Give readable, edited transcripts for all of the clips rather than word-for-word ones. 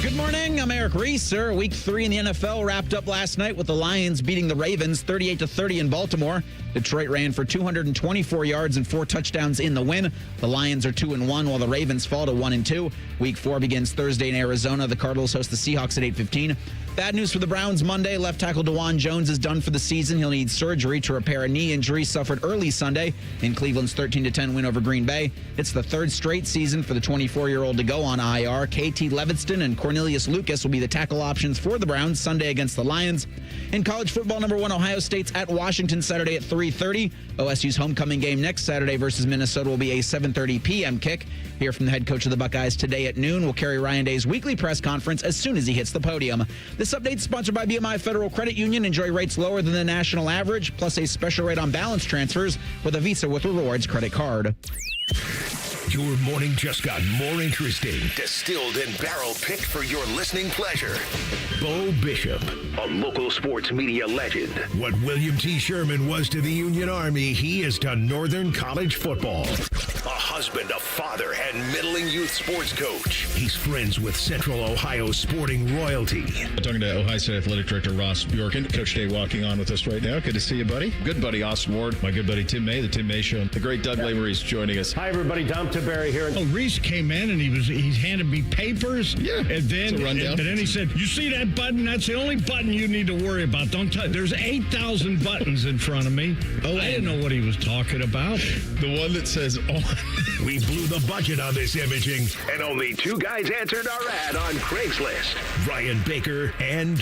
Good morning. I'm Eric Reeser. Week 3 in the NFL wrapped up last night with the Lions beating the Ravens 38-30 in Baltimore. Detroit ran for 224 yards and 4 touchdowns in the win. The Lions are 2-1 while the Ravens fall to 1-2. Week 4 begins Thursday in Arizona. The Cardinals host the Seahawks at 8:15. Bad news for the Browns Monday. Left tackle DeJuan Jones is done for the season. He'll need surgery to repair a knee injury suffered early Sunday in Cleveland's 13-10 win over Green Bay. It's the third straight season for the 24-year-old to go on IR. KT Levinston and Cornelius Lucas will be the tackle options for the Browns Sunday against the Lions. In college football, number 1 Ohio State's at Washington Saturday at 3:30. OSU's homecoming game next Saturday versus Minnesota will be a 7:30 p.m. kick. Hear from the head coach of the Buckeyes today at noon. We'll carry Ryan Day's weekly press conference as soon as he hits the podium. This update is sponsored by BMI Federal Credit Union. Enjoy rates lower than the national average, plus a special rate on balance transfers with a Visa with Rewards credit card. Your morning just got more interesting. Distilled and barrel-picked for your listening pleasure. Bo Bishop, a local sports media legend. What William T. Sherman was to the Union Army, he is to Northern College football. A husband, a father, and middling youth sports coach. He's friends with Central Ohio sporting royalty. Talking to Ohio State Athletic Director Ross Bjorken. Coach Day walking on with us right now. Good to see you, buddy. Good buddy, Austin Ward. My good buddy, Tim May, the Tim May Show. The great Doug Lavery's joining us. Hi, everybody. Tom Tiberi here. Oh, Reese came in and he handed me papers. Yeah, and then he said, "You see that button? That's the only button you need to worry about. Don't touch. There's 8,000 buttons in front of me." Oh, I didn't know what he was talking about. The one that says on. We blew the budget on this imaging, and only 2 guys answered our ad on Craigslist. Ryan Baker and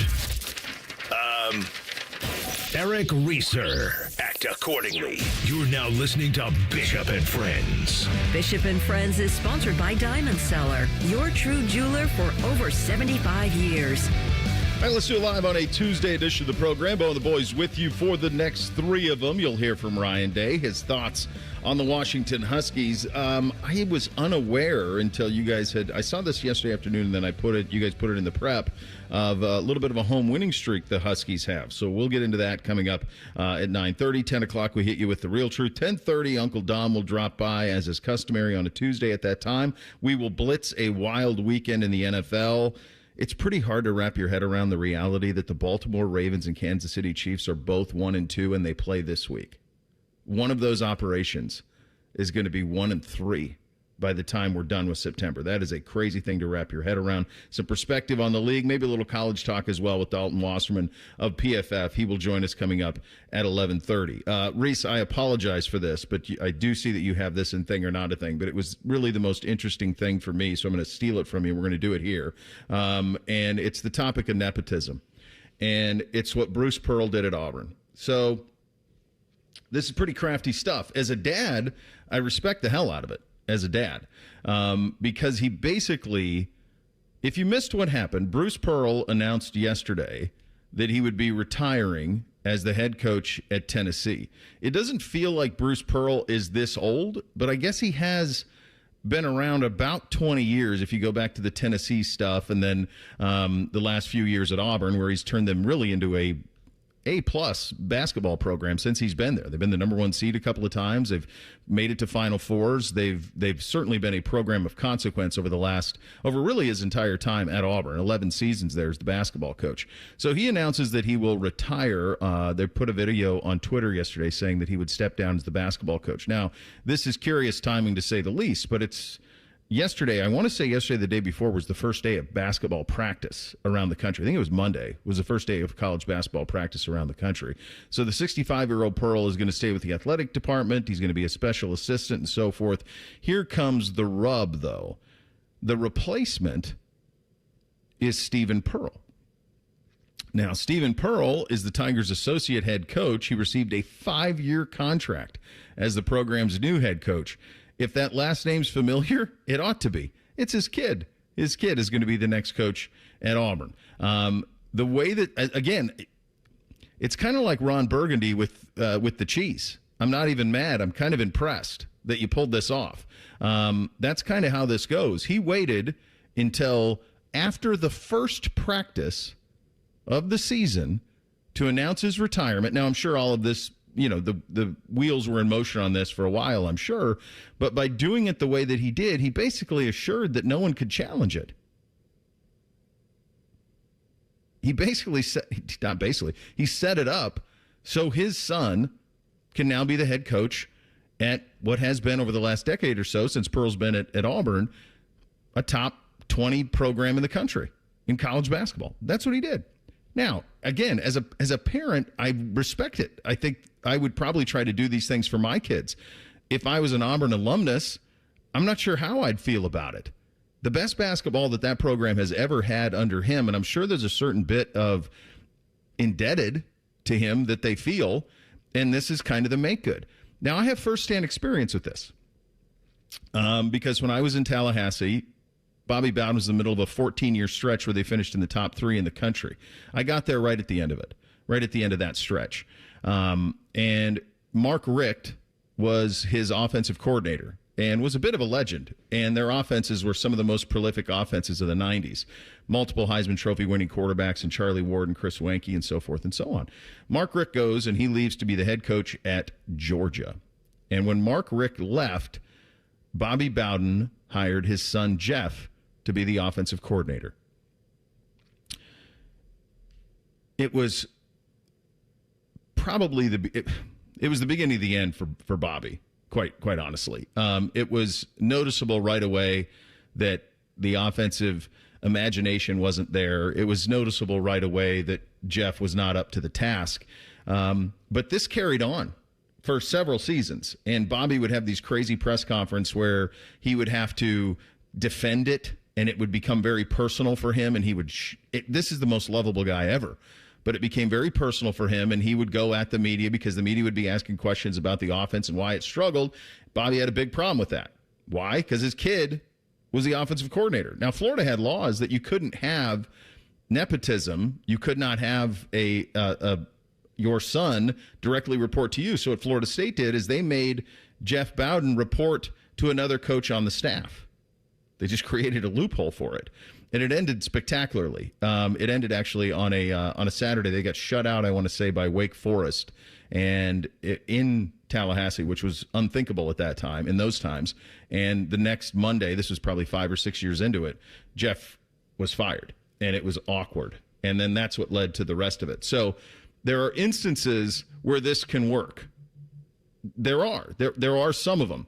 Eric Reeser. Act accordingly. You're now listening to Bishop and Friends. Bishop and Friends is sponsored by Diamond Seller, your true jeweler for over 75 years. All right, let's do it live on a Tuesday edition of the program. Bo and the boys with you for the next 3 of them. You'll hear from Ryan Day, his thoughts on the Washington Huskies. I was unaware until you guys had. I saw this yesterday afternoon, and then you guys put it in the prep of a little bit of a home winning streak the Huskies have. So we'll get into that coming up at 9:30. 10 o'clock, we hit you with the real truth. 10:30, Uncle Dom will drop by as is customary on a Tuesday at that time. We will blitz a wild weekend in the NFL. It's pretty hard to wrap your head around the reality that the Baltimore Ravens and Kansas City Chiefs are both 1-2, and they play this week. One of those operations is going to be 1-3 by the time we're done with September. That is a crazy thing to wrap your head around. Some perspective on the league, maybe a little college talk as well with Dalton Wasserman of PFF. He will join us coming up at 11:30. Reese, I apologize for this, but I do see that you have this in Thing or Not a Thing, but it was really the most interesting thing for me, so I'm going to steal it from you. We're going to do it here. And it's the topic of nepotism, and it's what Bruce Pearl did at Auburn. So this is pretty crafty stuff. As a dad, I respect the hell out of it. As a dad, because he basically, if you missed what happened, Bruce Pearl announced yesterday that he would be retiring as the head coach at Tennessee. It doesn't feel like Bruce Pearl is this old, but I guess he has been around about 20 years if you go back to the Tennessee stuff and then the last few years at Auburn, where he's turned them really into A-plus basketball program since he's been there. They've been the number 1 seed a couple of times. They've made it to Final Fours. They've certainly been a program of consequence over really his entire time at Auburn. 11 seasons there as the basketball coach. So he announces that he will retire. They put a video on Twitter yesterday saying that he would step down as the basketball coach. Now, this is curious timing to say the least, but it's yesterday, I want to say yesterday, the day before, was the first day of basketball practice around the country. I think it was Monday, was the first day of college basketball practice around the country. So the 65-year-old Pearl is going to stay with the athletic department. He's going to be a special assistant and so forth. Here comes the rub, though. The replacement is Stephen Pearl. Now, Stephen Pearl is the Tigers' associate head coach. He received a 5-year contract as the program's new head coach. If that last name's familiar, it ought to be. It's his kid. His kid is going to be the next coach at Auburn. The way that, again, it's kind of like Ron Burgundy with the cheese. I'm not even mad. I'm kind of impressed that you pulled this off. That's kind of how this goes. He waited until after the first practice of the season to announce his retirement. Now, I'm sure all of this, the wheels were in motion on this for a while, I'm sure. But by doing it the way that he did, he basically assured that no one could challenge it. he set it up so his son can now be the head coach at what has been, over the last decade or so, since Pearl's been at Auburn, a top 20 program in the country in college basketball. That's what he did. Now, again, as a parent, I respect it. I think I would probably try to do these things for my kids. If I was an Auburn alumnus, I'm not sure how I'd feel about it. The best basketball that program has ever had under him, and I'm sure there's a certain bit of indebted to him that they feel, and this is kind of the make good. Now, I have firsthand experience with this because when I was in Tallahassee, Bobby Bowden was in the middle of a 14-year stretch where they finished in the top 3 in the country. I got there right at the end of it, right at the end of that stretch. And Mark Richt was his offensive coordinator and was a bit of a legend. And their offenses were some of the most prolific offenses of the 90s. Multiple Heisman Trophy winning quarterbacks and Charlie Ward and Chris Wenke and so forth and so on. Mark Richt goes and he leaves to be the head coach at Georgia. And when Mark Richt left, Bobby Bowden hired his son Jeff to be the offensive coordinator. It was probably it was the beginning of the end for Bobby, quite honestly. It was noticeable right away that the offensive imagination wasn't there. It was noticeable right away that Jeff was not up to the task. But this carried on for several seasons, and Bobby would have these crazy press conferences where he would have to defend it, and it would become very personal for him, and he would this is the most lovable guy ever. But it became very personal for him, and he would go at the media because the media would be asking questions about the offense and why it struggled. Bobby had a big problem with that. Why? Because his kid was the offensive coordinator. Now, Florida had laws that you couldn't have nepotism. You could not have your son directly report to you. So what Florida State did is they made Jeff Bowden report to another coach on the staff. They just created a loophole for it. And it ended spectacularly. It ended actually on a Saturday. They got shut out, I want to say, by Wake Forest and in Tallahassee, which was unthinkable at that time, in those times. And the next Monday, this was probably 5 or 6 years into it, Jeff was fired, and it was awkward. And then that's what led to the rest of it. So there are instances where this can work. There are some of them,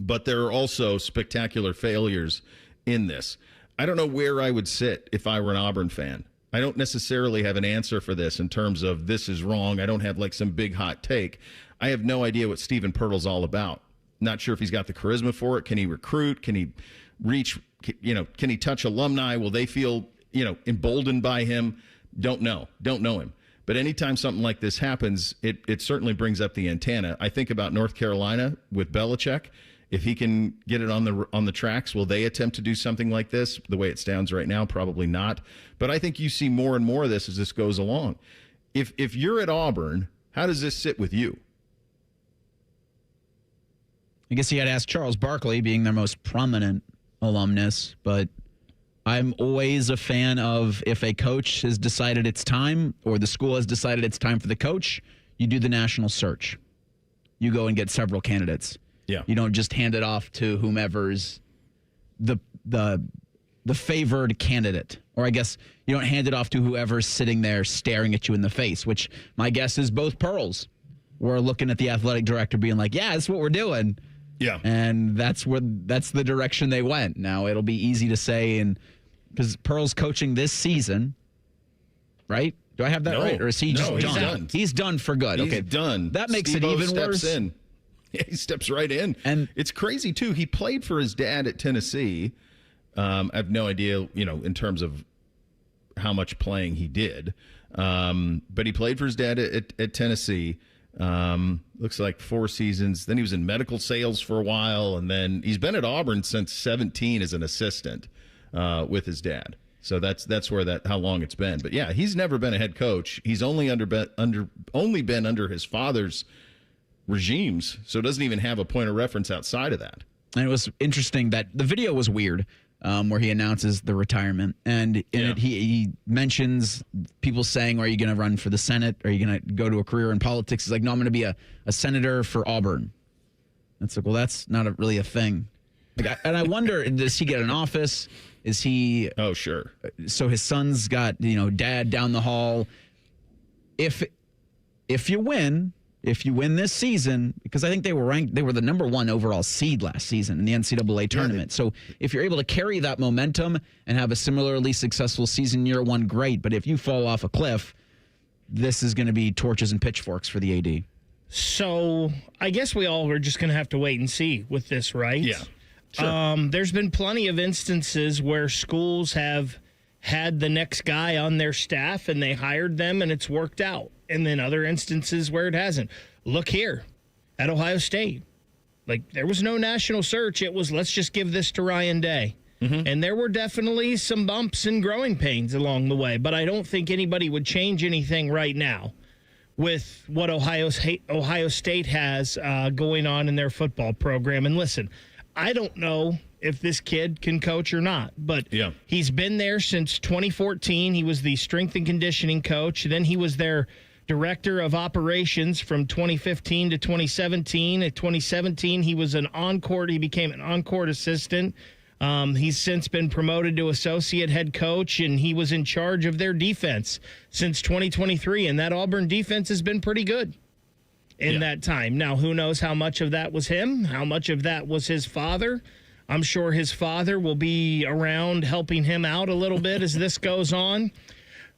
but there are also spectacular failures in this. I don't know where I would sit if I were an Auburn fan. I don't necessarily have an answer for this in terms of this is wrong. I don't have like some big hot take. I have no idea what Stephen Pirtle's all about. Not sure if he's got the charisma for it. Can he recruit? Can he reach, can he touch alumni? Will they feel, emboldened by him? Don't know him. But anytime something like this happens, it certainly brings up the antenna. I think about North Carolina with Belichick. If he can get it on the tracks, will they attempt to do something like this? The way it stands right now, probably not. But I think you see more and more of this as this goes along. If you're at Auburn, how does this sit with you? I guess you got to ask Charles Barkley, being their most prominent alumnus. But I'm always a fan of, if a coach has decided it's time, or the school has decided it's time for the coach, you do the national search. You go and get several candidates. Yeah. You don't just hand it off to whomever's the favored candidate. Or I guess you don't hand it off to whoever's sitting there staring at you in the face, which my guess is both Pearls were looking at the athletic director being like, yeah, that's what we're doing. Yeah. And that's the direction they went. Now, it'll be easy to say, and because Pearl's coaching this season, right? Do I have that right? Or is he just done? He's done for good. He's done. That makes Steve-O it even worse. In. Yeah, he steps right in. And it's crazy, too. He played for his dad at Tennessee. I have no idea, in terms of how much playing he did. But he played for his dad at Tennessee. Looks like 4 seasons. Then he was in medical sales for a while. And then he's been at Auburn since 17 as an assistant with his dad. So that's how long it's been. But, yeah, he's never been a head coach. He's only been under his father's regimes, so it doesn't even have a point of reference outside of that. And it was interesting that the video was weird, where he announces the retirement, and in it he mentions people saying, are you going to run for the Senate? Are you going to go to a career in politics? He's like, no, I'm going to be a senator for Auburn. It's like, well, that's not really a thing. And I wonder, does he get an office? Is he? Oh, sure. So his son's got dad down the hall. If you win this season, because I think they were the number 1 overall seed last season in the NCAA tournament. So if you're able to carry that momentum and have a similarly successful season year 1, great. But if you fall off a cliff, this is going to be torches and pitchforks for the AD. So I guess we all are just going to have to wait and see with this, right? Yeah. Sure. There's been plenty of instances where schools have had the next guy on their staff and they hired them and it's worked out. And then other instances where it hasn't. Look here at Ohio State. Like, there was no national search. It was, let's just give this to Ryan Day. Mm-hmm. And there were definitely some bumps and growing pains along the way. But I don't think anybody would change anything right now with what Ohio State has going on in their football program. And listen, I don't know if this kid can coach or not, but he's been there since 2014. He was the strength and conditioning coach. Then he was their director of operations from 2015 to 2017. At 2017, he was he became an on-court assistant. He's since been promoted to associate head coach, and he was in charge of their defense since 2023. And that Auburn defense has been pretty good in that time. Now, who knows how much of that was him? How much of that was his father? I'm sure his father will be around helping him out a little bit as this goes on.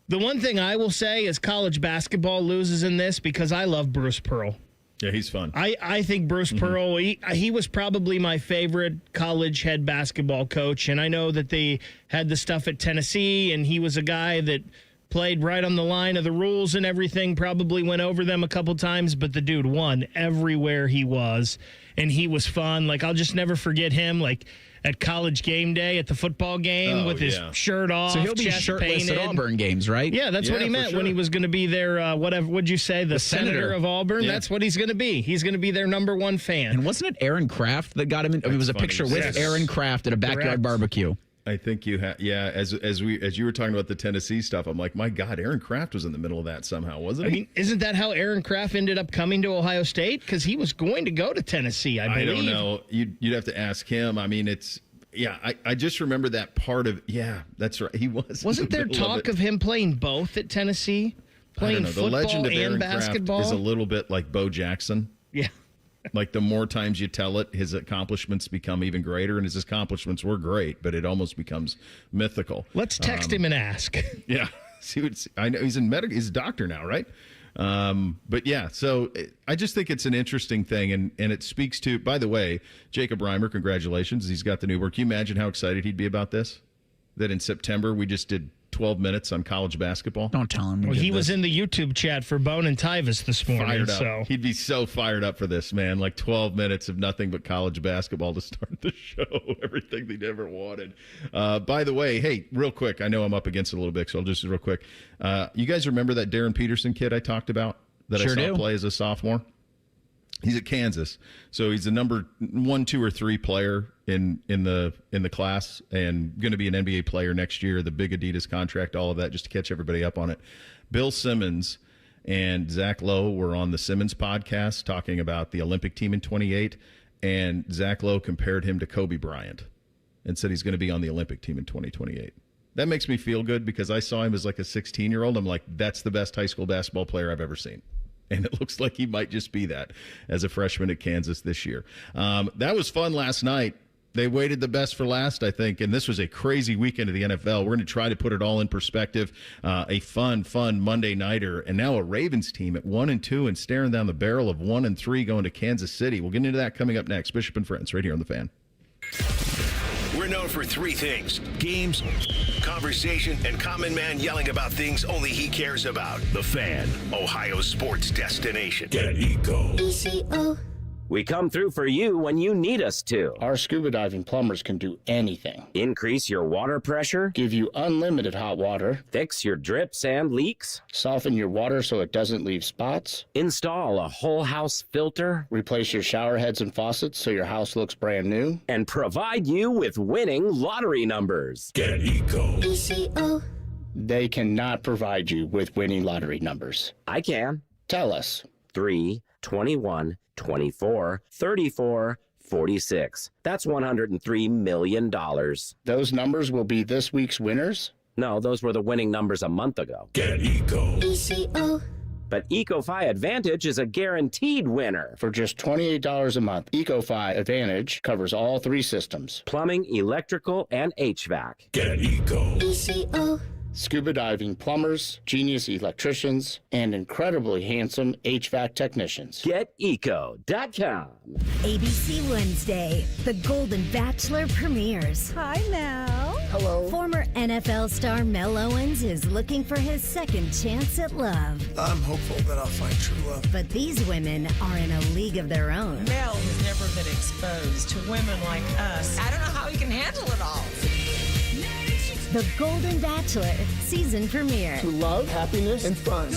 The one thing I will say is college basketball loses in this because I love Bruce Pearl. Yeah, he's fun. I think Bruce Pearl, he was probably my favorite college head basketball coach, and I know that they had the stuff at Tennessee, and he was a guy that played right on the line of the rules and everything, probably went over them a couple times, but the dude won everywhere he was, and he was fun. Like, I'll just never forget him, like, at college game day at the football game with his shirt off, so he'll be chest shirtless painted. at Auburn games, right? Yeah, that's what he meant when he was going to be their, what'd you say, the senator of Auburn? Yeah. That's what he's going to be. He's going to be their number 1 fan. And wasn't it Aaron Kraft that got him in? It was a picture with Aaron Kraft at a backyard barbecue. I think you have, as you were talking about the Tennessee stuff, I'm like, my God, Aaron Kraft was in the middle of that somehow, wasn't he? I mean, isn't that how Aaron Kraft ended up coming to Ohio State? Because he was going to go to Tennessee, I believe. I don't know. You'd have to ask him. I mean, I just remember that part of, that's right. He was. Wasn't there talk of him playing both at Tennessee? Playing football the legend of and Aaron basketball? Kraft is a little bit like Bo Jackson. Yeah. Like, the more times you tell it, his accomplishments become even greater, and his accomplishments were great, but it almost becomes mythical. Let's text him and ask. Yeah. I know he's he's a doctor now, right? But yeah, so I just think it's an interesting thing, and it speaks to, by the way, Jacob Reimer, congratulations. He's got the new work. Can you imagine how excited he'd be about this? That in September we just did 12 minutes on college basketball. Don't tell him. Well, he was in the YouTube chat for Bone and Tyvis this morning. Fired up. So he'd be so fired up for this, man. Like 12 minutes of nothing but college basketball to start the show. Everything they never wanted. By the way, hey, real quick, I know I'm up against it a little bit, so I'll just real quick. You guys remember that Darren Peterson kid I talked about that I saw play as a sophomore? He's at Kansas, so he's the number 1, 2, or 3 player in the class, and going to be an NBA player next year. The big Adidas contract, all of that, just to catch everybody up on it. Bill Simmons and Zach Lowe were on the Simmons podcast talking about the Olympic team in 28, and Zach Lowe compared him to Kobe Bryant and said he's going to be on the Olympic team in 2028. That makes me feel good because I saw him as like a 16-year-old. I'm like, that's the best high school basketball player I've ever seen. And it looks like he might just be that as a freshman at Kansas this year. That was fun last night. They waited the best for last, I think, and this was a crazy weekend of the NFL. We're going to try to put it all in perspective. A fun Monday nighter, and now a Ravens team at 1-2 and staring down the barrel of 1-3 going to Kansas City. We'll get into that coming up next. Bishop and Friends, right here on The Fan. We're known for 3 things: games, conversation, and common man yelling about things only he cares about. The Fan, Ohio's sports destination. Get Eco. ECO. We come through for you when you need us to. Our scuba diving plumbers can do anything. Increase your water pressure. Give you unlimited hot water. Fix your drips and leaks. Soften your water so it doesn't leave spots. Install a whole house filter. Replace your shower heads and faucets so your house looks brand new. And provide you with winning lottery numbers. Get Eco. ECO. They cannot provide you with winning lottery numbers. I can. Tell us. 3, 21, 24, 34, 46. That's $103 million. Those numbers will be this week's winners? No, those were the winning numbers a month ago. Get Eco. ECO. But EcoFi Advantage is a guaranteed winner. For just $28 a month, EcoFi Advantage covers all 3 systems. Plumbing, electrical, and HVAC. Get Eco. ECO. Scuba diving plumbers, genius electricians, and incredibly handsome HVAC technicians. GetEco.com. ABC Wednesday, The Golden Bachelor premieres. Hi, Mel. Hello. Former NFL star Mel Owens is looking for his second chance at love. I'm hopeful that I'll find true love. But these women are in a league of their own. Mel has never been exposed to women like us. I don't know how he can handle it all. The Golden Bachelor season premiere. To love, happiness, and fun.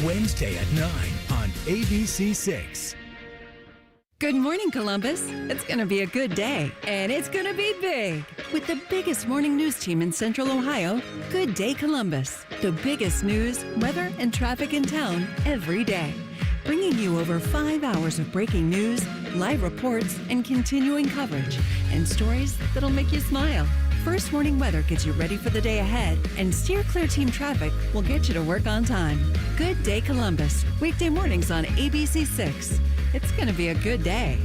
Wednesday at 9 on ABC6. Good morning, Columbus. It's going to be a good day, and it's going to be big. With the biggest morning news team in Central Ohio, Good Day Columbus. The biggest news, weather, and traffic in town every day. Bringing you over 5 hours of breaking news, live reports, and continuing coverage, and stories that'll make you smile. First Morning Weather gets you ready for the day ahead, and Steer Clear Team Traffic will get you to work on time. Good Day Columbus, weekday mornings on ABC 6. It's going to be a good day.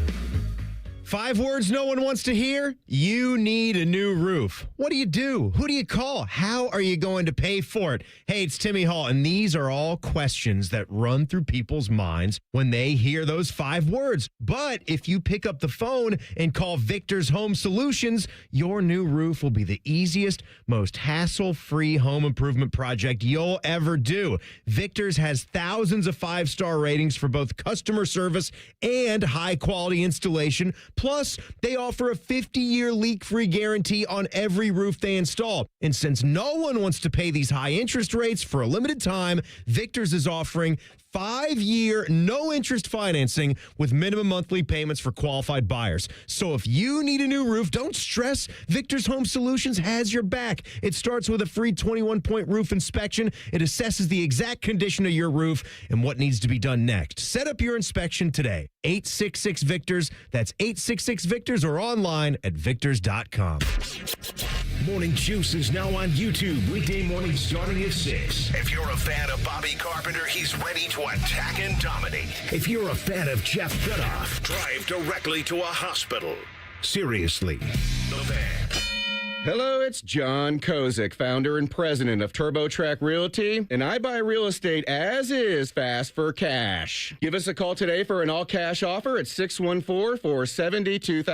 5 words no one wants to hear? You need a new roof. What do you do? Who do you call? How are you going to pay for it? Hey, it's Timmy Hall, and these are all questions that run through people's minds when they hear those 5 words. But if you pick up the phone and call Victor's Home Solutions, your new roof will be the easiest, most hassle-free home improvement project you'll ever do. Victor's has thousands of 5-star ratings for both customer service and high-quality installation. Plus, they offer a 50-year leak-free guarantee on every roof they install. And since no one wants to pay these high interest rates for a limited time, Victor's is offering 5-year, no-interest financing with minimum monthly payments for qualified buyers. So if you need a new roof, don't stress. Victor's Home Solutions has your back. It starts with a free 21-point roof inspection. It assesses the exact condition of your roof and what needs to be done next. Set up your inspection today. 866-VICTORS. That's 866-VICTORS or online at victors.com. Morning Juice is now on YouTube weekday mornings starting at 6. If you're a fan of Bobby Carpenter, he's ready to attack and dominate. If you're a fan of Jeff Goodoff, drive directly to a hospital. Seriously, The Fan. Hello, it's John Kozik, founder and president of TurboTrack Realty, and I buy real estate as is fast for cash. Give us a call today for an all-cash offer at 614-470-2000,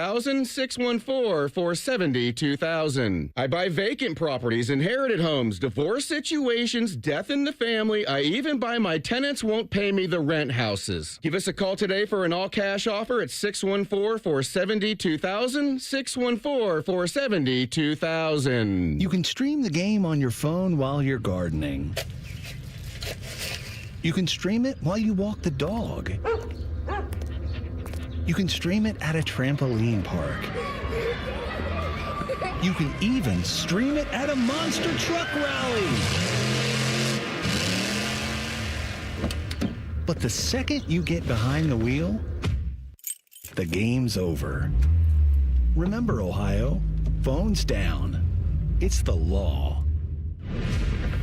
614-470-2000. I buy vacant properties, inherited homes, divorce situations, death in the family. I even buy my tenants won't pay me the rent houses. Give us a call today for an all-cash offer at 614-470-2000, 614-470-2000. You can stream the game on your phone while you're gardening. You can stream it while you walk the dog. You can stream it at a trampoline park. You can even stream it at a monster truck rally. But the second you get behind the wheel, the game's over. Remember, Ohio, phones down. It's the law.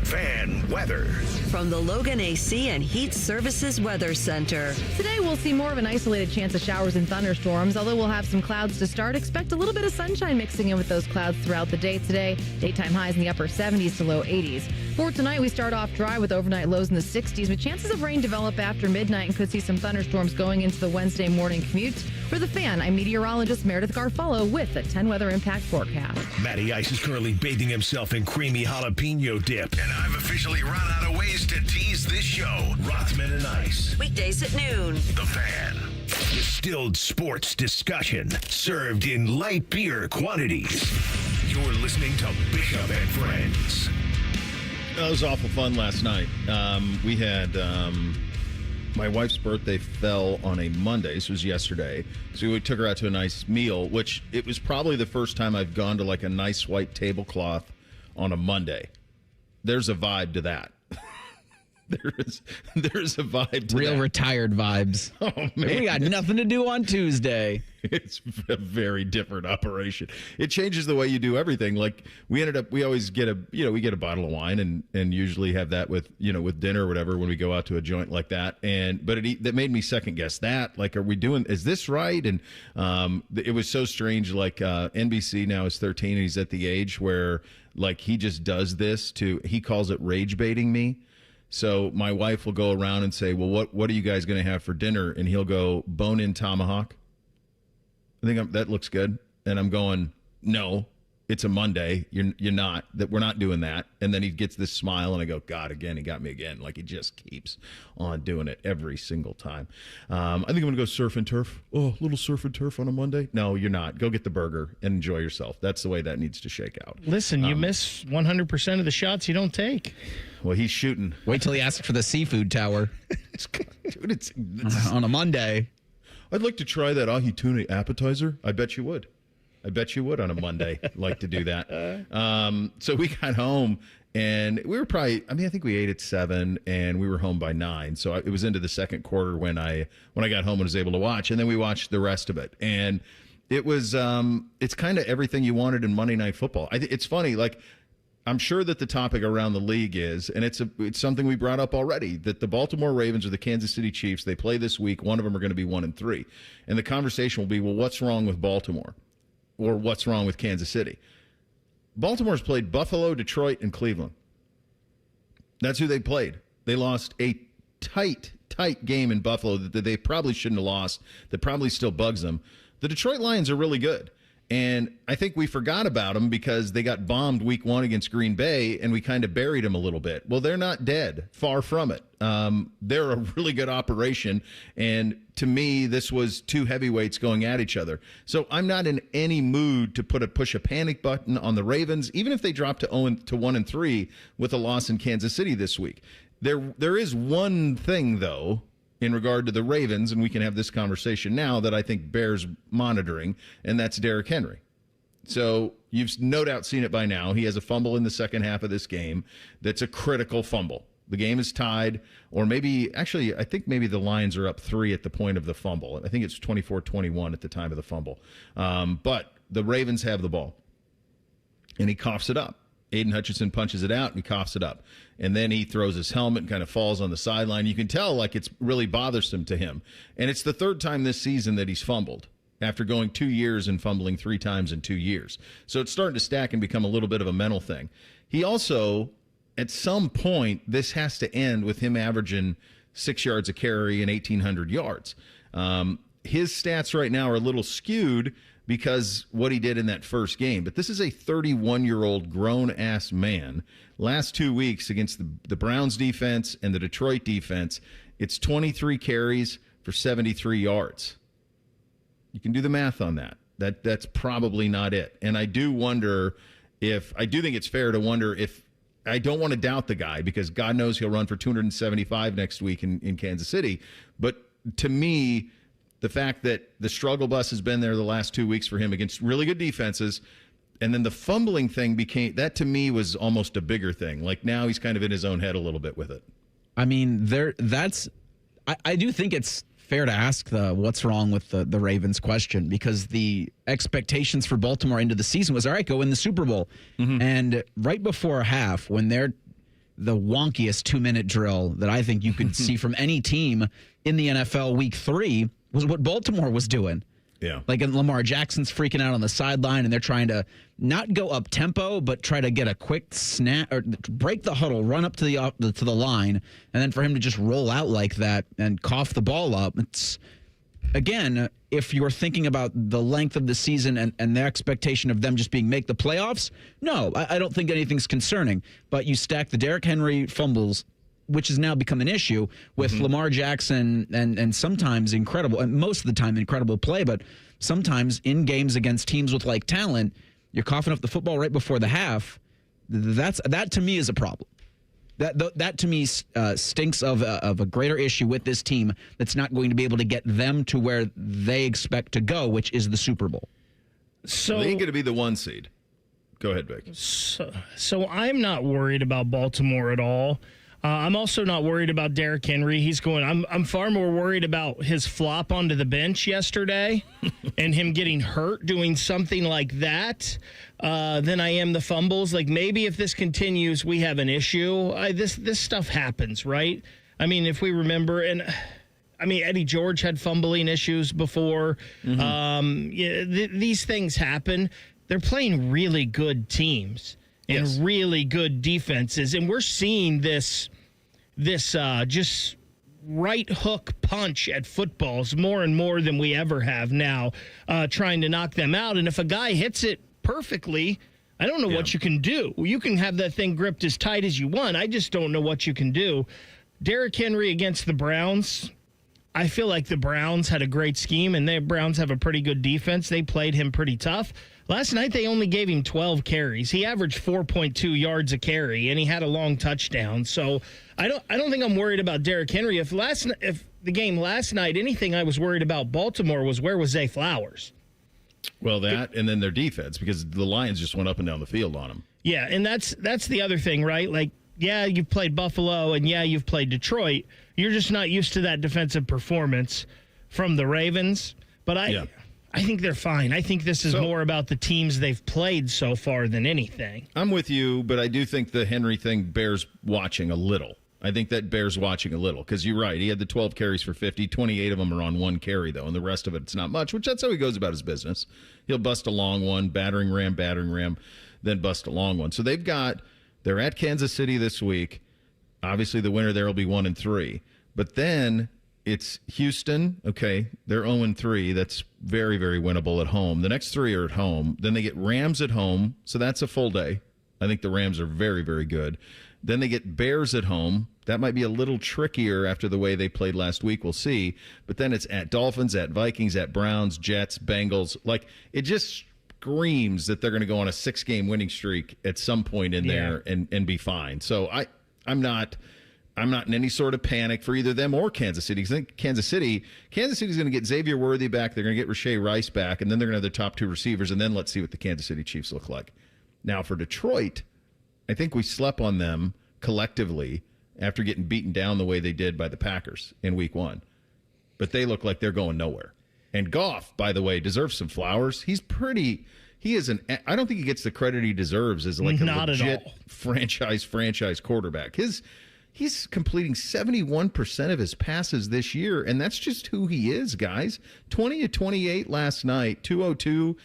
Fan weather. From the Logan AC and Heat Services Weather Center. Today we'll see more of an isolated chance of showers and thunderstorms, although we'll have some clouds to start. Expect a little bit of sunshine mixing in with those clouds throughout the day today. Daytime highs in the upper 70s to low 80s. For tonight, we start off dry with overnight lows in the 60s, but chances of rain develop after midnight and could see some thunderstorms going into the Wednesday morning commute. For The Fan, I'm meteorologist Meredith Garfalo with a 10 weather impact forecast. Matty Ice is currently bathing himself in creamy jalapeno dip. And I've officially run out of ways to tease this show. Rothman and Ice. Weekdays at noon. The Fan. Distilled sports discussion served in light beer quantities. You're listening to Bishop and Friends. That was awful fun last night. We had my wife's birthday fell on a Monday. This was yesterday. So we took her out to a nice meal, which it was probably the first time I've gone to like a nice white tablecloth on a Monday. There's a vibe to that. There's a vibe to Real that. retired vibes. Oh, man. We got nothing to do on Tuesday. It's a very different operation. It changes the way you do everything. Like we always get we get a bottle of wine and usually have that with dinner or whatever when we go out to a joint like that. But that made me second guess that. Like, is this right? And it was so strange. Like NBC now is 13 and he's at the age where like he just does this he calls it rage baiting me. So my wife will go around and say, well, what are you guys going to have for dinner? And he'll go, bone-in tomahawk. I think that looks good. And I'm going, no, it's a Monday. You're not. We're not doing that. And then he gets this smile, and I go, God, again, he got me again. Like he just keeps on doing it every single time. I think I'm going to go surf and turf. Oh, little surf and turf on a Monday? No, you're not. Go get the burger and enjoy yourself. That's the way that needs to shake out. Listen, you miss 100% of the shots you don't take. Well, he's shooting. Wait till he asks for the seafood tower. Dude, it's on a Monday. I'd like to try that ahi tuna appetizer. I bet you would. I bet you would on a Monday like to do that. So we got home and we were probably, I think we ate at 7 and we were home by 9. So it was into the second quarter when I got home and was able to watch. And then we watched the rest of it. And it was, it's kind of everything you wanted in Monday Night Football. It's funny, like, I'm sure that the topic around the league is, and it's something we brought up already, that the Baltimore Ravens or the Kansas City Chiefs, they play this week. One of them are going to be 1-3. And the conversation will be, well, what's wrong with Baltimore? Or what's wrong with Kansas City? Baltimore's played Buffalo, Detroit, and Cleveland. That's who they played. They lost a tight game in Buffalo that they probably shouldn't have lost, that probably still bugs them. The Detroit Lions are really good. And I think we forgot about them because they got bombed week 1 against Green Bay, and we kind of buried them a little bit. Well, they're not dead. Far from it. They're a really good operation. And to me, this was two heavyweights going at each other. So I'm not in any mood to push a panic button on the Ravens, even if they drop to 1-3 with a loss in Kansas City this week. There is one thing, though, in regard to the Ravens, and we can have this conversation now, that I think bears monitoring, and that's Derrick Henry. So you've no doubt seen it by now. He has a fumble in the second half of this game that's a critical fumble. The game is tied, or maybe, actually, I think maybe the Lions are up 3 at the point of the fumble. I think it's 24-21 at the time of the fumble. But the Ravens have the ball, and he coughs it up. Aiden Hutchinson punches it out, and he coughs it up. And then he throws his helmet and kind of falls on the sideline. You can tell like it's really bothersome to him. And it's the third time this season that he's fumbled after going 2 years and fumbling 3 times in 2 years. So it's starting to stack and become a little bit of a mental thing. He also, at some point, this has to end with him averaging 6 yards a carry and 1,800 yards. His stats right now are a little skewed because what he did in that first game. But this is a 31-year-old grown-ass man. Last 2 weeks against the Browns defense and the Detroit defense, it's 23 carries for 73 yards. You can do the math on that. That's probably not it. And I do think it's fair to wonder if, I don't want to doubt the guy because God knows he'll run for 275 next week in Kansas City. But to me, the fact that the struggle bus has been there the last 2 weeks for him against really good defenses, and then the fumbling thing that to me was almost a bigger thing. Like now he's kind of in his own head a little bit with it. I mean, I do think it's fair to ask what's wrong with the Ravens question, because the expectations for Baltimore into the season was, all right, go win the Super Bowl. Mm-hmm. And right before half, when they're the wonkiest 2-minute drill that I think you could see from any team in the NFL week 3 was what Baltimore was doing. Yeah. Like Lamar Jackson's freaking out on the sideline, and they're trying to not go up tempo, but try to get a quick snap or break the huddle, run up to the line, and then for him to just roll out like that and cough the ball up. It's, again, if you're thinking about the length of the season and the expectation of them just make the playoffs, no, I don't think anything's concerning. But you stack the Derrick Henry fumbles, which has now become an issue with Lamar Jackson and sometimes incredible, and most of the time incredible play, but sometimes in games against teams with like talent, you're coughing up the football right before the half. That to me is a problem. That to me stinks of a greater issue with this team that's not going to be able to get them to where they expect to go, which is the Super Bowl. So they ain't going to be the 1 seed. Go ahead, Vic. So I'm not worried about Baltimore at all. I'm also not worried about Derrick Henry. He's going. I'm far more worried about his flop onto the bench yesterday and him getting hurt doing something like that than I am the fumbles. Like, maybe if this continues, we have an issue. This stuff happens, right? I mean, if we remember, and I mean, Eddie George had fumbling issues before. These things happen. They're playing really good teams and really good defenses, and we're seeing this just right hook punch at footballs more and more than we ever have now, trying to knock them out. And if a guy hits it perfectly, I don't know what you can do. You can have that thing gripped as tight as you want. I just don't know what you can do. Derrick Henry against the Browns, I feel like the Browns had a great scheme, and the Browns have a pretty good defense. They played him pretty tough. Last night, they only gave him 12 carries. He averaged 4.2 yards a carry, and he had a long touchdown. So I don't think I'm worried about Derrick Henry. If the game last night, anything I was worried about Baltimore was, where was Zay Flowers? Well, that and then their defense, because the Lions just went up and down the field on them. Yeah, and that's the other thing, right? Like, yeah, you've played Buffalo, and yeah, you've played Detroit. You're just not used to that defensive performance from the Ravens. But I think they're fine. I think this is more about the teams they've played so far than anything. I'm with you, but I do think the Henry thing bears watching a little. I think that bears watching a little, because you're right. He had the 12 carries for 50. 28 of them are on one carry, though, and the rest of it's not much, which that's how he goes about his business. He'll bust a long one, battering ram, then bust a long one. So they're at Kansas City this week. Obviously, the winner there will be 1-3. But then it's Houston. Okay, they're 0-3. That's very, very winnable at home. The next 3 are at home. Then they get Rams at home, so that's a full day. I think the Rams are very, very good. Then they get Bears at home. That might be a little trickier after the way they played last week. We'll see. But then it's at Dolphins, at Vikings, at Browns, Jets, Bengals. Like, it just screams that they're going to go on a 6-game winning streak at some point in there and be fine. So I'm not in any sort of panic for either them or Kansas City. Because I think Kansas City's going to get Xavier Worthy back. They're going to get Rashae Rice back, and then they're going to have their top 2 receivers. And then let's see what the Kansas City Chiefs look like. Now for Detroit, I think we slept on them collectively after getting beaten down the way they did by the Packers in week 1. But they look like they're going nowhere. And Goff, by the way, deserves some flowers. I don't think he gets the credit he deserves as like a legit franchise quarterback. He's completing 71% of his passes this year, and that's just who he is, guys. 20-28 last night, 202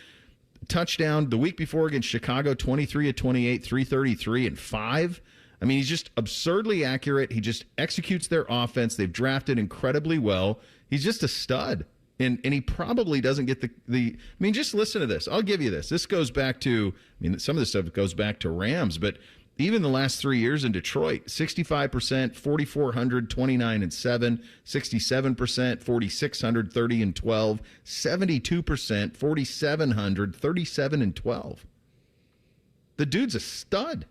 touchdown. The week before against Chicago, 23-28, 333 and 5. I mean, he's just absurdly accurate. He just executes their offense. They've drafted incredibly well. He's just a stud. And he probably doesn't get the I mean, just listen to this. I'll give you this. This goes back to, I mean, some of this stuff goes back to Rams, but even the last 3 years in Detroit, 65%, 4,400, 29-7, 67%, 4,600, 30-12, 72%, 4,700, 37-12. The dude's a stud.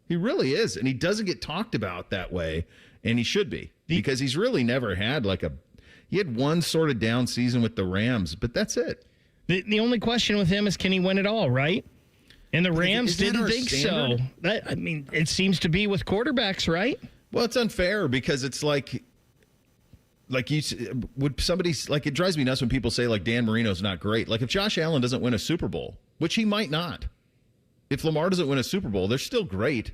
He really is, and he doesn't get talked about that way, and he should be, because he's really never had he had one sort of down season with the Rams, but that's it. The only question with him is, can he win it all, right? And the Rams didn't think so. It seems to be with quarterbacks, right? Well, it's unfair because it's like would somebody, like, it drives me nuts when people say, like, Dan Marino's not great. Like, if Josh Allen doesn't win a Super Bowl, which he might not, if Lamar doesn't win a Super Bowl, they're still great.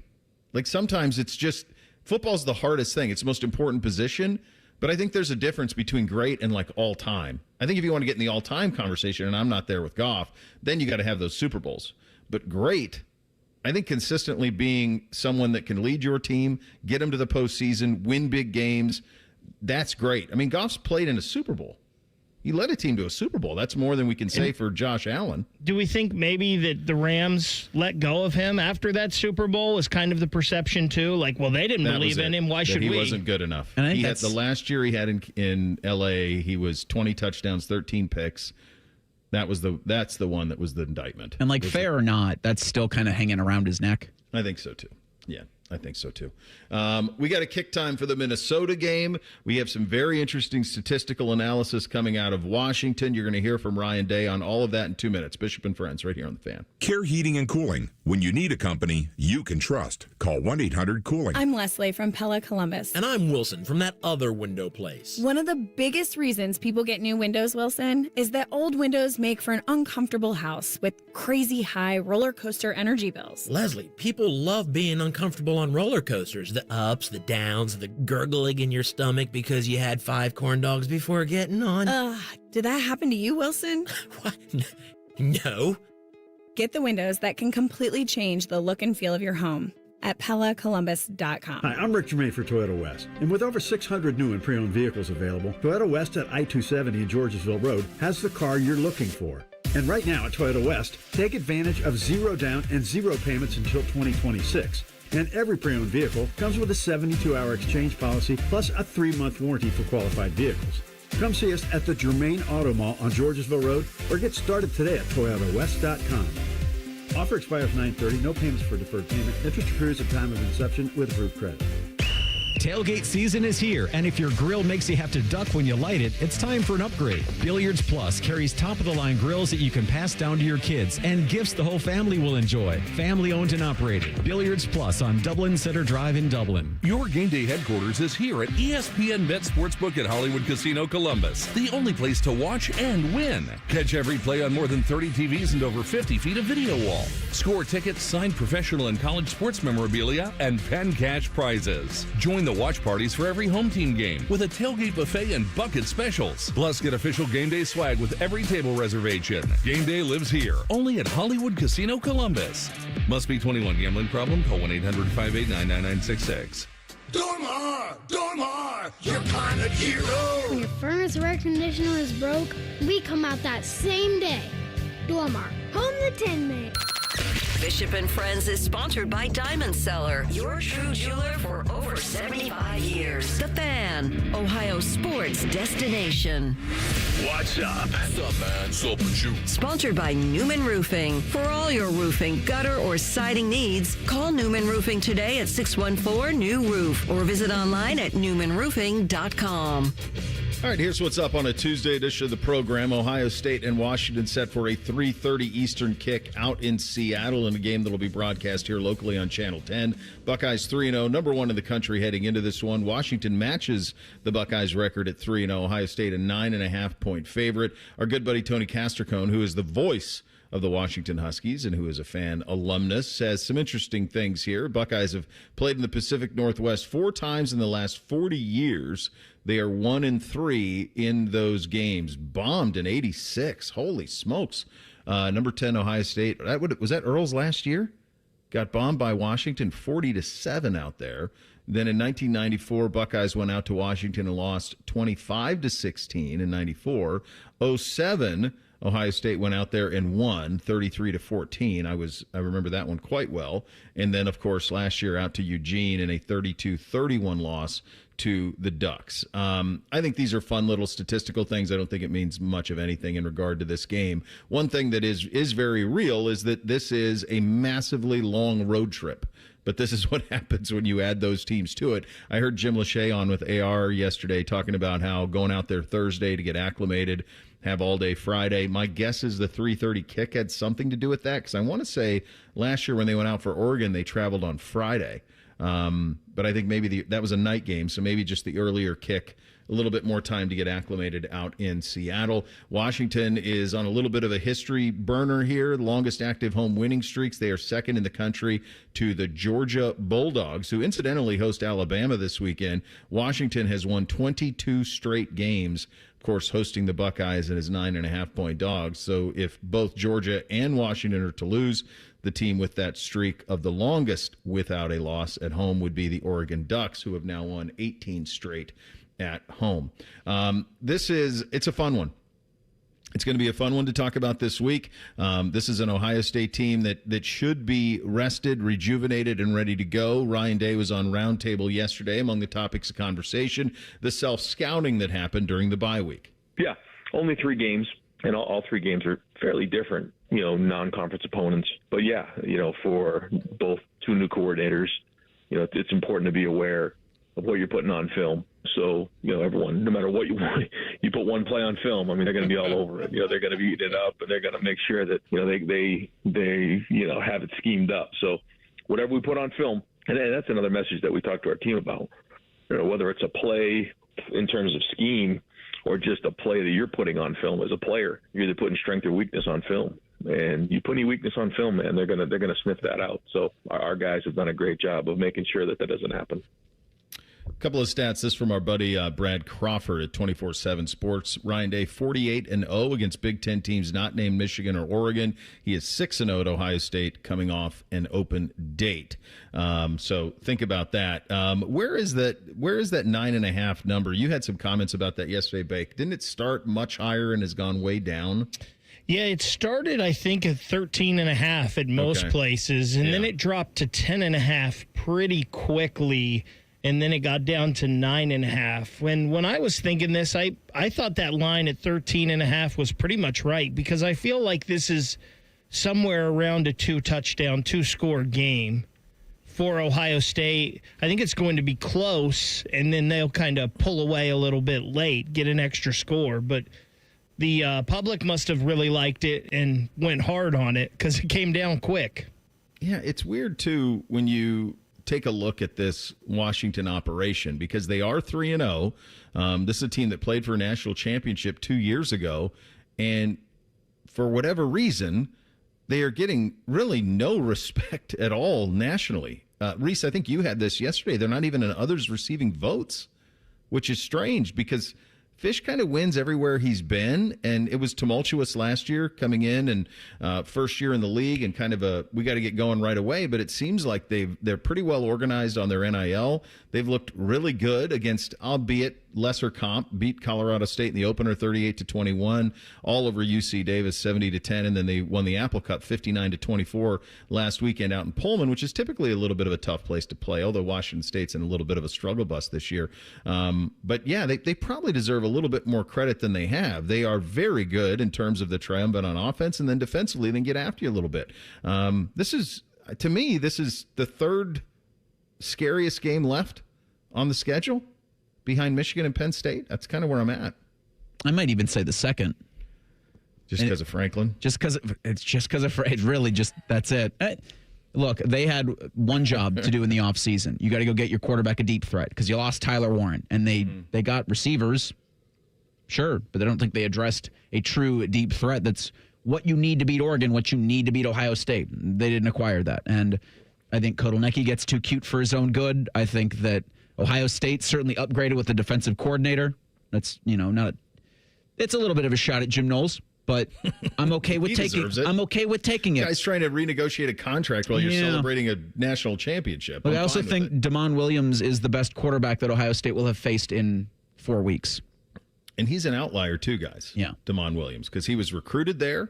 Like, sometimes it's just, football's the hardest thing. It's the most important position. But I think there's a difference between great and, like, all-time. I think if you want to get in the all-time conversation, and I'm not there with Goff, then you got to have those Super Bowls. But great, I think consistently being someone that can lead your team, get them to the postseason, win big games, that's great. I mean, Goff's played in a Super Bowl. He led a team to a Super Bowl. That's more than we can say for Josh Allen. Do we think maybe that the Rams let go of him after that Super Bowl is kind of the perception too? Like, well, they didn't believe in him. Why should we? He wasn't good enough. And he had the last year he had in L.A., he was 20 touchdowns, 13 picks. That's the one that was the indictment. And, like, fair or not, that's still kind of hanging around his neck. I think so too. Yeah. I think so, too. We got a kick time for the Minnesota game. We have some very interesting statistical analysis coming out of Washington. You're going to hear from Ryan Day on all of that in 2 minutes. Bishop and Friends right here on The Fan. Care Heating and Cooling. When you need a company you can trust, call 1-800-COOLING. I'm Leslie from Pella Columbus. And I'm Wilson from that other window place. One of the biggest reasons people get new windows, Wilson, is that old windows make for an uncomfortable house with crazy high roller coaster energy bills. Leslie, people love being uncomfortable on roller coasters. The ups, the downs, the gurgling in your stomach because you had 5 corn dogs before getting on. Did that happen to you, Wilson? What? No. Get the windows that can completely change the look and feel of your home at PellaColumbus.com. Hi, I'm Rick Germain for Toyota West. And with over 600 new and pre-owned vehicles available, Toyota West at I-270 and Georgesville Road has the car you're looking for. And right now at Toyota West, take advantage of 0 down and 0 payments until 2026. And every pre-owned vehicle comes with a 72-hour exchange policy plus a 3-month warranty for qualified vehicles. Come see us at the Germain Auto Mall on Georgesville Road or get started today at ToyotaWest.com. Offer expires 9/30. No payments for deferred payment. Interest accrues at time of inception with approved credit. Tailgate season is here, and if your grill makes you have to duck when you light it, it's time for an upgrade. Billiards Plus carries top-of-the-line grills that you can pass down to your kids and gifts the whole family will enjoy. Family-owned and operated. Billiards Plus on Dublin Center Drive in Dublin. Your game day headquarters is here at ESPN Bet Sportsbook at Hollywood Casino Columbus, the only place to watch and win. Catch every play on more than 30 TVs and over 50 feet of video wall. Score tickets, signed professional and college sports memorabilia, and pen cash prizes. Join the watch parties for every home team game with a tailgate buffet and bucket specials. Plus, get official game day swag with every table reservation. Game day lives here, only at Hollywood Casino Columbus. Must be 21. Gambling problem? Call 1-800-589-9966. Dormar, your pilot hero. When your furnace or air conditioner is broke, we come out that same day. Dormar, home the Tin Man. Bishop and Friends is sponsored by Diamond Seller, your true jeweler for over 75 years. The Fan, Ohio sports destination. What's up? What's up, man? Sup with you? Sponsored by Newman Roofing. For all your roofing, gutter, or siding needs, call Newman Roofing today at 614-NEW-ROOF or visit online at newmanroofing.com. All right, here's what's up on a Tuesday edition of the program. Ohio State and Washington set for a 3:30 Eastern kick out in Seattle in a game that will be broadcast here locally on Channel 10. Buckeyes 3-0, number 1 in the country heading into this one. Washington matches the Buckeyes record at 3-0. Ohio State a 9.5-point favorite. Our good buddy Tony Castricone, who is the voice of the Washington Huskies and who is a fan alumnus, says some interesting things here. Buckeyes have played in the Pacific Northwest 4 times in the last 40 years. They are 1-3 in those games. Bombed in '86. Holy smokes! Number 10 Ohio State. Was that Earl's last year? Got bombed by Washington 40-7 out there. Then in 1994, Buckeyes went out to Washington and lost 25-16 in '94. 07. Ohio State went out there and won 33-14. I remember that one quite well. And then, of course, last year out to Eugene in a 32-31 loss to the Ducks. I think these are fun little statistical things. I don't think it means much of anything in regard to this game. One thing that is very real is that this is a massively long road trip. But this is what happens when you add those teams to it. I heard Jim Lachey on with AR yesterday talking about how going out there Thursday to get acclimated, have all day Friday. My guess is the 3:30 kick had something to do with that, because I want to say last year when they went out for Oregon, they traveled on Friday. But I think maybe that was a night game, so maybe just the earlier kick, a little bit more time to get acclimated out in Seattle. Washington is on a little bit of a history burner here, longest active home winning streaks. They are second in the country to the Georgia Bulldogs, who incidentally host Alabama this weekend. Washington has won 22 straight games, of course, hosting the Buckeyes and his 9.5-point dogs. So if both Georgia and Washington are to lose, the team with that streak of the longest without a loss at home would be the Oregon Ducks, who have now won 18 straight at home. It's a fun one. It's going to be a fun one to talk about this week. This is an Ohio State team that should be rested, rejuvenated, and ready to go. Ryan Day was on Roundtable yesterday. Among the topics of conversation, the self-scouting that happened during the bye week. Yeah, only 3 games, and all 3 games are fairly different, non-conference opponents. But yeah, for both 2 new coordinators, it's important to be aware of what you're putting on film. So, everyone, no matter what you put one play on film, they're going to be all over it. They're going to be eating it up, and they're going to make sure that, they have it schemed up. So whatever we put on film, and that's another message that we talk to our team about, whether it's a play in terms of scheme or just a play that you're putting on film as a player, you're either putting strength or weakness on film. And you put any weakness on film, man, they're gonna sniff that out. So our guys have done a great job of making sure that doesn't happen. A couple of stats. This from our buddy Brad Crawford at 24/7 Sports. Ryan Day 48-0 against Big Ten teams not named Michigan or Oregon. He is 6-0 at Ohio State, coming off an open date. So think about that. Where is that 9.5 number? You had some comments about that yesterday, Bake. Didn't it start much higher and has gone way down? Yeah, it started, I think, at 13.5 at most places, and then it dropped to 10.5 pretty quickly. And then it got down to 9.5. When I was thinking this, I thought that line at 13.5 was pretty much right, because I feel like this is somewhere around a 2-touchdown, 2-score game for Ohio State. I think it's going to be close, and then they'll kind of pull away a little bit late, get an extra score. But the public must have really liked it and went hard on it because it came down quick. Yeah, it's weird, too, when you take a look at this Washington operation, because they are 3-0. This is a team that played for a national championship 2 years ago, and for whatever reason, they are getting really no respect at all nationally. Reese, I think you had this yesterday. They're not even in others receiving votes, which is strange because Fish kind of wins everywhere he's been, and it was tumultuous last year coming in and first year in the league and kind of we got to get going right away, but it seems like they're pretty well organized on their NIL. They've looked really good against, albeit lesser comp, beat Colorado State in the opener 38-21, all over UC Davis 70-10, and then they won the Apple Cup 59-24 last weekend out in Pullman, which is typically a little bit of a tough place to play, although Washington State's in a little bit of a struggle bus this year. But yeah, they probably deserve a little bit more credit than they have. They are very good in terms of the triumvirate on offense, and then defensively they get after you a little bit. This is the third scariest game left on the schedule behind Michigan and Penn State. That's kind of where I'm at. I might even say the second. Just because of Franklin? Just because it's really just, that's it. Look, they had one job to do in the offseason. You got to go get your quarterback a deep threat because you lost Tyler Warren, and they got receivers, sure, but I don't think they addressed a true deep threat. That's what you need to beat Oregon, what you need to beat Ohio State. They didn't acquire that. And I think Kotelnicki gets too cute for his own good. I think that Ohio State certainly upgraded with the defensive coordinator. That's, it's a little bit of a shot at Jim Knowles, but I'm okay with taking it. I'm okay with taking it. Guy's trying to renegotiate a contract while you're celebrating a national championship. But I also think DeMond Williams is the best quarterback that Ohio State will have faced in 4 weeks. And he's an outlier too, guys. Yeah. DeMond Williams, because he was recruited there.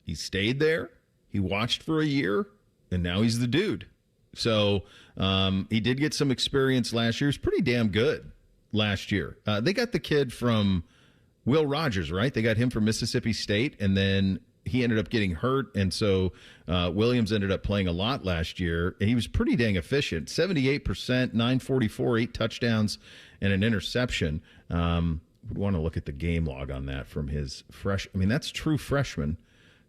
He stayed there. He watched for a year, and now he's the dude. So he did get some experience last year. He was pretty damn good last year. They got the kid from Will Rogers, right? They got him from Mississippi State, and then he ended up getting hurt, and so Williams ended up playing a lot last year. And he was pretty dang efficient, 78%, 944, 8 touchdowns, and an interception. Would want to look at the game log on that from his that's true freshman.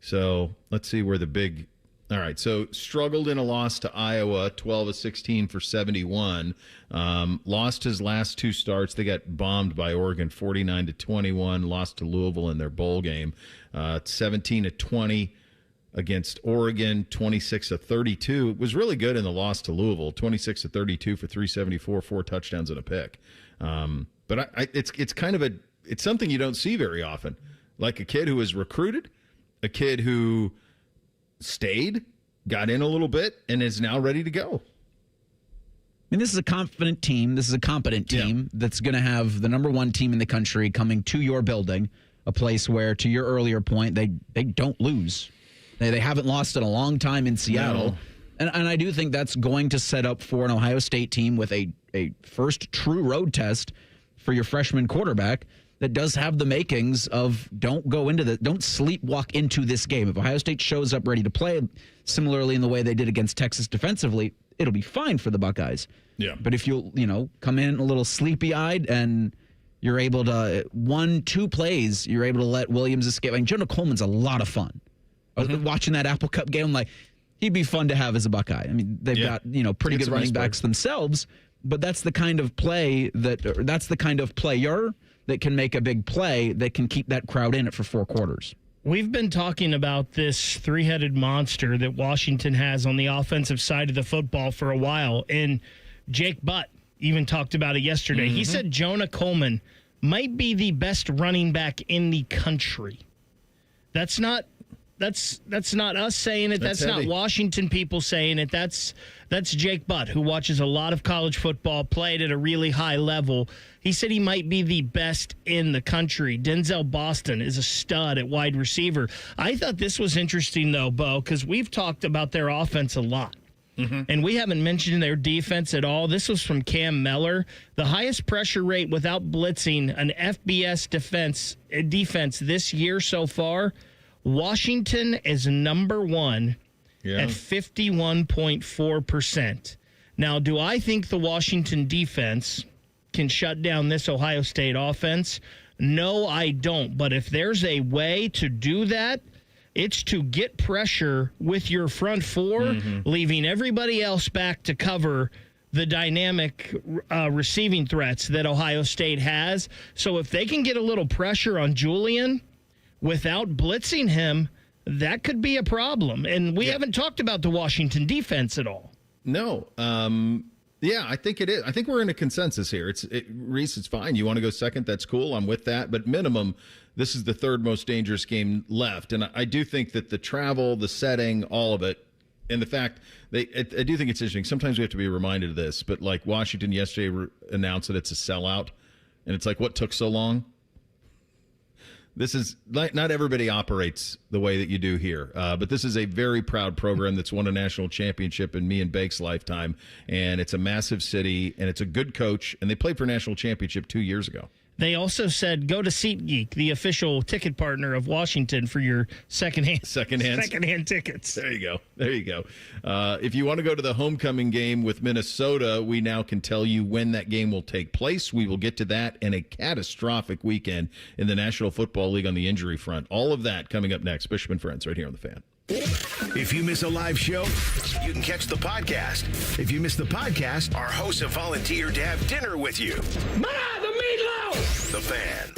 So let's see where the big... All right, so struggled in a loss to Iowa, 12 of 16 for 71. Lost his last 2 starts. They got bombed by Oregon, 49-21. Lost to Louisville in their bowl game, 17-20 against Oregon, 26-32. It was really good in the loss to Louisville, 26-32 for 374, 4 touchdowns and a pick. But it's kind of it's something you don't see very often, like a kid who was recruited, a kid who stayed, got in a little bit, and is now ready to go. This is a confident team. This is a competent team that's going to have the number 1 team in the country coming to your building, a place where, to your earlier point, they don't lose. They haven't lost in a long time in Seattle. No. And I do think that's going to set up for an Ohio State team with a first true road test for your freshman quarterback. that does have the makings of don't sleepwalk into this game. If Ohio State shows up ready to play, similarly in the way they did against Texas defensively, it'll be fine for the Buckeyes. Yeah. But if you'll, come in a little sleepy-eyed and you're able to, 1-2 plays, you're able to let Williams escape. I mean, Jonah Coleman's a lot of fun. Watching that Apple Cup game, I'm like, he'd be fun to have as a Buckeye. I mean, they've got, pretty good running backs themselves, but that's the kind of player that can make a big play that can keep that crowd in it for 4 quarters. We've been talking about this three-headed monster that Washington has on the offensive side of the football for a while, and Jake Butt even talked about it yesterday. He said Jonah Coleman might be the best running back in the country. That's not us saying it. That's not Washington people saying it. That's Jake Butt, who watches a lot of college football, played at a really high level. He said he might be the best in the country. Denzel Boston is a stud at wide receiver. I thought this was interesting, though, Bo, because we've talked about their offense a lot. And we haven't mentioned their defense at all. This was from Cam Meller. The highest pressure rate without blitzing an FBS defense this year so far, Washington is number 1 at 51.4%. Now, do I think the Washington defense can shut down this Ohio State offense? No, I don't. But if there's a way to do that, it's to get pressure with your front four, leaving everybody else back to cover the dynamic receiving threats that Ohio State has. So if they can get a little pressure on Julian without blitzing him, that could be a problem. And we haven't talked about the Washington defense at all. No. Yeah, I think it is. I think we're in a consensus here. Reese, it's fine. You want to go second? That's cool. I'm with that. But minimum, this is the third most dangerous game left. And I do think that the travel, the setting, all of it, and the fact I do think it's interesting. Sometimes we have to be reminded of this. But like Washington yesterday announced that it's a sellout. And it's like, what took so long? This is not everybody operates the way that you do here, but this is a very proud program that's won a national championship in me and Bake's lifetime, and it's a massive city, and it's a good coach, and they played for a national championship 2 years ago. They also said go to SeatGeek, the official ticket partner of Washington, for your secondhand tickets. There you go. If you want to go to the homecoming game with Minnesota, we now can tell you when that game will take place. We will get to that and a catastrophic weekend in the National Football League on the injury front. All of that coming up next. Bishop and Friends right here on The Fan. If you miss a live show, you can catch the podcast. If you miss the podcast, our hosts have volunteered to have dinner with you. Ma, the meatloaf! The Fan.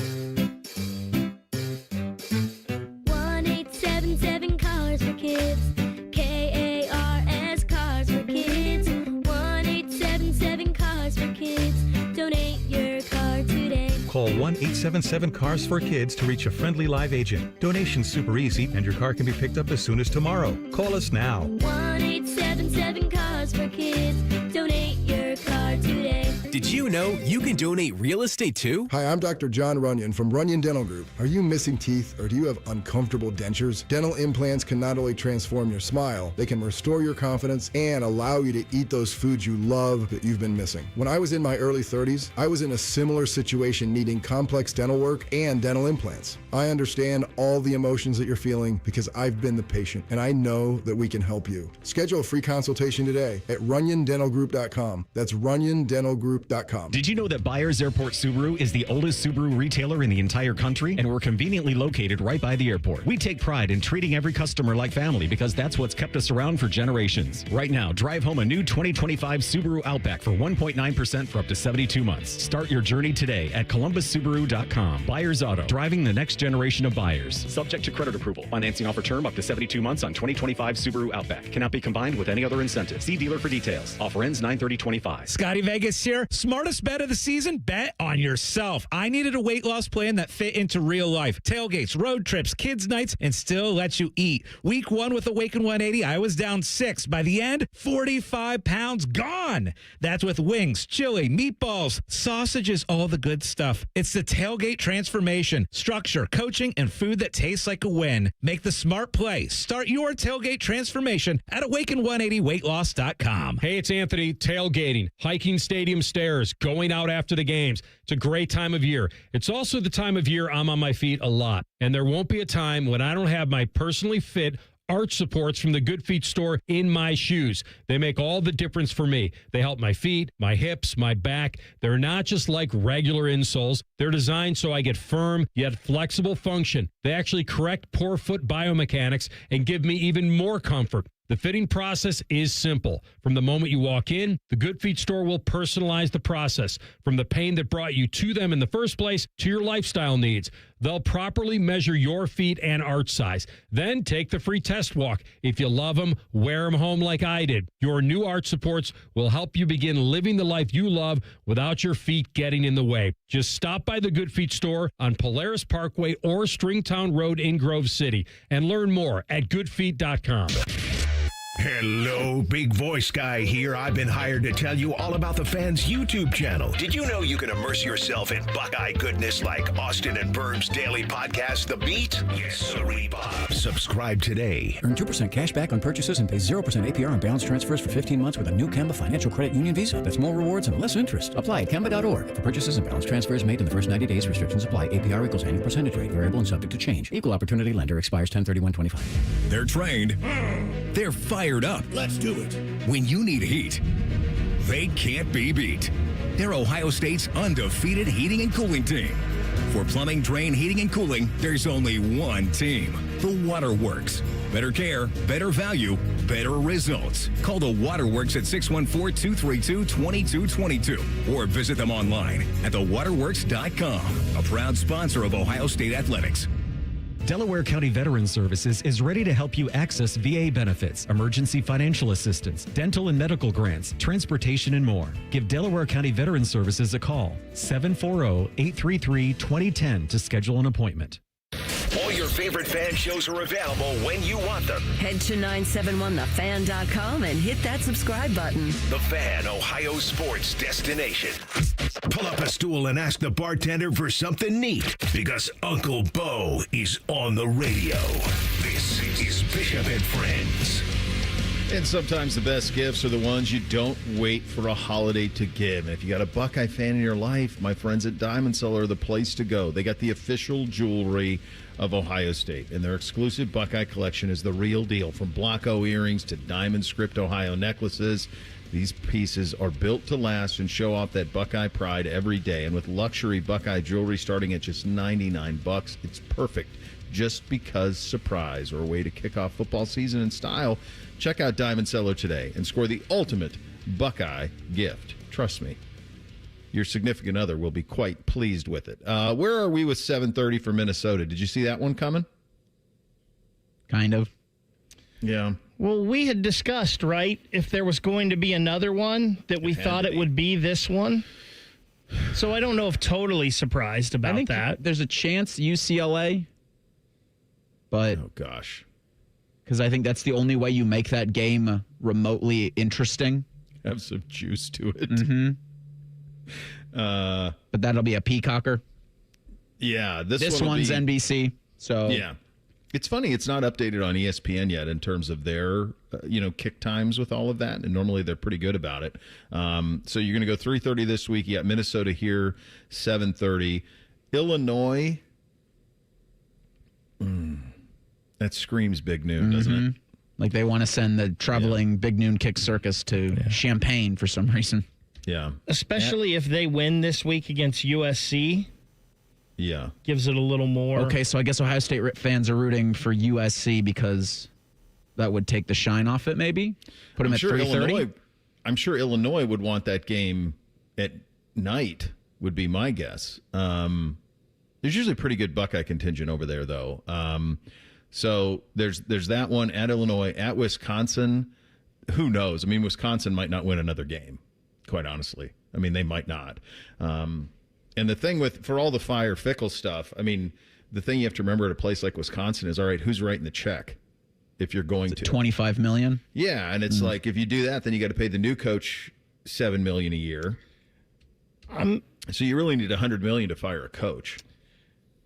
1877 Cars for Kids. KARS Cars for Kids. 1877 Cars for Kids. Donate your car today. Call 1-877-CARS-4-KIDS to reach a friendly live agent. Donation's super easy, and your car can be picked up as soon as tomorrow. Call us now. 1-877-CARS-4-KIDS. Donate your car today. Did you know you can donate real estate too? Hi, I'm Dr. John Runyon from Runyon Dental Group. Are you missing teeth or do you have uncomfortable dentures? Dental implants can not only transform your smile, they can restore your confidence and allow you to eat those foods you love that you've been missing. When I was in my early 30s, I was in a similar situation needing complex dental work and dental implants. I understand all the emotions that you're feeling because I've been the patient and I know that we can help you. Schedule a free consultation today at RunyonDentalGroup.com. That's RunyonDentalGroup.com. Did you know that Byers Airport Subaru is the oldest Subaru retailer in the entire country? And we're conveniently located right by the airport. We take pride in treating every customer like family because that's what's kept us around for generations. Right now, drive home a new 2025 Subaru Outback for 1.9% for up to 72 months. Start your journey today at ColumbusSubaru.com. Byers Auto, driving the next generation of buyers. Subject to credit approval. Financing offer term up to 72 months on 2025 Subaru Outback. Cannot be combined with any other incentive. See dealer for details. Offer ends 9/30/25. Scotty Vegas here. Smartest bet of the season? Bet on yourself. I needed a weight loss plan that fit into real life. Tailgates, road trips, kids' nights, and still lets you eat. Week 1 with Awaken 180, I was down 6. By the end, 45 pounds gone. That's with wings, chili, meatballs, sausages, all the good stuff. It's the Tailgate transformation. Structure, coaching, and food that tastes like a win. Make the smart play. Start your Tailgate transformation at Awaken180weightloss.com. Hey, it's Anthony. Tailgating. Hiking stadium stairs, players going out after the games. It's a great time of year. It's also the time of year I'm on my feet a lot. And there won't be a time when I don't have my personally fit arch supports from the Good Feet store in my shoes. They make all the difference for me. They help my feet, my hips, my back. They're not just like regular insoles. They're designed so I get firm yet flexible function. They actually correct poor foot biomechanics and give me even more comfort. The fitting process is simple. From the moment you walk in, the Good Feet store will personalize the process. From the pain that brought you to them in the first place to your lifestyle needs. They'll properly measure your feet and arch size. Then take the free test walk. If you love them, wear them home like I did. Your new arch supports will help you begin living the life you love without your feet getting in the way. Just stop by the Good Feet store on Polaris Parkway or Stringtown Road in Grove City and learn more at goodfeet.com. Hello, big voice guy here. I've been hired to tell you all about the Fans YouTube channel. Did you know you can immerse yourself in Buckeye goodness like Austin and Burb's daily podcast, The Beat? Yes, sirree, Bob. Subscribe today. Earn 2% cash back on purchases and pay 0% APR on balance transfers for 15 months with a new Kemba Financial Credit Union Visa. That's more rewards and less interest. Apply at Kemba.org. For purchases and balance transfers made in the first 90 days, restrictions apply. APR equals annual percentage rate. Variable and subject to change. Equal opportunity lender expires 10/31/25. They're trained. They're fired up. Let's do it. When you need heat, they can't be beat. They're Ohio State's undefeated heating and cooling team. For plumbing, drain, heating, and cooling, there's only one team. The Waterworks. Better care, better value, better results. Call the Waterworks at 614-232-2222 or visit them online at thewaterworks.com. A proud sponsor of Ohio State Athletics. Delaware County Veterans Services is ready to help you access VA benefits, emergency financial assistance, dental and medical grants, transportation, and more. Give Delaware County Veterans Services a call, 740-833-2010 to schedule an appointment. All your favorite fan shows are available when you want them. Head to 971thefan.com and hit that subscribe button. The Fan, Ohio sports destination. Pull up a stool and ask the bartender for something neat because Uncle Bo is on the radio. This is Bishop and Friends. And sometimes the best gifts are the ones you don't wait for a holiday to give. And if you got a Buckeye fan in your life, my friends at Diamond Cellar are the place to go. They got the official jewelry of Ohio State, and their exclusive Buckeye collection is the real deal. From block O earrings to diamond script Ohio necklaces, these pieces are built to last and show off that Buckeye pride every day. And with luxury Buckeye jewelry starting at just $99, it's perfect. Just because surprise, or a way to kick off football season in style. Check out Diamond Cellar today and score the ultimate Buckeye gift. Trust me, your significant other will be quite pleased with it. Where are we with 7:30 for Minnesota? Did you see that one coming? Kind of. Yeah. Well, we had discussed, right, if there was going to be another one, that we thought it would be this one. So I don't know if totally surprised about I think that. There's a chance UCLA, but oh gosh, because I think that's the only way you make that game remotely interesting. Have some juice to it. Mm-hmm. But that'll be a peacocker. Yeah, this one's NBC. So yeah, it's funny. It's not updated on ESPN yet in terms of their kick times with all of that, and normally they're pretty good about it. So you're going to go 3:30 this week. You got Minnesota here, 7:30. Illinois. That screams big noon, doesn't it? Like they want to send the traveling big noon kick circus to Champaign for some reason. Yeah. Especially if they win this week against USC. Yeah. Gives it a little more. Okay, so I guess Ohio State fans are rooting for USC because that would take the shine off it, maybe? Put them at 3:30? I'm sure Illinois would want that game at night, would be my guess. There's usually a pretty good Buckeye contingent over there, though. So there's that one at Illinois, at Wisconsin. Who knows? I mean, Wisconsin might not win another game, quite honestly. I mean, they might not. And the thing for all the Fire Fickle stuff, I mean, the thing you have to remember at a place like Wisconsin is, all right, who's writing the check if you're going to? $25 million? Yeah, and it's like, if you do that, then you got to pay the new coach $7 million a year. So you really need $100 million to fire a coach.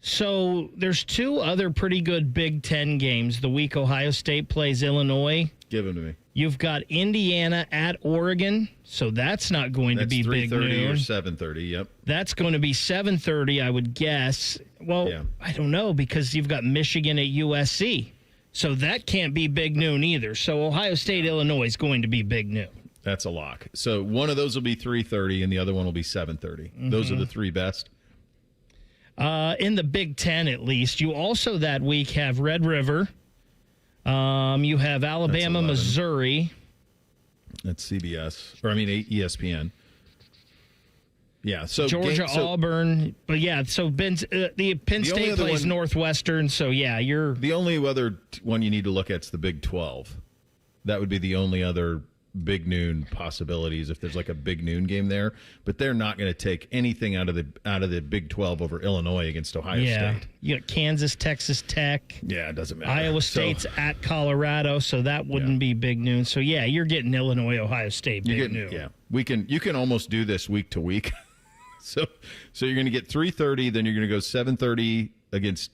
So there's two other pretty good Big Ten games the week Ohio State plays Illinois. Give them to me. You've got Indiana at Oregon, so that's not going to be big noon. 3:30 or 7:30, yep. That's going to be 7:30, I would guess. Well, yeah. I don't know, because you've got Michigan at USC. So that can't be big noon either. So Ohio State, Illinois is going to be big noon. That's a lock. So one of those will be 3:30 and the other one will be 7:30. Mm-hmm. Those are the three best. In the Big Ten, at least. You also that week have Red River. You have Alabama, Missouri. That's CBS. Or, ESPN. Yeah, so Georgia, Auburn. But, yeah, so Penn State plays Northwestern. So, yeah, you're... The only other one you need to look at is the Big 12. That would be the only other big noon possibilities if there's like a big noon game there. But they're not going to take anything out of the Big 12 over Illinois against Ohio State. You got Kansas, Texas Tech. Yeah, it doesn't matter. Iowa State's at Colorado, so that wouldn't be big noon. So yeah, you're getting Illinois, Ohio State big noon. Yeah, you can almost do this week to week. so you're going to get 3:30, then you're going to go 7:30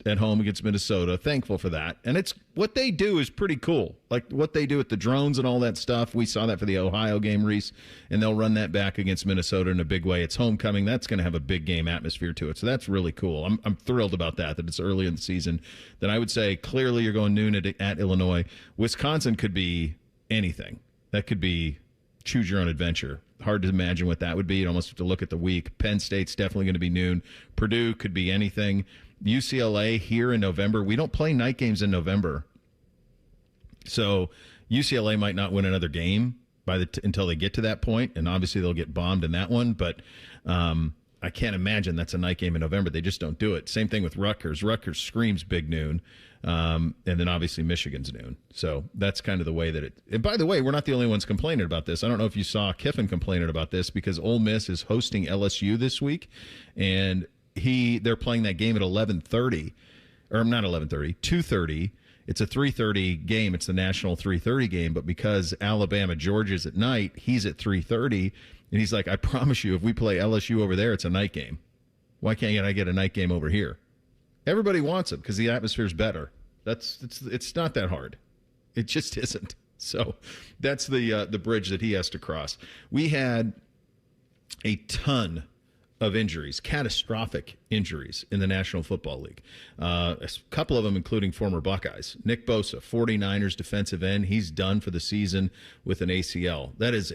at home against Minnesota. Thankful for that. And it's what they do is pretty cool. Like what they do with the drones and all that stuff. We saw that for the Ohio game, Reese, and they'll run that back against Minnesota in a big way. It's homecoming. That's going to have a big game atmosphere to it. So that's really cool. I'm thrilled about that it's early in the season. Then I would say clearly you're going noon at Illinois. Wisconsin could be anything. That could be choose your own adventure. Hard to imagine what that would be. You'd almost have to look at the week. Penn State's definitely going to be noon. Purdue could be anything. UCLA here in November. We don't play night games in November. So UCLA might not win another game until they get to that point, and obviously they'll get bombed in that one. But I can't imagine that's a night game in November. They just don't do it. Same thing with Rutgers. Rutgers screams big noon, and then obviously Michigan's noon. So that's kind of the way that it. And by the way, we're not the only ones complaining about this. I don't know if you saw Kiffin complaining about this because Ole Miss is hosting LSU this week, and they're playing that game at 11:30, or not 11:30, 2:30. It's a 3:30 game. It's the national 3:30 game, but because Alabama Georgia's at night, he's at 3:30, and he's like, I promise you, if we play LSU over there, it's a night game. Why can't I get a night game over here? Everybody wants it because the atmosphere's better. It's not that hard. It just isn't. So that's the bridge that he has to cross. We had a ton of injuries, catastrophic injuries in the National Football League. A couple of them including former Buckeyes. Nick Bosa, 49ers defensive end, he's done for the season with an ACL. That is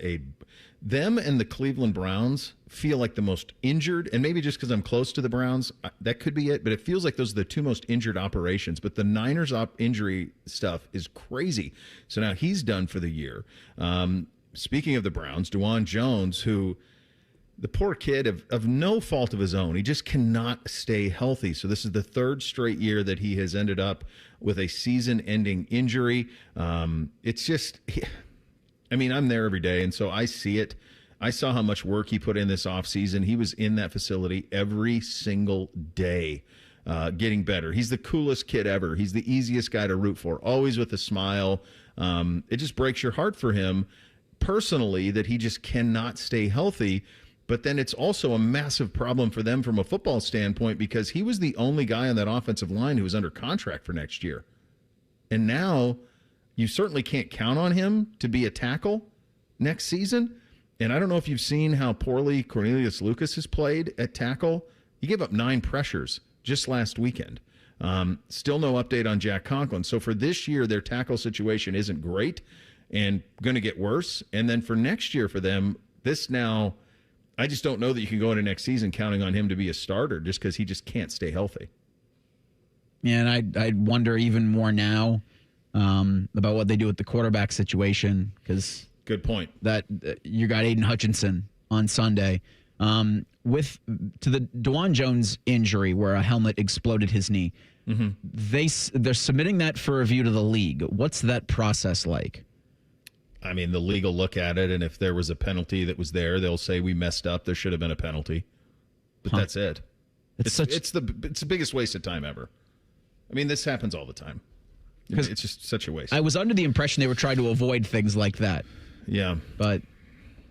them and the Cleveland Browns feel like the most injured, and maybe just because I'm close to the Browns, that could be it, but it feels like those are the two most injured operations. But the Niners injury stuff is crazy. So now he's done for the year. Speaking of the Browns, DeJuan Jones, who... the poor kid, of no fault of his own, he just cannot stay healthy. So this is the third straight year that he has ended up with a season-ending injury. It's just, I'm there every day, and so I see it. I saw how much work he put in this offseason. He was in that facility every single day, getting better. He's the coolest kid ever. He's the easiest guy to root for, always with a smile. It just breaks your heart for him personally that he just cannot stay healthy. But then it's also a massive problem for them from a football standpoint because he was the only guy on that offensive line who was under contract for next year. And now you certainly can't count on him to be a tackle next season. And I don't know if you've seen how poorly Cornelius Lucas has played at tackle. He gave up 9 pressures just last weekend. Still no update on Jack Conklin. So for this year, their tackle situation isn't great and going to get worse. And then for next year for them, I just don't know that you can go into next season counting on him to be a starter just because he just can't stay healthy. Yeah, and I wonder even more now about what they do with the quarterback situation because good point. That you got Aiden Hutchinson on Sunday to the DeJuan Jones injury where a helmet exploded his knee. Mm-hmm. They're submitting that for review to the league. What's that process like? The league will look at it, and if there was a penalty that was there, they'll say we messed up. There should have been a penalty, but that's it. It's the biggest waste of time ever. This happens all the time. It's just such a waste. I was under the impression they were trying to avoid things like that. Yeah, but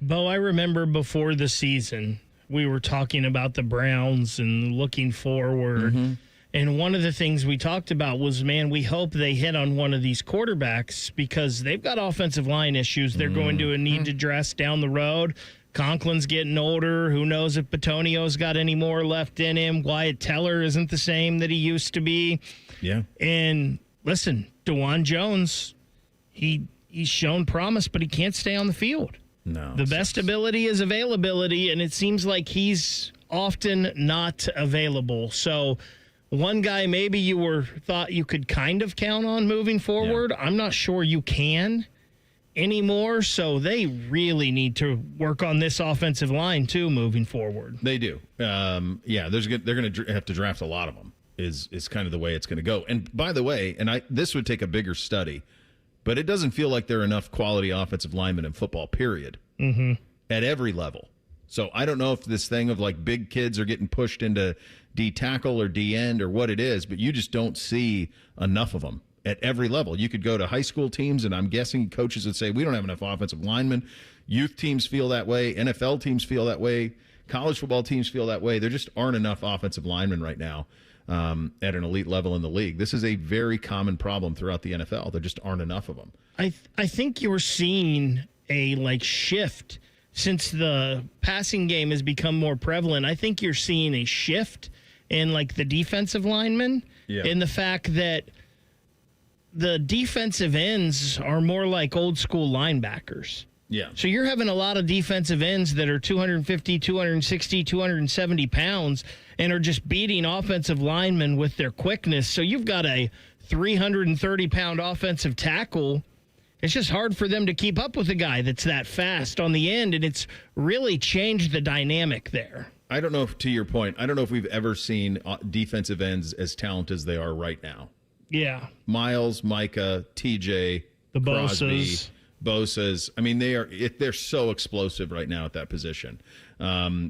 Bo, I remember before the season we were talking about the Browns and looking forward. Mm-hmm. And one of the things we talked about was, man, we hope they hit on one of these quarterbacks because they've got offensive line issues they're going to need to address down the road. Conklin's getting older. Who knows if Bitonio's got any more left in him. Wyatt Teller isn't the same that he used to be. Yeah. And listen, DeJuan Jones, he's shown promise, but he can't stay on the field. No. The best ability is availability, and it seems like he's often not available. So one guy maybe you thought you could kind of count on moving forward. Yeah. I'm not sure you can anymore, so they really need to work on this offensive line too moving forward. They do. They're going to have to draft a lot of them is kind of the way it's going to go. And by the way, this would take a bigger study, but it doesn't feel like there are enough quality offensive linemen in football, period, at every level. So I don't know if this thing of like big kids are getting pushed into D tackle or D end or what it is, but you just don't see enough of them at every level. You could go to high school teams, and I'm guessing coaches would say, we don't have enough offensive linemen. Youth teams feel that way. NFL teams feel that way. College football teams feel that way. There just aren't enough offensive linemen right now at an elite level in the league. This is a very common problem throughout the NFL. There just aren't enough of them. I think you're seeing a shift since the passing game has become more prevalent. I think you're seeing a shift in the defensive linemen in the fact that the defensive ends are more like old school linebackers. Yeah. So you're having a lot of defensive ends that are 250, 260, 270 pounds and are just beating offensive linemen with their quickness. So you've got a 330-pound offensive tackle. It's just hard for them to keep up with a guy that's that fast on the end, and it's really changed the dynamic there. I don't know, to your point, I don't know if we've ever seen defensive ends as talented as they are right now. Yeah. Miles, Micah, TJ, the Crosby, Bosa's. I mean, they're so explosive right now at that position.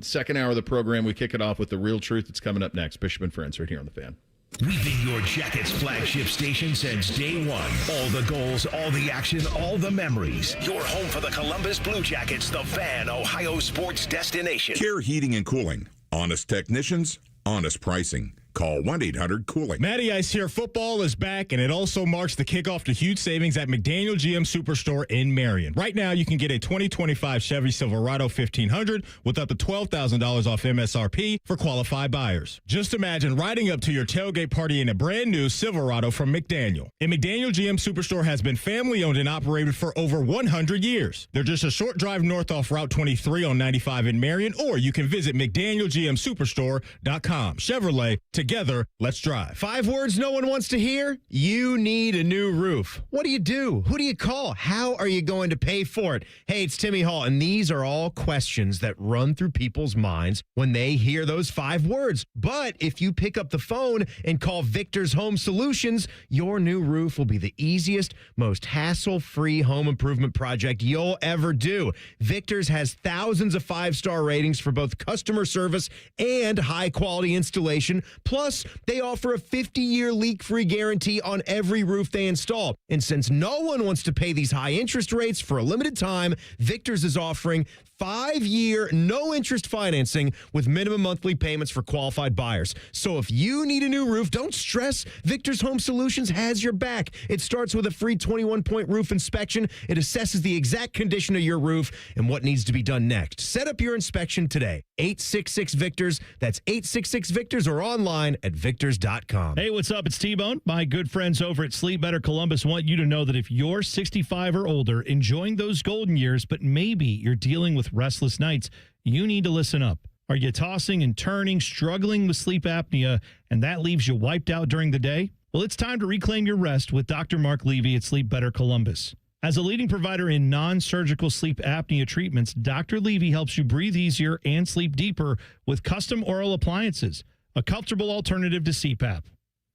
Second hour of the program, we kick it off with The Real Truth. It's coming up next. Bishop and Friends right here on The Fan. We've been your Jackets flagship station since day one. All the goals, all the action, all the memories. Your home for the Columbus Blue Jackets, The Fan, Ohio sports destination. Care Heating and Cooling. Honest technicians, honest pricing. Call 1-800-COOLING. Matty Ice here. Football is back, and it also marks the kickoff to huge savings at McDaniel GM Superstore in Marion. Right now, you can get a 2025 Chevy Silverado 1500 with up to $12,000 off MSRP for qualified buyers. Just imagine riding up to your tailgate party in a brand new Silverado from McDaniel. And McDaniel GM Superstore has been family-owned and operated for over 100 years. They're just a short drive north off Route 23 on 95 in Marion, or you can visit McDanielGMSuperstore.com. Chevrolet, together, let's drive. 5 words no one wants to hear? You need a new roof. What do? Who do you call? How are you going to pay for it? Hey, it's Timmy Hall, and these are all questions that run through people's minds when they hear those 5 words. But if you pick up the phone and call Victor's Home Solutions, your new roof will be the easiest, most hassle-free home improvement project you'll ever do. Victor's has thousands of 5-star ratings for both customer service and high-quality installation. Plus, they offer a 50-year leak-free guarantee on every roof they install. And since no one wants to pay these high interest rates for a limited time, Victor's is offering 5-year, no-interest financing with minimum monthly payments for qualified buyers. So if you need a new roof, don't stress. Victor's Home Solutions has your back. It starts with a free 21-point roof inspection. It assesses the exact condition of your roof and what needs to be done next. Set up your inspection today. 866-VICTORS. That's 866-VICTORS, or online at victors.com. Hey, what's up? It's T-Bone. My good friends over at Sleep Better Columbus want you to know that if you're 65 or older, enjoying those golden years, but maybe you're dealing with restless nights, you need to listen up. Are you tossing and turning, struggling with sleep apnea, and that leaves you wiped out during the day? Well, it's time to reclaim your rest with Dr. Mark Levy at Sleep Better Columbus. As a leading provider in non-surgical sleep apnea treatments, Dr. Levy helps you breathe easier and sleep deeper with custom oral appliances, a comfortable alternative to CPAP.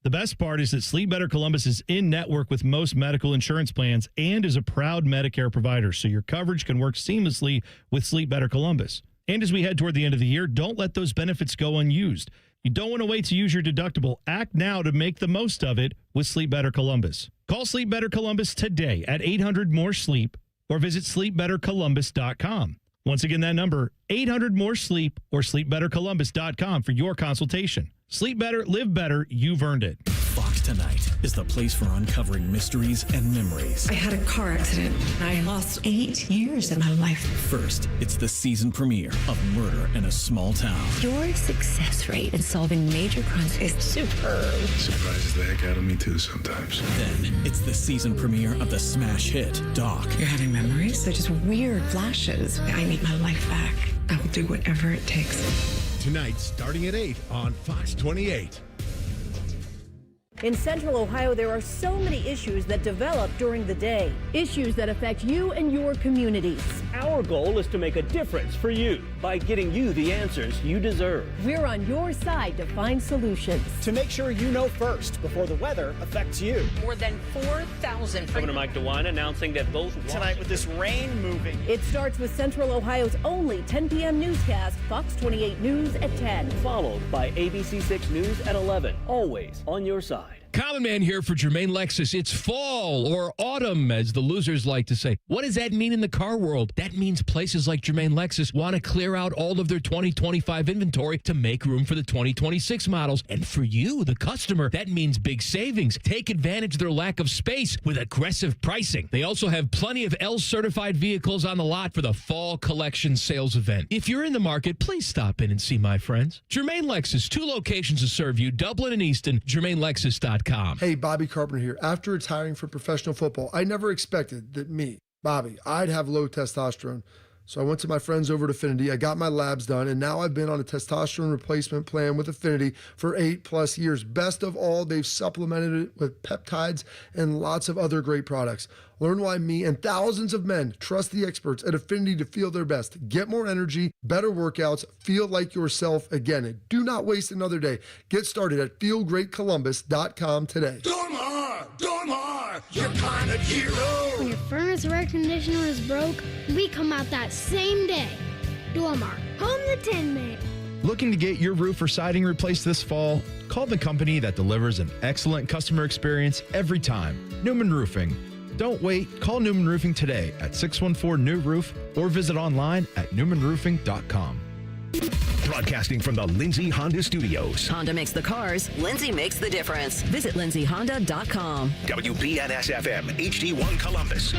The best part is that Sleep Better Columbus is in network with most medical insurance plans and is a proud Medicare provider, so your coverage can work seamlessly with Sleep Better Columbus. And as we head toward the end of the year, don't let those benefits go unused. You don't want to wait to use your deductible. Act now to make the most of it with Sleep Better Columbus. Call Sleep Better Columbus today at 800-MORE-SLEEP or visit sleepbettercolumbus.com. Once again, that number, 800-MORE-SLEEP or sleepbettercolumbus.com for your consultation. Sleep better, live better. You've earned it. Fox Tonight is the place for uncovering mysteries and memories. I had a car accident. I lost 8 years of my life. First, it's the season premiere of Murder in a Small Town. Your success rate in solving major crimes is superb. Surprises the heck out of me, too, sometimes. Then, it's the season premiere of the smash hit, Doc. You're having memories? They're just weird flashes. I need my life back. I will do whatever it takes. Tonight, starting at 8 on Fox 28. In Central Ohio, there are so many issues that develop during the day. Issues that affect you and your communities. Our goal is to make a difference for you by getting you the answers you deserve. We're on your side to find solutions. To make sure you know first before the weather affects you. More than 4,000. Governor Mike DeWine announcing that both tonight with this rain moving. It starts with Central Ohio's only 10 p.m. newscast, Fox 28 News at 10. Followed by ABC 6 News at 11. Always on your side. Common Man here for Jermaine Lexus. It's fall or autumn, as the losers like to say. What does that mean in the car world? That means places like Jermaine Lexus want to clear out all of their 2025 inventory to make room for the 2026 models. And for you, the customer, that means big savings. Take advantage of their lack of space with aggressive pricing. They also have plenty of L-certified vehicles on the lot for the fall collection sales event. If you're in the market, please stop in and see my friends. Jermaine Lexus, 2 locations to serve you, Dublin and Easton, JermaineLexus.com. Hey, Bobby Carpenter here. After retiring from professional football, I never expected that me, Bobby, I'd have low testosterone. So I went to my friends over at Affinity. I got my labs done, and now I've been on a testosterone replacement plan with Affinity for 8+ years. Best of all, they've supplemented it with peptides and lots of other great products. Learn why me and thousands of men trust the experts at Affinity to feel their best. Get more energy, better workouts, feel like yourself again. And do not waste another day. Get started at feelgreatcolumbus.com today. Dormar, your kind of hero. When your furnace or air conditioner is broke, we come out that same day. Dormar, home the Tin Man. Looking to get your roof or siding replaced this fall? Call the company that delivers an excellent customer experience every time. Newman Roofing. Don't wait. Call Newman Roofing today at 614-NEW-ROOF or visit online at newmanroofing.com. Broadcasting from the Lindsay Honda Studios. Honda makes the cars. Lindsay makes the difference. Visit lindsayhonda.com. WBNS-FM, HD1 Columbus.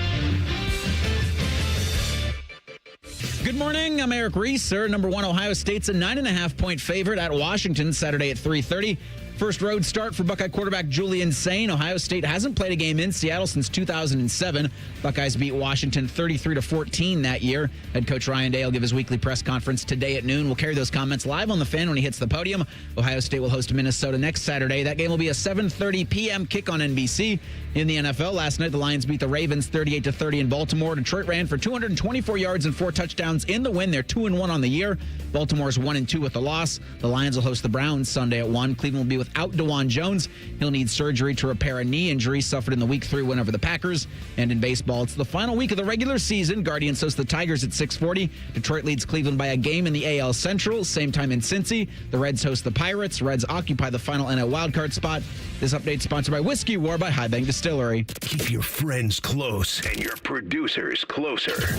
Good morning. I'm Eric Reeser. Number 1 Ohio State's a 9.5-point favorite at Washington Saturday at 3:30. First road start for Buckeye quarterback Julian Sain. Ohio State hasn't played a game in Seattle since 2007. Buckeyes beat Washington 33-14 that year. Head coach Ryan Day will give his weekly press conference today at noon. We'll carry those comments live on The Fan when he hits the podium. Ohio State will host Minnesota next Saturday. That game will be a 7:30 p.m. kick on NBC. In the NFL, last night the Lions beat the Ravens 38-30 in Baltimore. Detroit ran for 224 yards and 4 touchdowns in the win. They're 2-1 on the year. Baltimore's 1-2 with the loss. The Lions will host the Browns Sunday at 1. Cleveland will be without DeJuan Jones. He'll need surgery to repair a knee injury suffered in the Week 3 win over the Packers. And in baseball, it's the final week of the regular season. Guardians host the Tigers at 6:40. Detroit leads Cleveland by a game in the AL Central. Same time in Cincy. The Reds host the Pirates. Reds occupy the final NL wildcard spot. This update sponsored by Whiskey War by High Bank Distillery. Keep your friends close and your producers closer.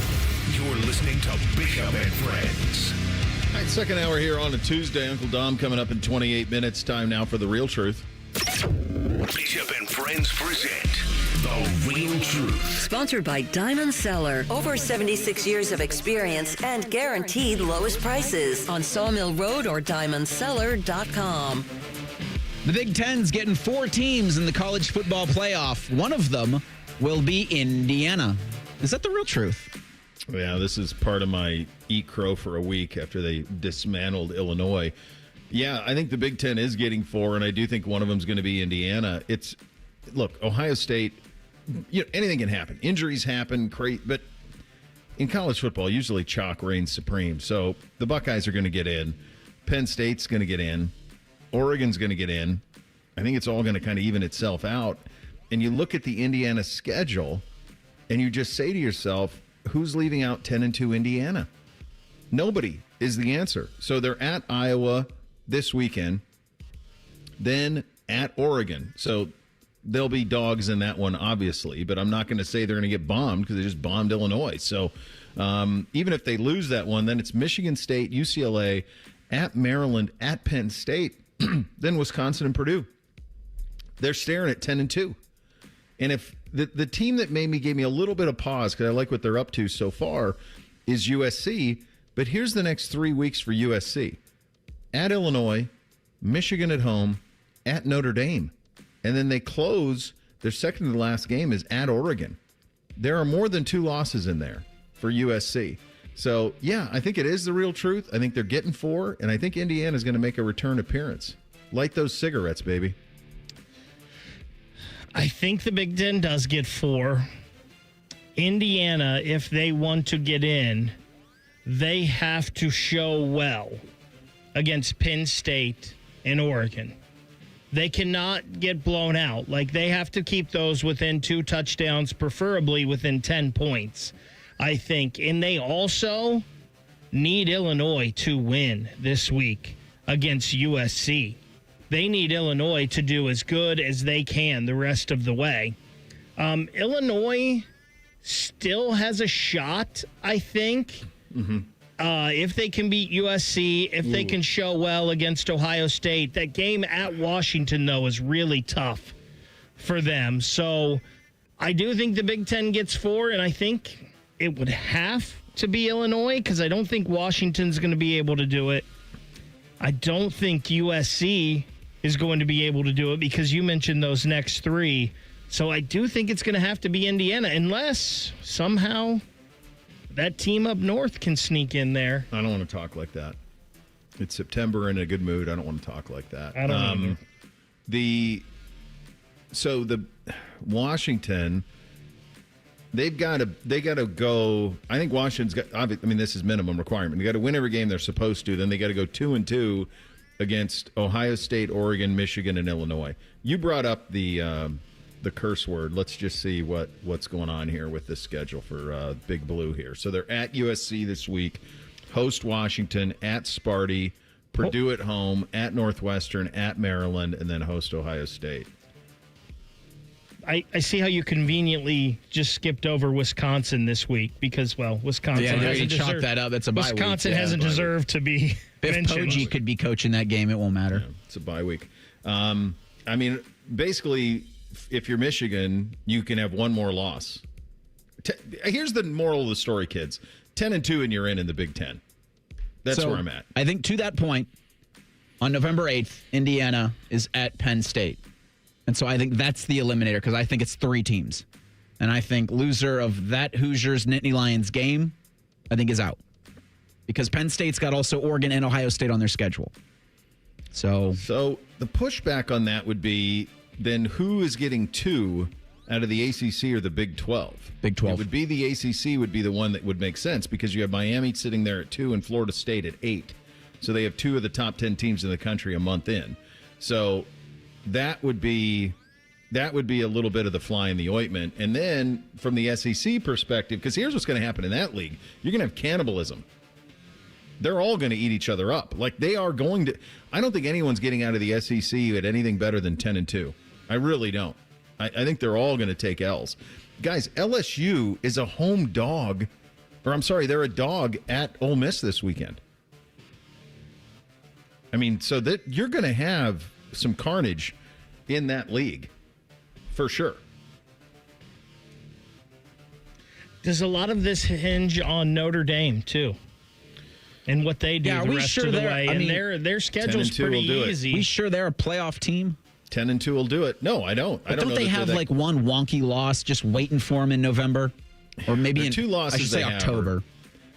You're listening to Bishop and Friends. All right, second hour here on a Tuesday. Uncle Dom coming up in 28 minutes. Time now for The Real Truth. Bishop and Friends present The Real Truth. Sponsored by Diamond Cellar. Over 76 years of experience and guaranteed lowest prices on Sawmill Road or diamondcellar.com. The Big Ten's getting 4 teams in the college football playoff. One of them will be Indiana. Is that the real truth? Yeah, this is part of my eat crow for a week after they dismantled Illinois. Yeah, I think the Big Ten is getting 4, and I do think one of them is going to be Indiana. Look, Ohio State, anything can happen. Injuries happen, but in college football, usually chalk reigns supreme. So the Buckeyes are going to get in. Penn State's going to get in. Oregon's going to get in. I think it's all going to kind of even itself out. And you look at the Indiana schedule, and you just say to yourself, who's leaving out 10-2 Indiana? Nobody is the answer. So they're at Iowa this weekend, then at Oregon. So they'll be dogs in that one, obviously, but I'm not going to say they're going to get bombed because they just bombed Illinois. So Even if they lose that one, then it's Michigan State, UCLA, at Maryland, at Penn State, then Wisconsin and Purdue. They're staring at 10-2. And if the team that gave me a little bit of pause, because I like what they're up to so far, is USC. But here's the next 3 weeks for USC. At Illinois, Michigan at home, at Notre Dame. And then they close, their second to the last game is at Oregon. There are more than 2 losses in there for USC. So, yeah, I think it is the real truth. I think they're getting 4, and I think Indiana's going to make a return appearance. Light those cigarettes, baby. I think the Big Ten does get 4. Indiana, if they want to get in, they have to show well against Penn State and Oregon. They cannot get blown out. Like, they have to keep those within 2 touchdowns, preferably within 10 points, I think. And they also need Illinois to win this week against USC. They need Illinois to do as good as they can the rest of the way. Illinois still has a shot, I think. Mm-hmm. If they can beat USC, if they can show well against Ohio State. That game at Washington, though, is really tough for them. So I do think the Big Ten gets 4, and I think it would have to be Illinois because I don't think Washington's going to be able to do it. I don't think USC is going to be able to do it because you mentioned those next 3. So I do think it's going to have to be Indiana unless somehow that team up north can sneak in there. I don't want to talk like that. It's September in a good mood. I don't want to talk like that. I don't either. The Washington, they got to go. I think Washington's got. I mean, this is minimum requirement. They got to win every game they're supposed to. Then they got to go 2-2 against Ohio State, Oregon, Michigan, and Illinois. You brought up the curse word. Let's just see what's going on here with this schedule for Big Blue here. So they're at USC this week, host Washington, at Sparty, Purdue at home, at Northwestern, at Maryland, and then host Ohio State. I see how you conveniently just skipped over Wisconsin this week because, well, Wisconsin hasn't chalk that up. It's a bye week. Wisconsin hasn't deserved to be Biff mentioned. Poggi could be coaching that game. It won't matter. Yeah, it's a bye week. I mean, basically, if you're Michigan, you can have one more loss. Here's the moral of the story, kids. 10-2 and you're in the Big Ten. That's where I'm at. I think to that point, on November 8th, Indiana is at Penn State. And so I think that's the eliminator because I think it's 3 teams. And I think loser of that Hoosiers-Nittany Lions game, I think is out. Because Penn State's got also Oregon and Ohio State on their schedule. So the pushback on that would be then who is getting 2 out of the ACC or the Big 12? Big 12. It would be the ACC would be the one that would make sense because you have Miami sitting there at 2 and Florida State at 8. So they have 2 of the top 10 teams in the country a month in. So that would be a little bit of the fly in the ointment. And then from the SEC perspective, because here's what's going to happen in that league. You're going to have cannibalism. They're all going to eat each other up. Like they are going to. I don't think anyone's getting out of the SEC at anything better than 10-2. I really don't. I think they're all going to take L's. Guys, LSU is a home dog. Or I'm sorry, they're a dog at Ole Miss this weekend. I mean, so that you're going to have some carnage in that league for sure. Does a lot of this hinge on Notre Dame too, and what they do the rest of the way? And their schedule's pretty easy. We sure they're a playoff team? 10-2 will do it. No, I don't. But don't they have like one wonky loss just waiting for them in November, or maybe in 2 losses? I should say October.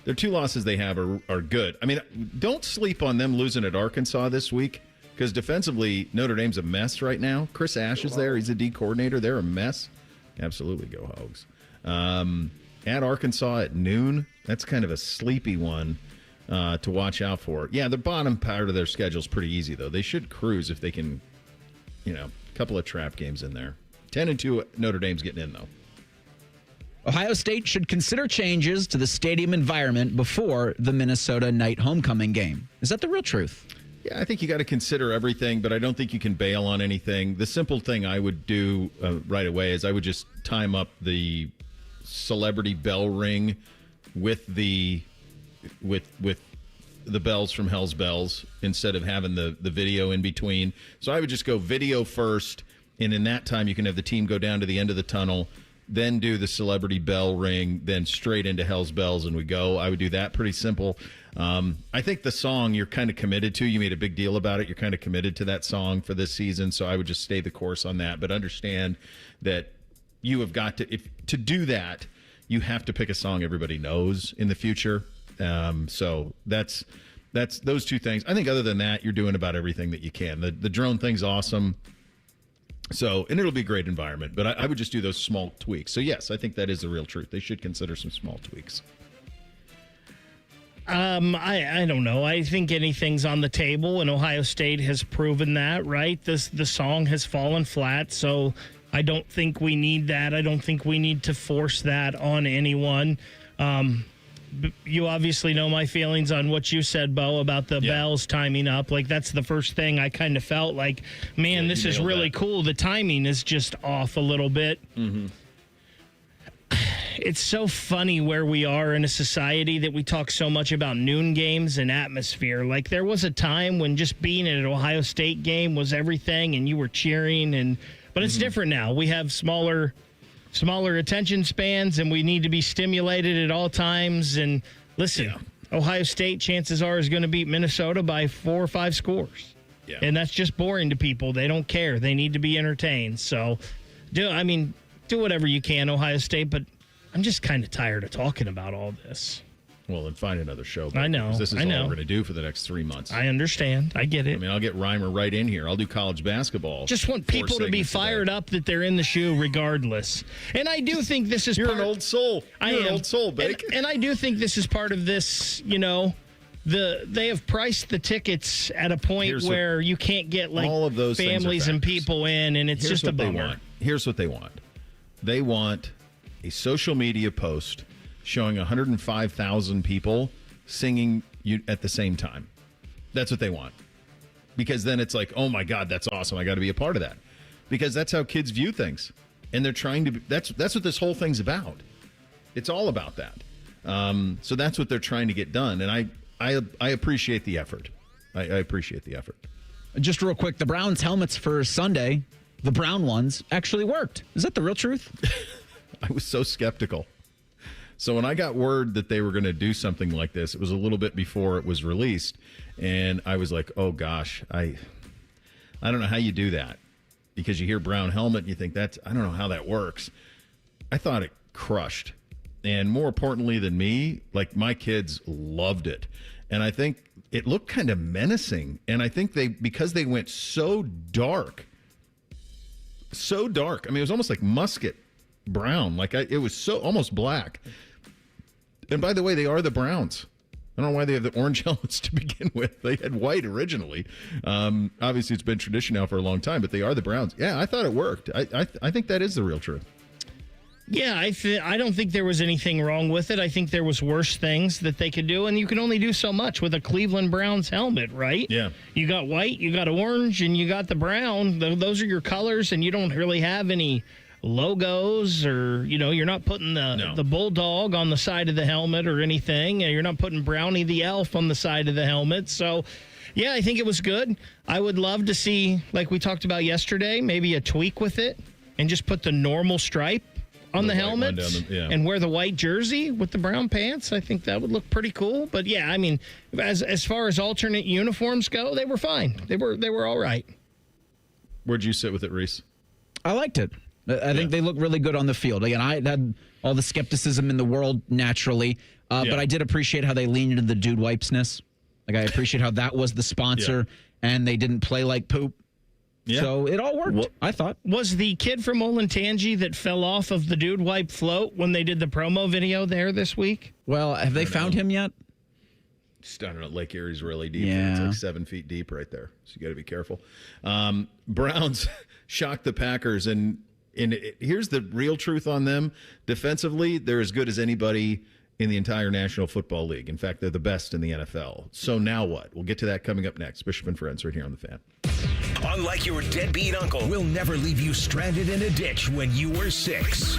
Their 2 losses they have are good. I mean, don't sleep on them losing at Arkansas this week. Because defensively, Notre Dame's a mess right now. Chris Ash is there. He's a D coordinator. They're a mess. Absolutely go Hogs. At Arkansas at noon, that's kind of a sleepy one to watch out for. Yeah, the bottom part of their schedule is pretty easy, though. They should cruise if they can, a couple of trap games in there. 10-2, Notre Dame's getting in, though. Ohio State should consider changes to the stadium environment before the Minnesota night homecoming game. Is that the real truth? Yeah, I think you got to consider everything, but I don't think you can bail on anything. The simple thing I would do right away is I would just time up the celebrity bell ring with the bells from Hell's Bells instead of having the video in between. So I would just go video first, and in that time you can have the team go down to the end of the tunnel, then do the celebrity bell ring, then straight into Hell's Bells, and we go. I would do that. Pretty simple. I think the song you're kind of committed to. You made a big deal about it. You're kind of committed to that song for this season, so I would just stay the course on that. But understand that you have got to do that, you have to pick a song everybody knows in the future. So that's those two things. I think other than that, you're doing about everything that you can. The drone thing's awesome. So, and it'll be a great environment, but I would just do those small tweaks. So yes, I think that is the real truth. They should consider some small tweaks. I don't know. I think anything's on the table, and Ohio State has proven that, right? The song has fallen flat, so I don't think we need that. I don't think we need to force that on anyone. You obviously know my feelings on what you said, Bo, about the bells timing up. Like, that's the first thing I kind of felt like, man, this is really cool. The timing is just off a little bit. Mm-hmm. It's so funny where we are in a society that we talk so much about noon games and atmosphere. Like, there was a time when just being at an Ohio State game was everything and you were cheering, but it's different now. We have smaller attention spans, and we need to be stimulated at all times. And listen, Ohio State, chances are, is going to beat Minnesota by 4 or 5 scores. Yeah. And that's just boring to people. They don't care. They need to be entertained. So, do whatever you can, Ohio State, but I'm just kind of tired of talking about all this. Well, then find another show. I know. This is all we're going to do for the next 3 months. I understand. I get it. I mean, I'll get Reimer right in here. I'll do college basketball. Just want people to be fired up that they're in the shoe regardless. And I do think this is You're an old soul. You're an old soul, Bake. And I do think this is part of this, they have priced the tickets at a point where you can't get like all of those families and people in, and it's just a bummer. Here's what they want. They want a social media post showing 105,000 people singing at the same time. That's what they want. Because then it's like, oh my God, that's awesome. I got to be a part of that. Because that's how kids view things. And they're trying to, that's what this whole thing's about. It's all about that. So that's what they're trying to get done. And I appreciate the effort. I appreciate the effort. Just real quick, the Browns helmets for Sunday, the brown ones, actually worked. Is that the real truth? I was so skeptical. So when I got word that they were going to do something like this, it was a little bit before it was released, and I was like, oh gosh, I don't know how you do that, because you hear brown helmet and you think I don't know how that works. I thought it crushed, and more importantly than me, like, my kids loved it, and I think it looked kind of menacing, and I think because they went so dark. I mean, it was almost like musket brown, it was so almost black. And by the way, they are the Browns. I don't know why they have the orange helmets to begin with. They had white originally. Obviously, it's been tradition now for a long time, but they are the Browns. Yeah, I thought it worked. I think that is the real truth. Yeah, I don't think there was anything wrong with it. I think there was worse things that they could do, and you can only do so much with a Cleveland Browns helmet, right? Yeah. You got white, you got orange, and you got the brown. Those are your colors, and you don't really have any logos, or you're not putting the bulldog on the side of the helmet or anything, and you're not putting Brownie the elf on the side of the helmet. So yeah, I think it was good. I would love to see, like we talked about yesterday, maybe a tweak with it and just put the normal stripe on the helmet and wear the white jersey with the brown pants. I think that would look pretty cool. But yeah, I mean, as far as alternate uniforms go, they were fine. They were all right. Where'd you sit with it, Reese? I liked it. I think they look really good on the field. Again, I had all the skepticism in the world naturally, but I did appreciate how they leaned into the dude wipesness. Like, I appreciate how that was the sponsor, and they didn't play like poop. Yeah. So it all worked, I thought. Was the kid from Olentangy that fell off of the dude wipe float when they did the promo video there this week? Well, have they found him yet? Just, I don't know. Lake Erie's really deep. Yeah. It's like 7 feet deep right there. So you got to be careful. Browns shocked the Packers, and here's the real truth on them. Defensively, they're as good as anybody in the entire National Football League. In fact, they're the best in the NFL. So now what? We'll get to that coming up next. Bishop and Friends right here on The Fan. Unlike your deadbeat uncle, we'll never leave you stranded in a ditch when you were 6.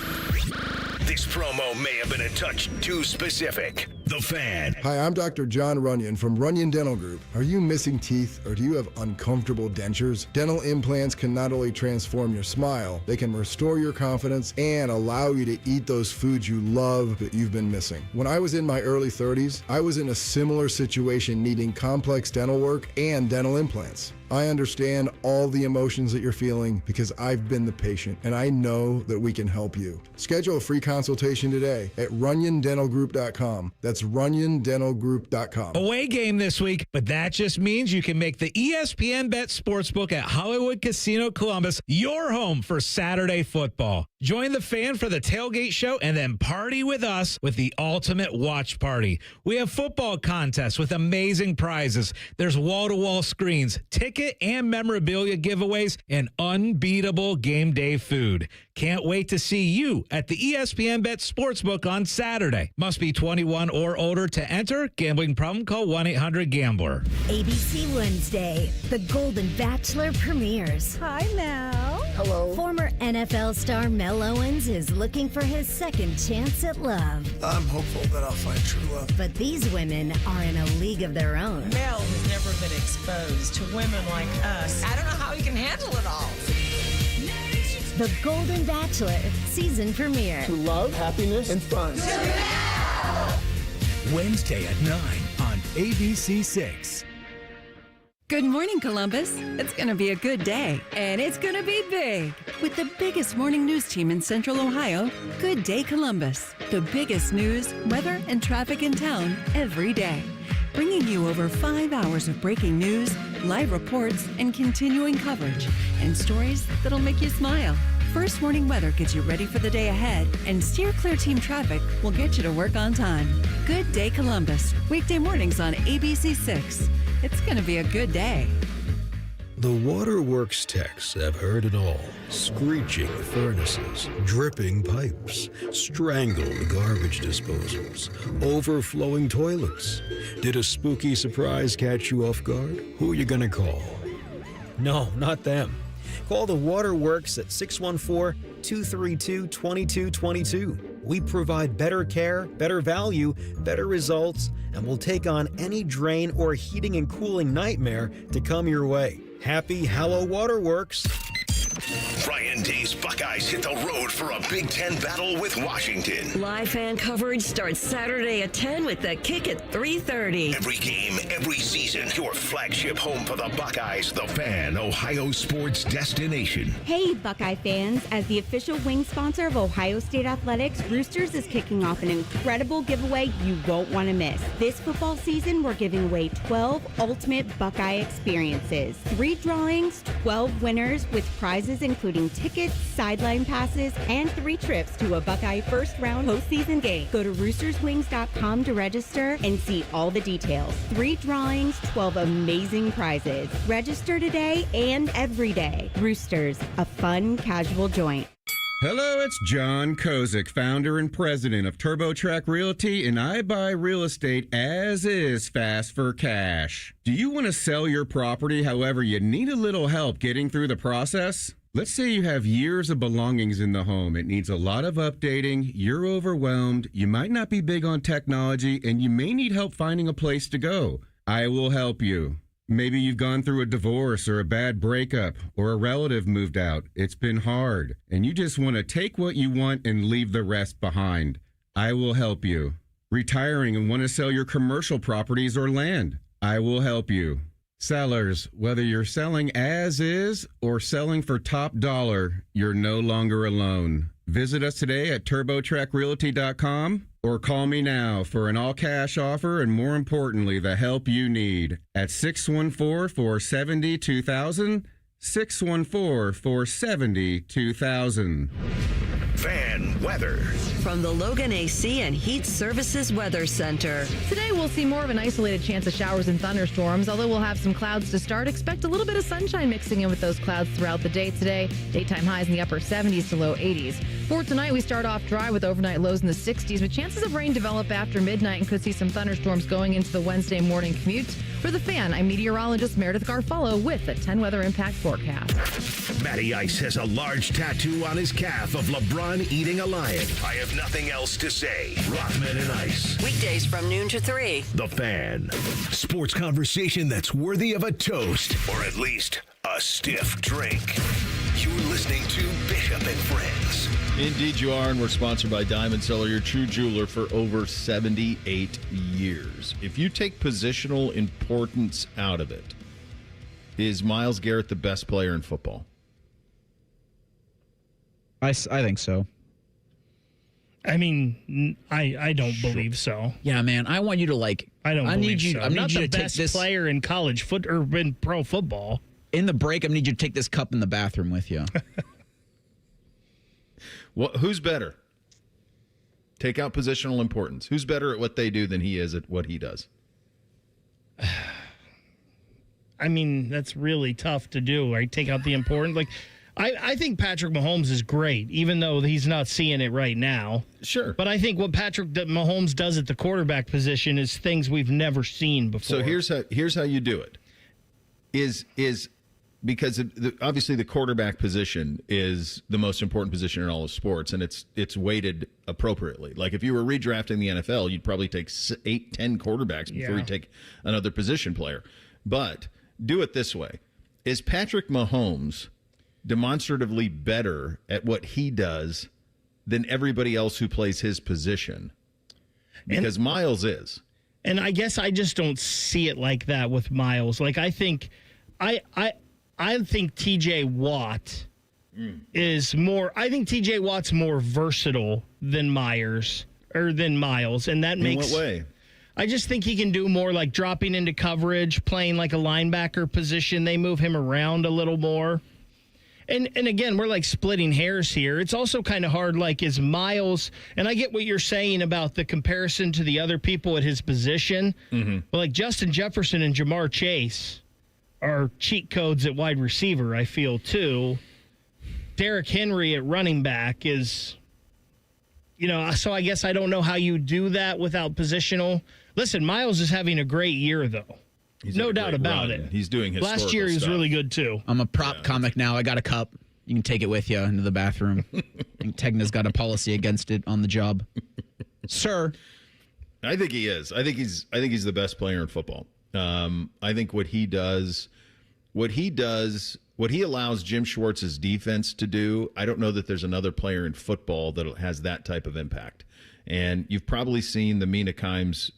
This promo may have been a touch too specific. The Fan. Hi, I'm Dr. John Runyon from Runyon Dental Group. Are you missing teeth or do you have uncomfortable dentures? Dental implants can not only transform your smile, they can restore your confidence and allow you to eat those foods you love that you've been missing. When I was in my early 30s, I was in a similar situation needing complex dental work and dental implants. I understand all the emotions that you're feeling because I've been the patient and I know that we can help you. Schedule a free consultation today at runyondentalgroup.com. That's runyondentalgroup.com. Away game this week, but that just means you can make the ESPN Bet Sportsbook at Hollywood Casino Columbus your home for Saturday football. Join the Fan for the tailgate show and then party with us with the ultimate watch party. We have football contests with amazing prizes. There's wall-to-wall screens, ticket and memorabilia giveaways, and unbeatable game day food. Can't wait to see you at the ESPN Bet Sportsbook on Saturday. Must be 21 or older to enter. Gambling problem? Call 1-800-GAMBLER. ABC Wednesday, The Golden Bachelor premieres. Hi, Mel. Hello. Former NFL star Mel Owens is looking for his second chance at love. I'm hopeful that I'll find true love. But these women are in a league of their own. Mel has never been exposed to women like us. I don't know how he can handle it all. The Golden Bachelor season premiere. To love, happiness, and fun. Wednesday at 9 on ABC6. Good morning, Columbus. It's going to be a good day, and it's going to be big. With the biggest morning news team in Central Ohio, Good Day Columbus. The biggest news, weather, and traffic in town every day. Bringing you over 5 hours of breaking news, live reports, and continuing coverage, and stories that'll make you smile. First Warning Weather gets you ready for the day ahead, and Steer Clear Team Traffic will get you to work on time. Good Day Columbus, weekday mornings on ABC6. It's going to be a good day. The waterworks techs have heard it all. Screeching furnaces, dripping pipes, strangled garbage disposals, overflowing toilets. Did a spooky surprise catch you off guard? Who are you going to call? No, not them. Call the Waterworks at 614-232-2222. We provide better care, better value, better results, and will take on any drain or heating and cooling nightmare to come your way. Happy Hallow Waterworks. Ryan Day's Buckeyes hit the road for a Big Ten battle with Washington. Live fan coverage starts Saturday at 10 with the kick at 3:30. Every game, every season, your flagship home for the Buckeyes, The Fan, Ohio sports destination. Hey, Buckeye fans. As the official wing sponsor of Ohio State Athletics, Roosters is kicking off an incredible giveaway you won't want to miss. This football season, we're giving away 12 ultimate Buckeye experiences. 3 drawings, 12 winners with prizes including tickets, sideline passes, and 3 trips to a Buckeye first-round postseason game. Go to roosterswings.com to register and see all the details. 3 drawings, 12 amazing prizes. Register today and every day. Roosters, a fun, casual joint. Hello, it's John Kozik, founder and president of TurboTrack Realty, and I buy real estate as is, fast for cash. Do you want to sell your property, however, you need a little help getting through the process? Let's say you have years of belongings in the home. It needs a lot of updating. You're overwhelmed. You might not be big on technology, and you may need help finding a place to go. I will help you. Maybe you've gone through a divorce or a bad breakup, or a relative moved out. It's been hard, and you just want to take what you want and leave the rest behind. I will help you. Retiring and want to sell your commercial properties or land. I will help you. Sellers, whether you're selling as is or selling for top dollar, you're no longer alone. Visit us today at TurboTrackRealty.com or call me now for an all-cash offer and, more importantly, the help you need at 614-470-2000, 614-470-2000. Fan weather. From the Logan AC and Heat Services Weather Center. Today we'll see more of an isolated chance of showers and thunderstorms, although we'll have some clouds to start. Expect a little bit of sunshine mixing in with those clouds throughout the day today. Daytime highs in the upper 70s to low 80s. For tonight, we start off dry with overnight lows in the 60s, but chances of rain develop after midnight and could see some thunderstorms going into the Wednesday morning commute. For the Fan, I'm meteorologist Meredith Garfalo with the 10 Weather Impact Forecast. Matty Ice has a large tattoo on his calf of LeBron eating a lion. I have nothing else to say. Rothman and Ice. Weekdays from noon to 3. The Fan. Sports conversation that's worthy of a toast, or at least a stiff drink. You're listening to Bishop and Friends. Indeed you are, and we're sponsored by Diamond Cellar, your true jeweler for over 78 years. If you take positional importance out of it, is Myles Garrett the best player in football? I think so. I mean, I don't believe so. Yeah, man. I want you to like. I don't believe so. I'm not the best player in college or in pro football. In the break, I need you to take this cup in the bathroom with you. Who's better? Take out positional importance. Who's better at what they do than he is at what he does? I mean, that's really tough to do, right? Take out the important. Like, I think Patrick Mahomes is great, even though he's not seeing it right now. Sure. But I think what Patrick Mahomes does at the quarterback position is things we've never seen before. So here's how you do it. Is because obviously the quarterback position is the most important position in all of sports, and it's weighted appropriately. Like if you were redrafting the NFL, you'd probably take 8-10 quarterbacks before you take another position player. But do it this way. Is Patrick Mahomes demonstratively better at what he does than everybody else who plays his position? Because Myles is. And I guess I just don't see it like that with Myles. Like I think TJ Watt is more. I think TJ Watt's more versatile than Myles, and that makes. In what way? I just think he can do more, like dropping into coverage, playing like a linebacker position. They move him around a little more. And again, we're like splitting hairs here. It's also kind of hard, like, is Myles, and I get what you're saying about the comparison to the other people at his position. Mm-hmm. But like Justin Jefferson and Jamar Chase are cheat codes at wide receiver, I feel, too. Derrick Henry at running back is, so I guess I don't know how you do that without positional. Listen, Myles is having a great year, though. No doubt about it. He's doing historical Last year he was really good, too. I'm a prop comic now. I got a cup. You can take it with you into the bathroom. Tegna's got a policy against it on the job. Sir. I think he is. I think he's the best player in football. I think what he allows Jim Schwartz's defense to do, I don't know that there's another player in football that has that type of impact. And you've probably seen the Mina Kimes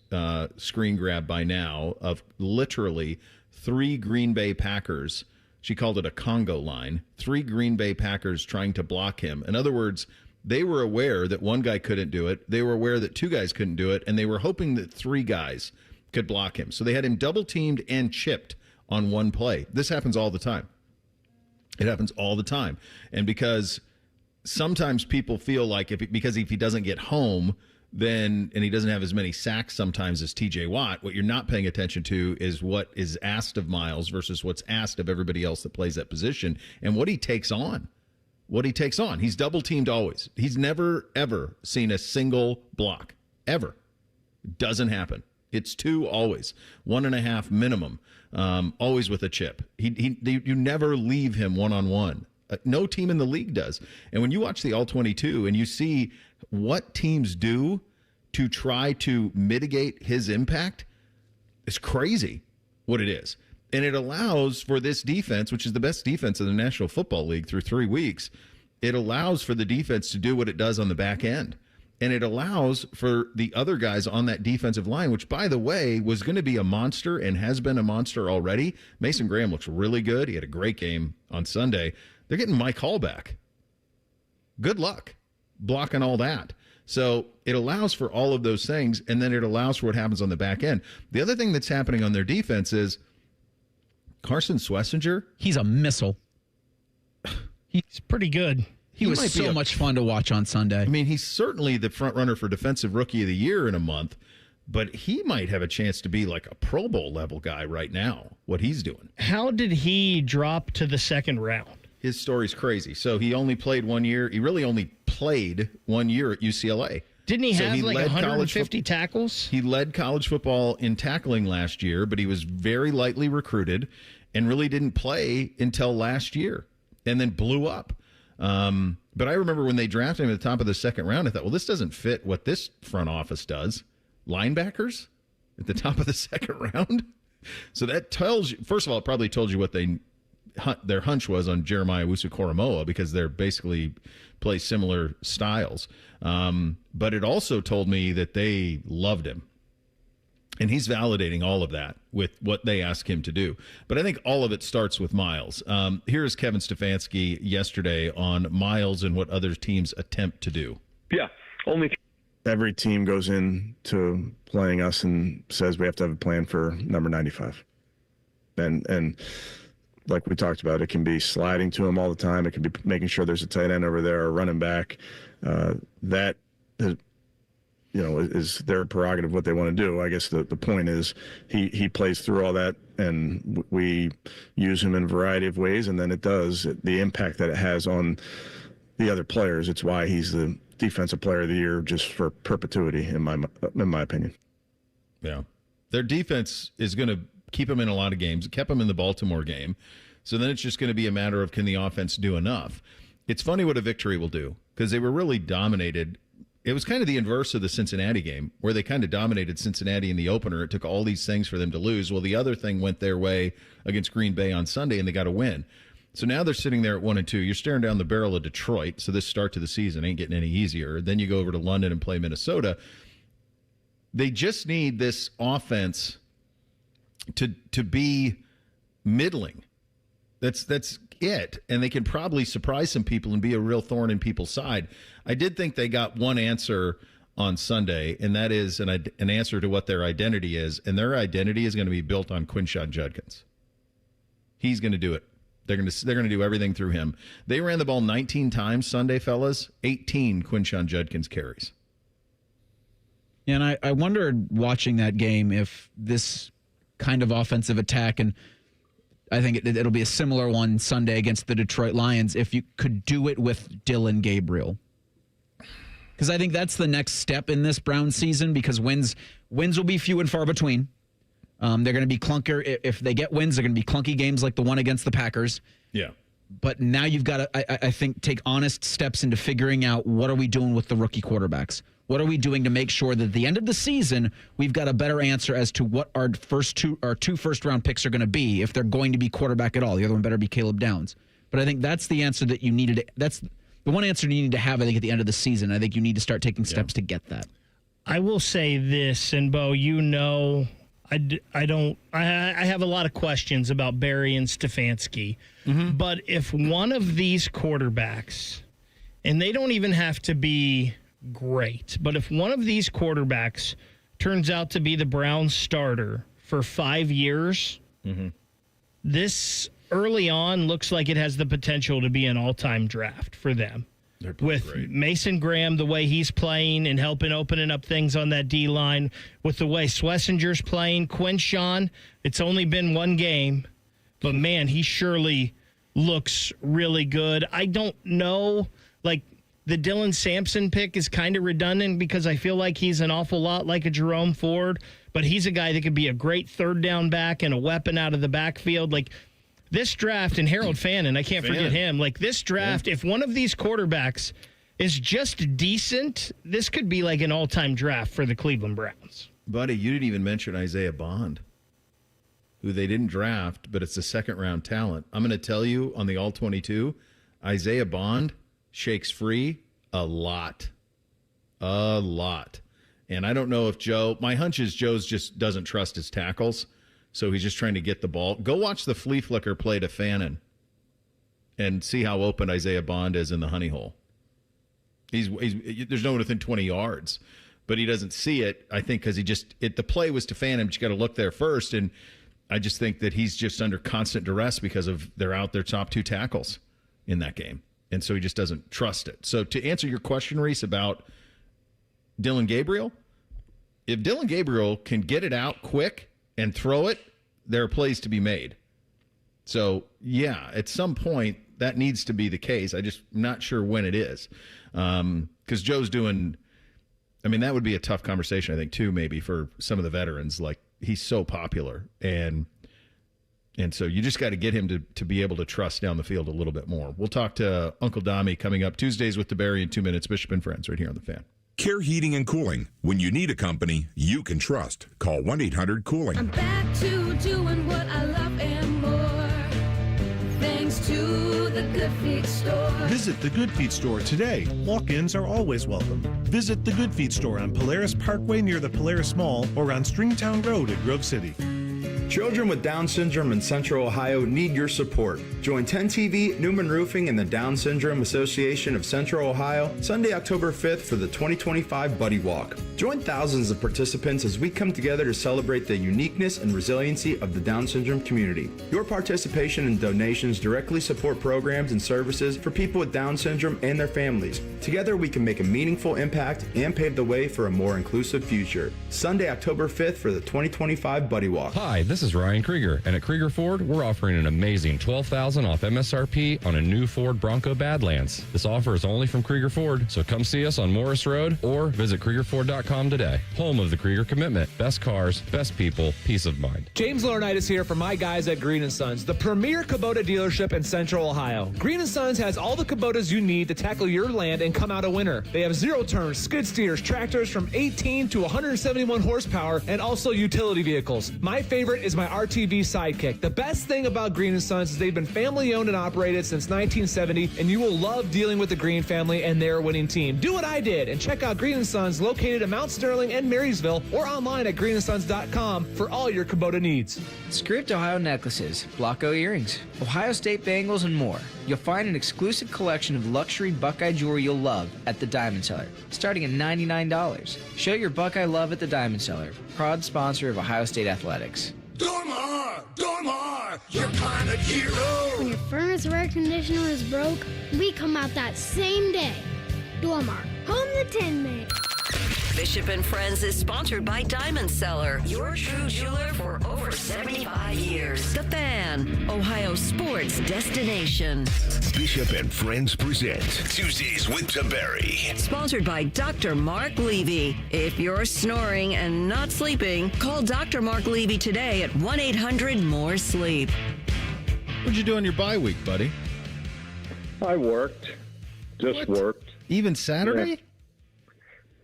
screen grab by now of literally 3 Green Bay Packers. She called it a Congo line. 3 Green Bay Packers trying to block him. In other words, they were aware that one guy couldn't do it. They were aware that 2 guys couldn't do it. And they were hoping that 3 guys could block him. So they had him double teamed and chipped on one play. This happens all the time. It happens all the time. And because sometimes people feel like if he doesn't get home, and he doesn't have as many sacks sometimes as TJ Watt, what you're not paying attention to is what is asked of Myles versus what's asked of everybody else that plays that position and what he takes on. He's double teamed always. He's never, ever seen a single block. Ever. Doesn't happen. It's 2 always. 1.5 minimum. Always with a chip. You never leave him one-on-one. No team in the league does. And when you watch the All-22 and you see what teams do to try to mitigate his impact, it's crazy what it is. And it allows for this defense, which is the best defense in the National Football League through 3 weeks, it allows for the defense to do what it does on the back end. And it allows for the other guys on that defensive line, which, by the way, was going to be a monster and has been a monster already. Mason Graham looks really good. He had a great game on Sunday. They're getting Mike Hall back. Good luck blocking all that. So it allows for all of those things, and then it allows for what happens on the back end. The other thing that's happening on their defense is Carson Schlesinger. He's a missile. He's pretty good. He was so much fun to watch on Sunday. I mean, he's certainly the front runner for Defensive Rookie of the Year in a month, but he might have a chance to be like a Pro Bowl level guy right now, what he's doing. How did he drop to the second round? His story's crazy. So he only played 1 year. He really only played 1 year at UCLA. Didn't he have like 150 tackles? He led college football in tackling last year, but he was very lightly recruited and really didn't play until last year. and then blew up. But I remember when they drafted him at the top of the second round, I thought, well, this doesn't fit what this front office does. Linebackers at the top of the second round? So that tells you, first of all, it probably told you what their hunch was on Jeremiah Owusu-Koramoah, because they're basically play similar styles. But it also told me that they loved him. And he's validating all of that with what they ask him to do. But I think all of it starts with Miles. Here's Kevin Stefanski yesterday on Miles and what other teams attempt to do. Yeah, every team goes into playing us and says we have to have a plan for number 95. And like we talked about, it can be sliding to him all the time. It can be making sure there's a tight end over there or running back. That is their prerogative what they want to do. I guess the point is he plays through all that, and we use him in a variety of ways, and then the impact that it has on the other players. It's why he's the defensive player of the year just for perpetuity, in my opinion. Yeah. Their defense is going to keep him in a lot of games. It kept him in the Baltimore game. So then it's just going to be a matter of, can the offense do enough? It's funny what a victory will do, because they were really dominated. It was kind of the inverse of the Cincinnati game, where they kind of dominated Cincinnati in the opener. It took all these things for them to lose. Well, the other thing went their way against Green Bay on Sunday, and they got a win. So now they're sitting there at 1-2. You're staring down the barrel of Detroit, so this start to the season ain't getting any easier. Then you go over to London and play Minnesota. They just need this offense to be middling. That's it. And they can probably surprise some people and be a real thorn in people's side. I did think they got one answer on Sunday, and that is an answer to what their identity is. And their identity is going to be built on Quinshon Judkins. He's going to do it. They're going to do everything through him. They ran the ball 19 times Sunday, fellas. 18 Quinshon Judkins carries. And I wondered watching that game if this kind of offensive attack, and I think it'll be a similar one Sunday against the Detroit Lions, if you could do it with Dylan Gabriel. Because I think that's the next step in this Browns season, because wins will be few and far between. They're going to be clunker. If they get wins, they're going to be clunky games like the one against the Packers. Yeah. But now you've got to, I think, take honest steps into figuring out, what are we doing with the rookie quarterbacks? What are we doing to make sure that at the end of the season, we've got a better answer as to what our two first-round picks are going to be, if they're going to be quarterback at all. The other one better be Caleb Downs. But I think that's the answer that you needed. That's the one answer you need to have, I think, at the end of the season. I think you need to start taking steps to get that. I will say this, and Bo, I have a lot of questions about Barry and Stefanski. Mm-hmm. But if one of these quarterbacks, and they don't even have to be great, but if one of these quarterbacks turns out to be the Browns starter for 5 years, mm-hmm. This early on looks like it has the potential to be an all-time draft for them. With great. Mason Graham, the way he's playing and helping opening up things on that D-line, with the way Schlesinger's playing, Quinshon, it's only been one game, but man, he surely looks really good. I don't know, the Dylan Sampson pick is kind of redundant, because I feel like he's an awful lot like a Jerome Ford, but he's a guy that could be a great third down back and a weapon out of the backfield. This draft, and Harold Fannin, I can't forget him. This draft, if one of these quarterbacks is just decent, this could be like an all-time draft for the Cleveland Browns. Buddy, you didn't even mention Isaiah Bond, who they didn't draft, but it's a second-round talent. I'm going to tell you, on the All-22, Isaiah Bond shakes free a lot. A lot. And I don't know if my hunch is Joe's just doesn't trust his tackles. So he's just trying to get the ball. Go watch the flea flicker play to Fannin and see how open Isaiah Bond is in the honey hole. There's no one within 20 yards, but he doesn't see it, I think, because the play was to Fannin, but you got to look there first. And I just think that he's just under constant duress because of they're out their top two tackles in that game. And so he just doesn't trust it. So to answer your question, Reese, about Dylan Gabriel, if Dylan Gabriel can get it out quick and throw it, there are plays to be made. So, yeah, at some point, that needs to be the case. I'm just not sure when it is. Because Joe's doing, that would be a tough conversation, I think, too, maybe for some of the veterans. He's so popular. And And so you just got to get him to be able to trust down the field a little bit more. We'll talk to Uncle Dami coming up Tuesdays with Tiberi in 2 minutes. Bishop and Friends right here on The Fan. Care Heating and Cooling. When you need a company you can trust, call 1-800-COOLING. I'm back to doing what I love and more, thanks to the Good Feet store. Visit the Good Feet store today. Walk-ins are always welcome. Visit the Good Feet store on Polaris Parkway near the Polaris Mall or on Stringtown Road in Grove City. Children with Down syndrome in Central Ohio need your support. Join 10TV, Newman Roofing, and the Down Syndrome Association of Central Ohio Sunday, October 5th for the 2025 Buddy Walk. Join thousands of participants as we come together to celebrate the uniqueness and resiliency of the Down syndrome community. Your participation and donations directly support programs and services for people with Down syndrome and their families. Together we can make a meaningful impact and pave the way for a more inclusive future. Sunday, October 5th for the 2025 Buddy Walk. Hi, this is Ryan Krieger, and at Krieger Ford, we're offering an amazing $12,000 off MSRP on a new Ford Bronco Badlands. This offer is only from Krieger Ford, so come see us on Morris Road or visit KriegerFord.com today. Home of the Krieger commitment. Best cars, best people, peace of mind. James Laurinaitis here for my guys at Green & Sons, the premier Kubota dealership in Central Ohio. Green & Sons has all the Kubotas you need to tackle your land and come out a winner. They have zero-turn skid steers, tractors from 18 to 171 horsepower, and also utility vehicles. My favorite is my RTV Sidekick. The best thing about Green & Sons is they've been family-owned and operated since 1970, and you will love dealing with the Green family and their winning team. Do what I did and check out Green & Sons located at Mount Sterling and Marysville or online at greenandsons.com for all your Kubota needs. Script Ohio necklaces, Blocko earrings, Ohio State bangles, and more. You'll find an exclusive collection of luxury Buckeye jewelry you'll love at the Diamond Cellar, starting at $99. Show your Buckeye love at the Diamond Cellar, proud sponsor of Ohio State Athletics. Dormar, your climate hero. When your furnace or air conditioner is broke, we come out that same day. Dormar, home the Tin Man. Bishop and Friends is sponsored by Diamond Cellar, your true jeweler for over 75 years. The Fan, Ohio sports destination. Bishop and Friends present Tuesdays with Tiberi. Sponsored by Dr. Mark Levy. If you're snoring and not sleeping, call Dr. Mark Levy today at 1-800-MORE-SLEEP. What'd you do on your bye week, buddy? I worked. Just worked. Even Saturday?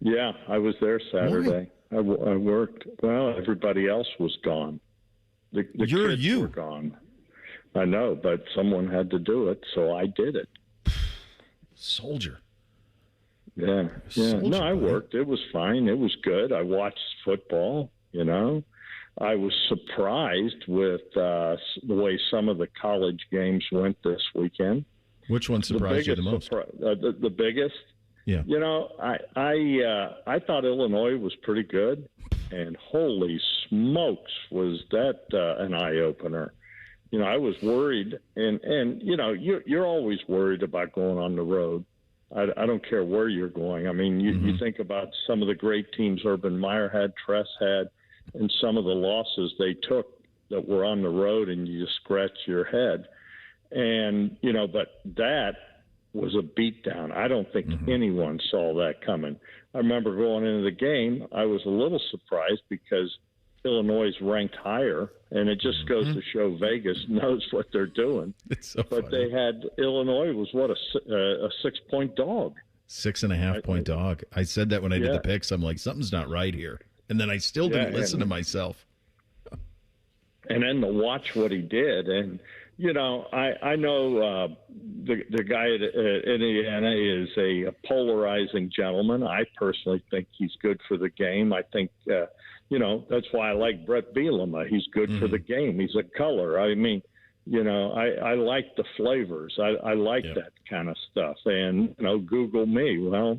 Yeah, I was there Saturday. I worked. Well, everybody else was gone. The kids were gone. I know, but someone had to do it, so I did it. Soldier. Yeah. No, I worked. It was fine. It was good. I watched football, you know. I was surprised with the way some of the college games went this weekend. Which one surprised you the most? The biggest? Yeah. You know, I thought Illinois was pretty good, and holy smokes, was that an eye-opener. You know, I was worried, and you know, you're always worried about going on the road. I don't care where you're going. I mean, you think about some of the great teams Urban Meyer had, Tress had, and some of the losses they took that were on the road, and you just scratch your head. And, you know, but that was a beatdown. I don't think anyone saw that coming. I remember going into the game, I was a little surprised because Illinois is ranked higher, and it just goes to show Vegas knows what they're doing. It's so but funny. they had Illinois was what, a 6-point dog. 6.5 point dog. I said that when I did the picks. I'm like, something's not right here. And then I still didn't listen to myself. And then to watch what he did, and you know, I know the guy at Indiana is a polarizing gentleman. I personally think he's good for the game. I think, you know, that's why I like Brett Bielema. He's good for the game. He's a color. I mean, you know, I like the flavors. I like that kind of stuff. And, you know, Google me. Well,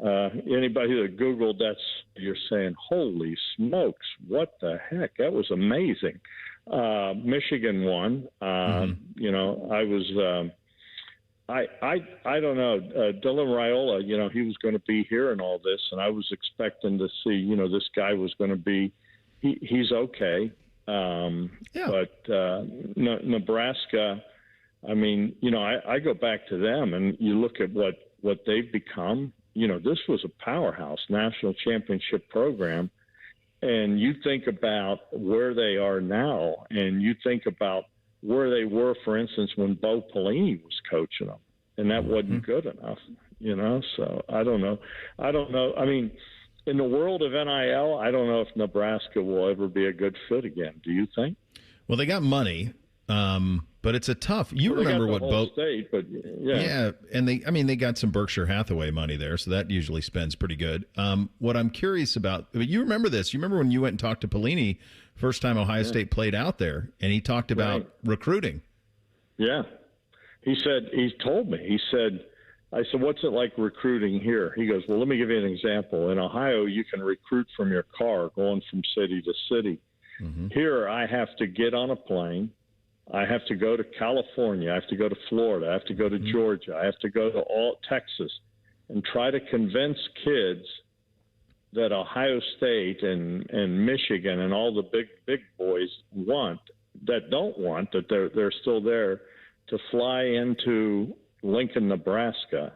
anybody that Googled that's, you're saying, holy smokes, what the heck? That was amazing. Michigan won. You know, I was, I don't know, Dylan Raiola, you know, he was going to be here and all this, and I was expecting to see, you know, this guy was going to be, he's okay. But Nebraska, I mean, you know, I go back to them and you look at what they've become. You know, this was a powerhouse national championship program. and you think about where they are now, and you think about where they were, for instance, when Bo Pelini was coaching them, and that wasn't good enough, So I don't know. I mean, in the world of NIL, I don't know if Nebraska will ever be a good fit again. Do you think? Well, they got money, but it's a tough. You remember what Bo State, but yeah, and they got some Berkshire Hathaway money there, so that usually spends pretty good. What I'm curious about, but you remember this? You remember when you went and talked to Pelini first time Ohio State played out there, and he talked about recruiting. Yeah, he told me. He said, I said, what's it like recruiting here? He goes, well, let me give you an example. In Ohio, you can recruit from your car going from city to city. Mm-hmm. Here, I have to get on a plane. I have to go to California. I have to go to Florida. I have to go to Georgia. I have to go to Texas and try to convince kids that Ohio State and Michigan and all the big boys that they're still there, to fly into Lincoln, Nebraska.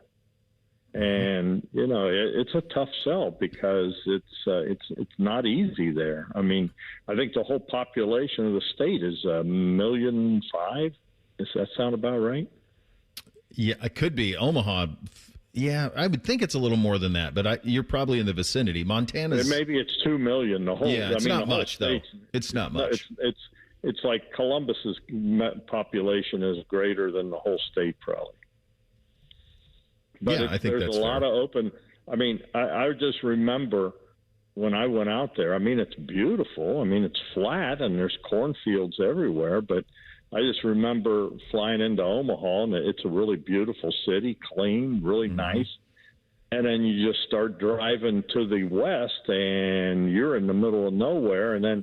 And it's a tough sell because it's not easy there. I mean, I think the whole population of the state is 1.5 million. Does that sound about right? Yeah, it could be. Omaha. Yeah, I would think it's a little more than that, but you're probably in the vicinity. Montana's maybe it's 2 million. The whole it's not much though. It's not much. It's like Columbus's population is greater than the whole state probably. But I think there's a lot of open. I mean, I just remember when I went out there. I mean, it's beautiful. I mean, it's flat and there's cornfields everywhere. But I just remember flying into Omaha, and it's a really beautiful city, clean, really nice. And then you just start driving to the west, and you're in the middle of nowhere. And then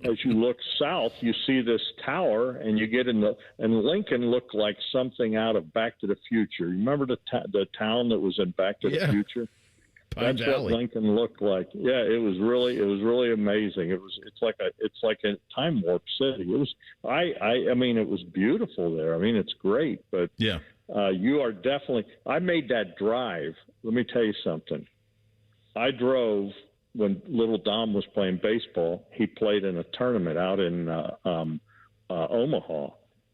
as you look south, you see this tower, and you get and Lincoln looked like something out of Back to the Future. You remember the town that was in Back to the Future? Pine That's Valley. what Lincoln looked like. Yeah, it was really amazing. It's like a time warp city. It was I mean, it was beautiful there. I mean, it's great, but yeah. You are definitely. I made that drive. Let me tell you something. I drove when Little Dom was playing baseball. He played in a tournament out in Omaha,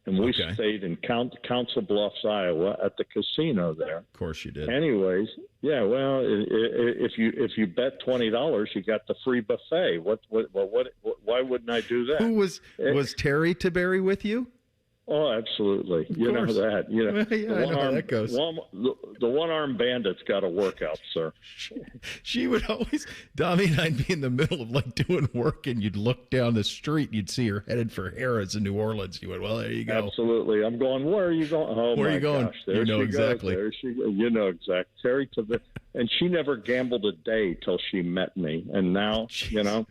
and we stayed in Council Bluffs, Iowa, at the casino there. Of course, you did. Anyways, yeah. Well, if you bet $20, you got the free buffet. Why wouldn't I do that? Who was Terry Tiberi with you? Oh, absolutely. You know that. You know, I know how that goes. The one-armed bandit's got to work out, sir. She would always, Dommy and I'd be in the middle of like doing work, and you'd look down the street, and you'd see her headed for Harrah's in New Orleans. You went, well, there you go. Absolutely. I'm going, where are you going? Oh, where are my you going? gosh. There you know she exactly. goes. You know exactly. Terry and she never gambled a day till she met me. And now, you know,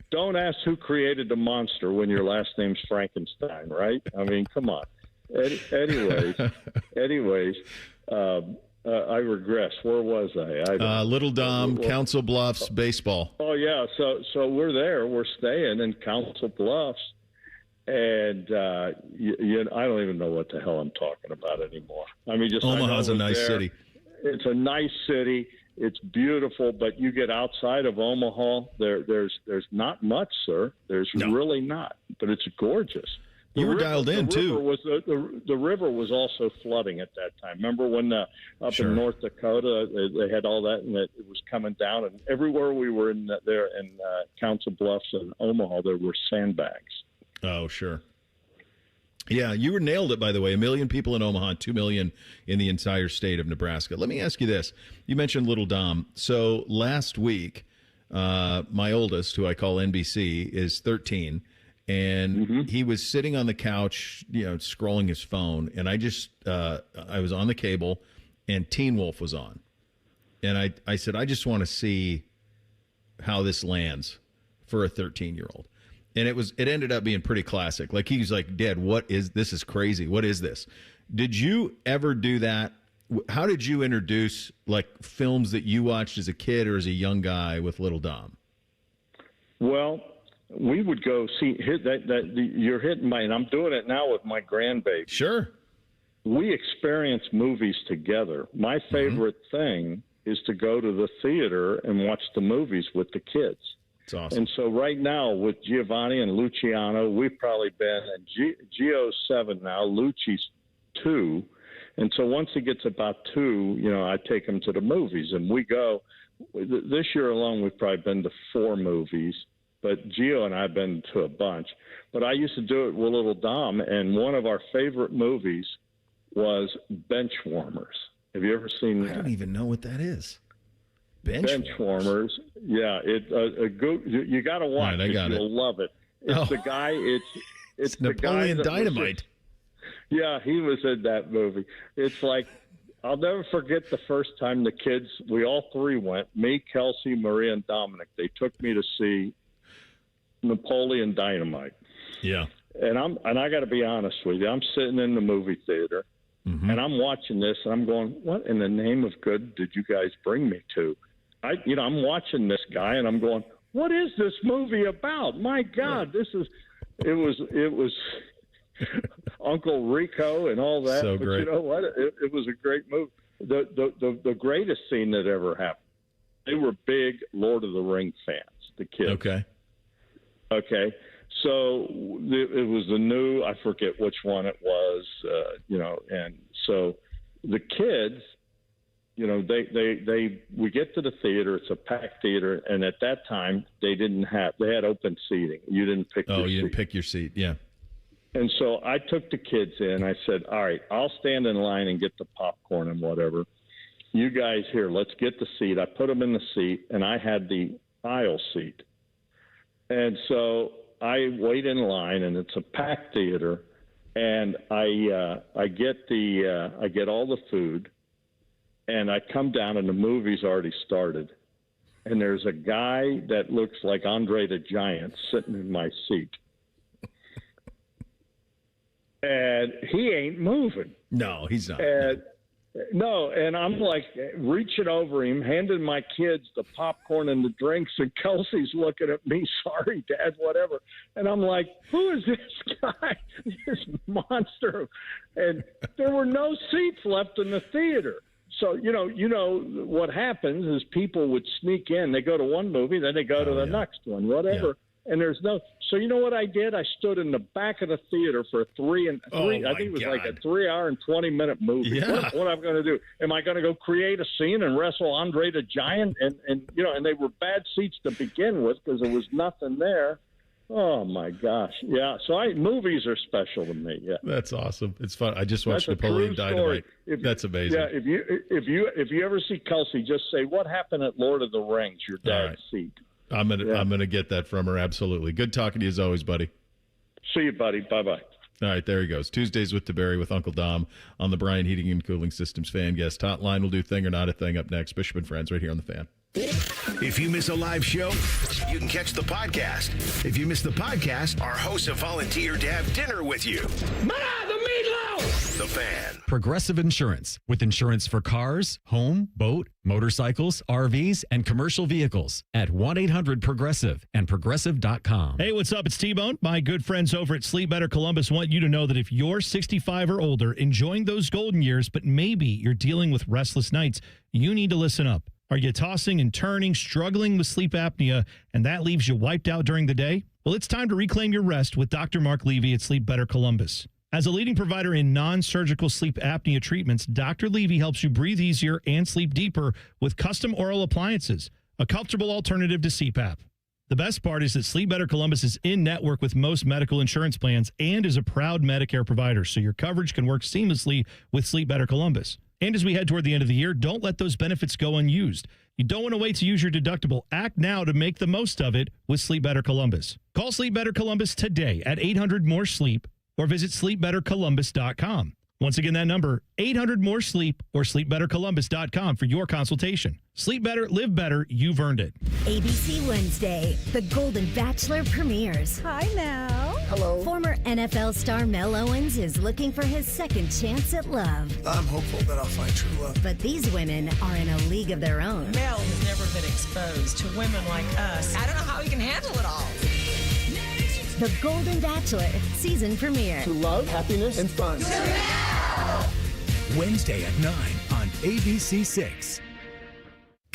don't ask who created the monster when your last name's Frankenstein, right? I mean, come on. Anyways, I regress. Where was I? Little Dom, Council Bluffs, baseball. Oh, yeah. So we're there. We're staying in Council Bluffs. And I don't even know what the hell I'm talking about anymore. I mean, Omaha's a nice city. It's a nice city. It's beautiful, but you get outside of Omaha, there's not much, sir. There's really not, but it's gorgeous. You were dialed in too. The river was also flooding at that time. Remember when up in North Dakota they had all that, and it was coming down, and everywhere we were in Council Bluffs and Omaha, there were sandbags. Oh, sure. Yeah, you were nailed it, by the way. 1 million people in Omaha, 2 million in the entire state of Nebraska. Let me ask you this. You mentioned Little Dom. So last week, my oldest, who I call NBC, is 13, and he was sitting on the couch, scrolling his phone, and I was on the cable, and Teen Wolf was on. And I said, I just want to see how this lands for a 13-year-old. And it ended up being pretty classic. Like, he was like, Dad, this is crazy. What is this? Did you ever do that? How did you introduce like films that you watched as a kid or as a young guy with Little Dom? Well, we would go see you're hitting my, and I'm doing it now with my grandbaby. Sure. We experience movies together. My favorite thing is to go to the theater and watch the movies with the kids. It's awesome. And so right now with Giovanni and Luciano, we've probably been – Gio's 7 now, Luci's 2. And so once he gets about 2, I take him to the movies. And we go – this year alone we've probably been to 4 movies. But Gio and I have been to a bunch. But I used to do it with little Dom, and one of our favorite movies was Benchwarmers. Have you ever seen that? I don't even know what that is. Benchwarmers. Yeah, you got to watch it. You'll love it. It's the guy. It's the Napoleon guy Dynamite. Yeah, he was in that movie. It's like I'll never forget the first time the kids. We all 3 went. Me, Kelsey, Maria, and Dominic. They took me to see Napoleon Dynamite. Yeah. And I got to be honest with you. I'm sitting in the movie theater, and I'm watching this, and I'm going, "What in the name of good did you guys bring me to?" I'm watching this guy, and I'm going, "What is this movie about? My God, it was Uncle Rico and all that." So but great. you know what? It was a great movie. The greatest scene that ever happened. They were big Lord of the Ring fans. The kids. Okay. So it was the new, I forget which one it was, and so the kids, we get to the theater, it's a packed theater, and at that time they had open seating. You didn't pick your seat. You didn't pick your seat, yeah. And so I took the kids in. I said, all right, I'll stand in line and get the popcorn and whatever. You guys here, let's get the seat. I put them in the seat, and I had the aisle seat. And so I wait in line, and it's a packed theater, and I get all the food, and I come down, and the movie's already started, and there's a guy that looks like Andre the Giant sitting in my seat, and he ain't moving. No, he's not. And I'm like reaching over him, handing my kids the popcorn and the drinks, and Kelsey's looking at me, sorry, Dad, whatever. And I'm like, who is this guy, this monster? And there were no seats left in the theater. So, you know what happens is people would sneak in. They go to one movie, then they go to the next one, whatever. Yeah. And there's no – so you know what I did? I stood in the back of the theater for three. I think it was like a 3-hour and 20-minute movie. Yeah. What am I going to do? Am I going to go create a scene and wrestle Andre the Giant? And they were bad seats to begin with because there was nothing there. Oh, my gosh. Yeah, so movies are special to me, yeah. That's awesome. It's fun. I just watched Napoleon Dynamite. That's amazing. Yeah, if you ever see Kelsey, just say, what happened at Lord of the Rings, your dad's seat? I'm gonna get that from her. Absolutely. Good talking to you as always, buddy. See you, buddy. Bye-bye. All right, there he goes. Tuesdays with Tiberi with Uncle Dom on the Bryant Heating and Cooling Systems Fan Guest Hotline. We'll do Thing or Not a Thing up next. Bishop and Friends right here on the Fan. If you miss a live show, you can catch the podcast. If you miss the podcast, our hosts have volunteered to have dinner with you. The meatloaf! The Fan. Progressive Insurance, with insurance for cars, home, boat, motorcycles, RVs, and commercial vehicles at 1-800-PROGRESSIVE and Progressive.com. Hey, what's up? It's T-Bone. My good friends over at Sleep Better Columbus want you to know that if you're 65 or older, enjoying those golden years, but maybe you're dealing with restless nights, you need to listen up. Are you tossing and turning, struggling with sleep apnea, and that leaves you wiped out during the day? Well, it's time to reclaim your rest with Dr. Mark Levy at Sleep Better Columbus. As a leading provider in non-surgical sleep apnea treatments, Dr. Levy helps you breathe easier and sleep deeper with custom oral appliances, a comfortable alternative to CPAP. The best part is that Sleep Better Columbus is in network with most medical insurance plans and is a proud Medicare provider, so your coverage can work seamlessly with Sleep Better Columbus. And as we head toward the end of the year, don't let those benefits go unused. You don't want to wait to use your deductible. Act now to make the most of it with Sleep Better Columbus. Call Sleep Better Columbus today at 800-MORE-SLEEP or visit sleepbettercolumbus.com. Once again, that number, 800-MORE-SLEEP or sleepbettercolumbus.com for your consultation. Sleep better, live better, you've earned it. ABC Wednesday, The Golden Bachelor premieres. Hi, Mel. Hello. Former NFL star Mel Owens is looking for his second chance at love. I'm hopeful that I'll find true love. But these women are in a league of their own. Mel has never been exposed to women like us. I don't know how he can handle it all. The Golden Bachelor season premiere. To love, happiness, and fun. Wednesday at 9 on ABC6.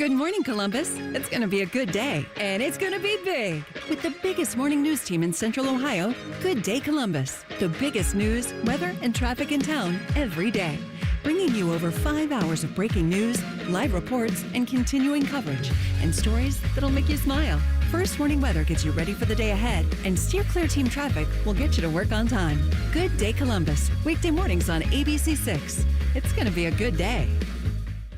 Good morning, Columbus. It's going to be a good day, and it's going to be big. With the biggest morning news team in Central Ohio, Good Day Columbus. The biggest news, weather, and traffic in town every day. Bringing you over 5 hours of breaking news, live reports, and continuing coverage, and stories that'll make you smile. First Warning Weather gets you ready for the day ahead, and Steer Clear Team Traffic will get you to work on time. Good Day Columbus, weekday mornings on ABC 6. It's going to be a good day.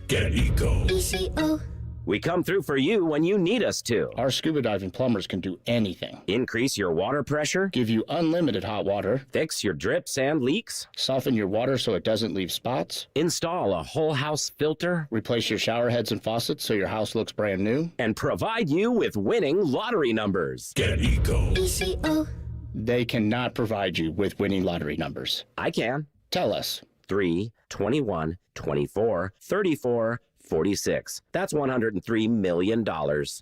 Get Eco. ECO. We come through for you when you need us to. Our scuba diving plumbers can do anything. Increase your water pressure. Give you unlimited hot water. Fix your drips and leaks. Soften your water so it doesn't leave spots. Install a whole house filter. Replace your shower heads and faucets so your house looks brand new. And provide you with winning lottery numbers. Get Eco. ECO. They cannot provide you with winning lottery numbers. I can. Tell us. 3, 21, 24, 34, 46. That's $103 million.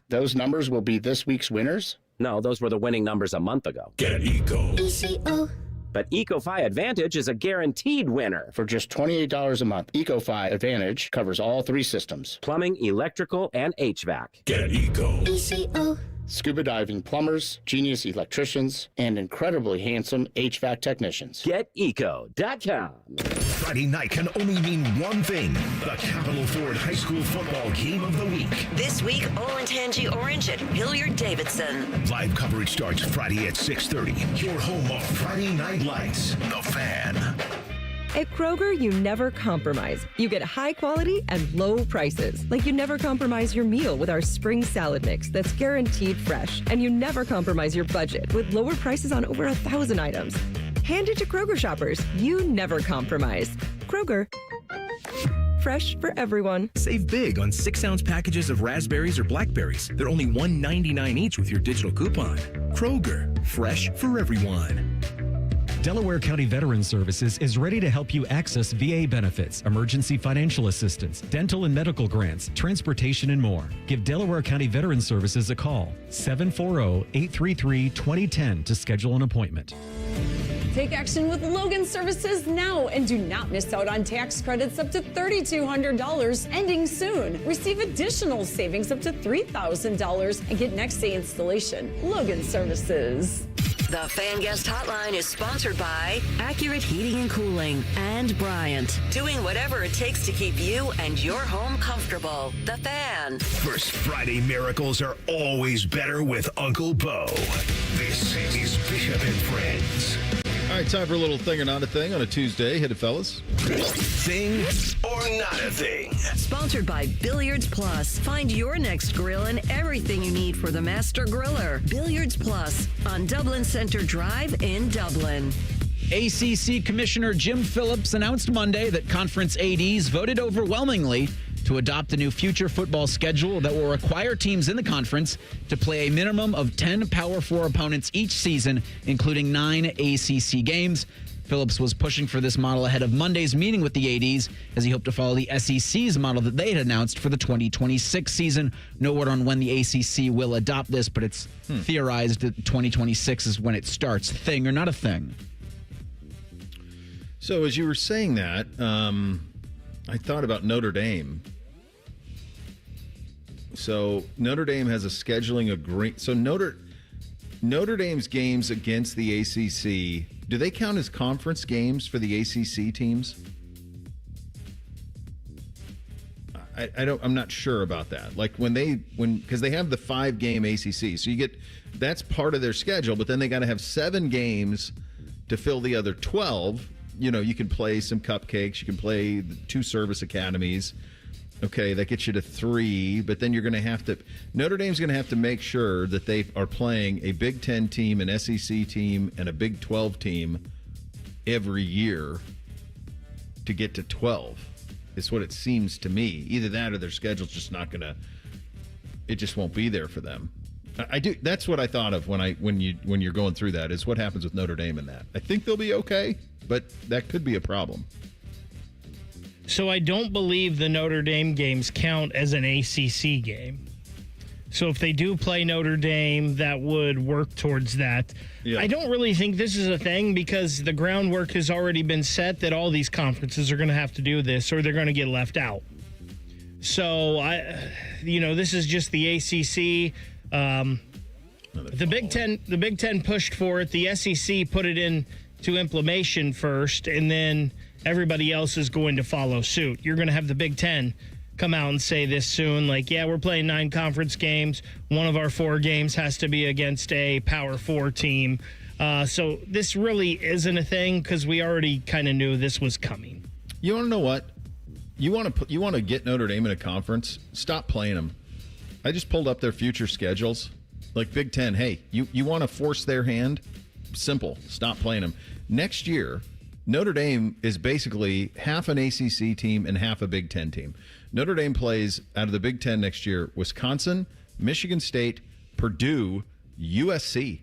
Those numbers will be this week's winners? No, those were the winning numbers a month ago. Get Eco. ECO. But EcoFi Advantage is a guaranteed winner. For just $28 a month, EcoFi Advantage covers all 3 systems. Plumbing, electrical, and HVAC. Get Eco. ECO. Scuba diving plumbers, genius electricians, and incredibly handsome HVAC technicians. GetEco.com. Friday night can only mean one thing. The Capital Ford High School football game of the week. This week, Olentangy Orange at Hilliard-Davidson. Live coverage starts Friday at 6:30. Your home of Friday Night Lights. The Fan. At Kroger, you never compromise. You get high quality and low prices. Like you never compromise your meal with our spring salad mix that's guaranteed fresh. And you never compromise your budget with lower prices on over 1,000 items. Hand it to Kroger shoppers. You never compromise. Kroger. Fresh for everyone. Save big on 6-ounce packages of raspberries or blackberries. They're only $1.99 each with your digital coupon. Kroger. Fresh for everyone. Delaware County Veterans Services is ready to help you access VA benefits, emergency financial assistance, dental and medical grants, transportation, and more. Give Delaware County Veterans Services a call, 740-833-2010 to schedule an appointment. Take action with Logan Services now and do not miss out on tax credits up to $3,200 ending soon. Receive additional savings up to $3,000 and get next day installation. Logan Services. The Fan Guest Hotline is sponsored by Accurate Heating and Cooling and Bryant. Doing whatever it takes to keep you and your home comfortable. The Fan. First Friday miracles are always better with Uncle Bo. This is Bishop and Friends. All right, time for a little thing or not a thing on a Tuesday. Hit it, fellas. Thing or not a thing. Sponsored by Billiards Plus. Find your next grill and everything you need for the master griller. Billiards Plus on Dublin Center Drive in Dublin. ACC Commissioner Jim Phillips announced Monday that conference ADs voted overwhelmingly to adopt a new future football schedule that will require teams in the conference to play a minimum of 10 Power 4 opponents each season, including 9 ACC games. Phillips was pushing for this model ahead of Monday's meeting with the ADs as he hoped to follow the SEC's model that they had announced for the 2026 season. No word on when the ACC will adopt this, but it's theorized that 2026 is when it starts. Thing or not a thing? So as you were saying that, I thought about Notre Dame. So Notre Dame has a scheduling agreement. So Notre Dame's games against the ACC, do they count as conference games for the ACC teams? I'm not sure about that. Like because they have the 5-game ACC, so you get that's part of their schedule. But then they got to have 7 games to fill the other 12. You know, you can play some cupcakes. You can play the 2 service academies. Okay, that gets you to 3, but then you're going to have to – Notre Dame's going to have to make sure that they are playing a Big Ten team, an SEC team, and a Big 12 team every year to get to 12. It's what it seems to me. Either that or their schedule's just not going to – it just won't be there for them. I do. That's what I thought of when you're going through that is what happens with Notre Dame in that. I think they'll be okay, but that could be a problem. So I don't believe the Notre Dame games count as an ACC game. So if they do play Notre Dame, that would work towards that. Yeah. I don't really think this is a thing because the groundwork has already been set that all these conferences are going to have to do this or they're going to get left out. So, this is just the ACC. The Big Ten pushed for it. The SEC put it into implementation first, and then everybody else is going to follow suit. You're going to have the Big Ten come out and say this soon, like, yeah, we're playing 9 conference games. One of our 4 games has to be against a Power 4 team. So this really isn't a thing because we already kind of knew this was coming. You want to know what? You want to get Notre Dame in a conference? Stop playing them. I just pulled up their future schedules. Like Big Ten, hey, you want to force their hand? Simple. Stop playing them. Next year, Notre Dame is basically half an ACC team and half a Big Ten team. Notre Dame plays out of the Big Ten next year Wisconsin, Michigan State, Purdue, USC.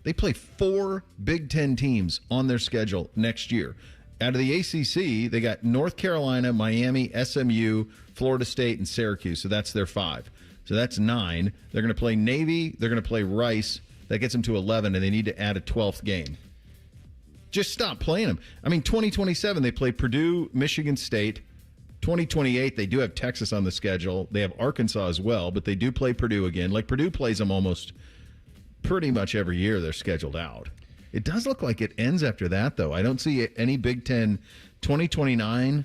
They play 4 Big Ten teams on their schedule next year. Out of the ACC, they got North Carolina, Miami, SMU, Florida State, and Syracuse. So that's their 5. So that's 9. They're going to play Navy. They're going to play Rice. That gets them to 11, and they need to add a 12th game. Just stop playing them. I mean, 2027, they play Purdue, Michigan State. 2028, they do have Texas on the schedule. They have Arkansas as well, but they do play Purdue again. Like, Purdue plays them almost pretty much every year they're scheduled out. It does look like it ends after that, though. I don't see any Big Ten. 2029,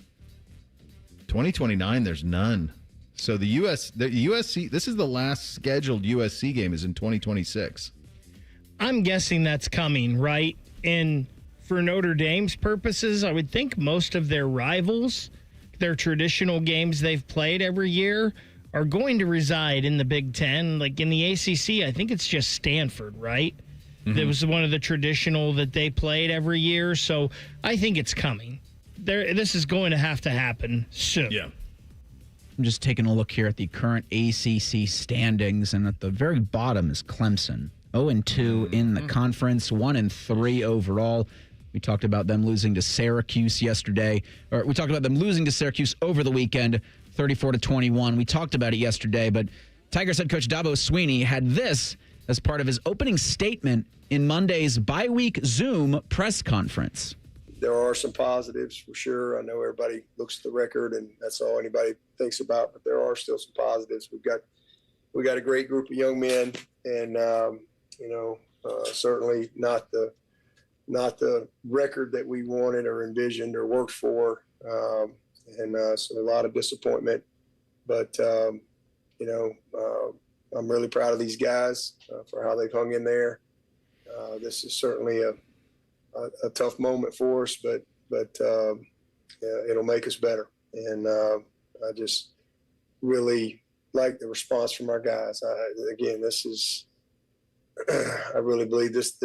there's none. So the USC, this is the last scheduled USC game is in 2026. I'm guessing that's coming, right? And for Notre Dame's purposes, I would think most of their rivals, their traditional games they've played every year, are going to reside in the Big Ten. Like in the ACC, I think it's just Stanford, right? Mm-hmm. That was one of the traditional that they played every year. So I think it's coming. This is going to have to happen soon. Yeah. I'm just taking a look here at the current ACC standings, and at the very bottom is Clemson. 0-2 in the conference, 1-3 overall. We talked about them losing to Syracuse yesterday, or we talked about them losing to Syracuse over the weekend, 34-21. We talked about it yesterday, but Tigers head coach Dabo Swinney had this as part of his opening statement in Monday's bye-week Zoom press conference. There are some positives for sure. I know everybody looks at the record and that's all anybody thinks about, but there are still some positives. We got a great group of young men, and certainly not the record that we wanted or envisioned or worked for, so a lot of disappointment. But I'm really proud of these guys for how they've hung in there. This is certainly a tough moment for us, but it'll make us better. And I just really like the response from our guys. I really believe this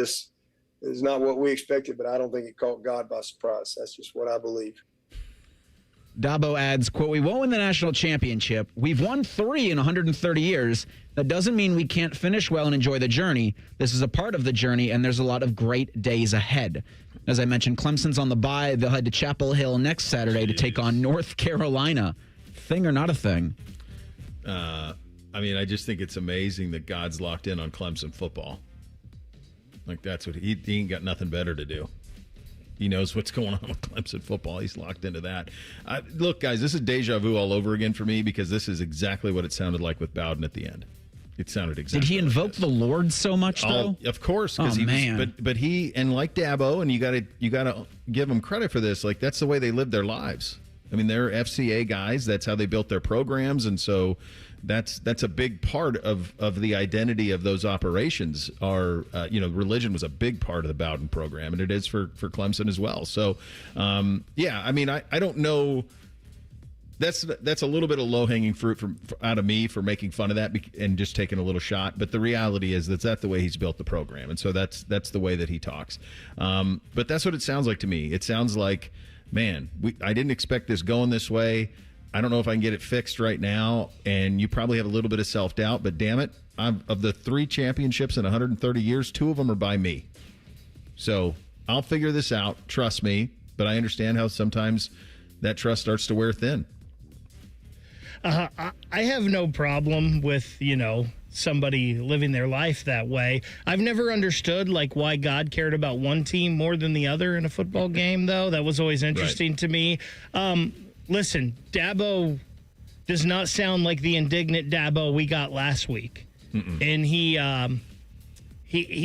is not what we expected, but I don't think it caught God by surprise. That's just what I believe. Dabo adds, quote, "We won't win the national championship. We've won 3 in 130 years. That doesn't mean we can't finish well and enjoy the journey. This is a part of the journey, and there's a lot of great days ahead." As I mentioned, Clemson's on the bye. They'll head to Chapel Hill next Saturday to take on North Carolina. Thing or not a thing? I just think it's amazing that God's locked in on Clemson football. Like, that's what he ain't got nothing better to do. He knows what's going on with Clemson football. He's locked into that. Look, guys, this is deja vu all over again for me, because this is exactly what it sounded like with Bowden at the end. It sounded exactly. Did he invoke the Lord so much, though? Of course, because but he, and like Dabo, and you gotta give him credit for this. Like, that's the way they live their lives. I mean, they're FCA guys. That's how they built their programs, and so that's a big part of the identity of those operations. Religion was a big part of the Bowden program, and it is for Clemson as well. So, I don't know. That's a little bit of low-hanging fruit out of me for making fun of that and just taking a little shot. But the reality is that's the way he's built the program, and so that's the way that he talks. But that's what it sounds like to me. It sounds like, man, I didn't expect this going this way. I don't know if I can get it fixed right now, and you probably have a little bit of self-doubt, but damn it, of the 3 championships in 130 years, 2 of them are by me. So I'll figure this out, trust me, but I understand how sometimes that trust starts to wear thin. I have no problem with, somebody living their life that way. I've never understood, why God cared about one team more than the other in a football game, though. That was always interesting to me. Listen, Dabo does not sound like the indignant Dabo we got last week. And he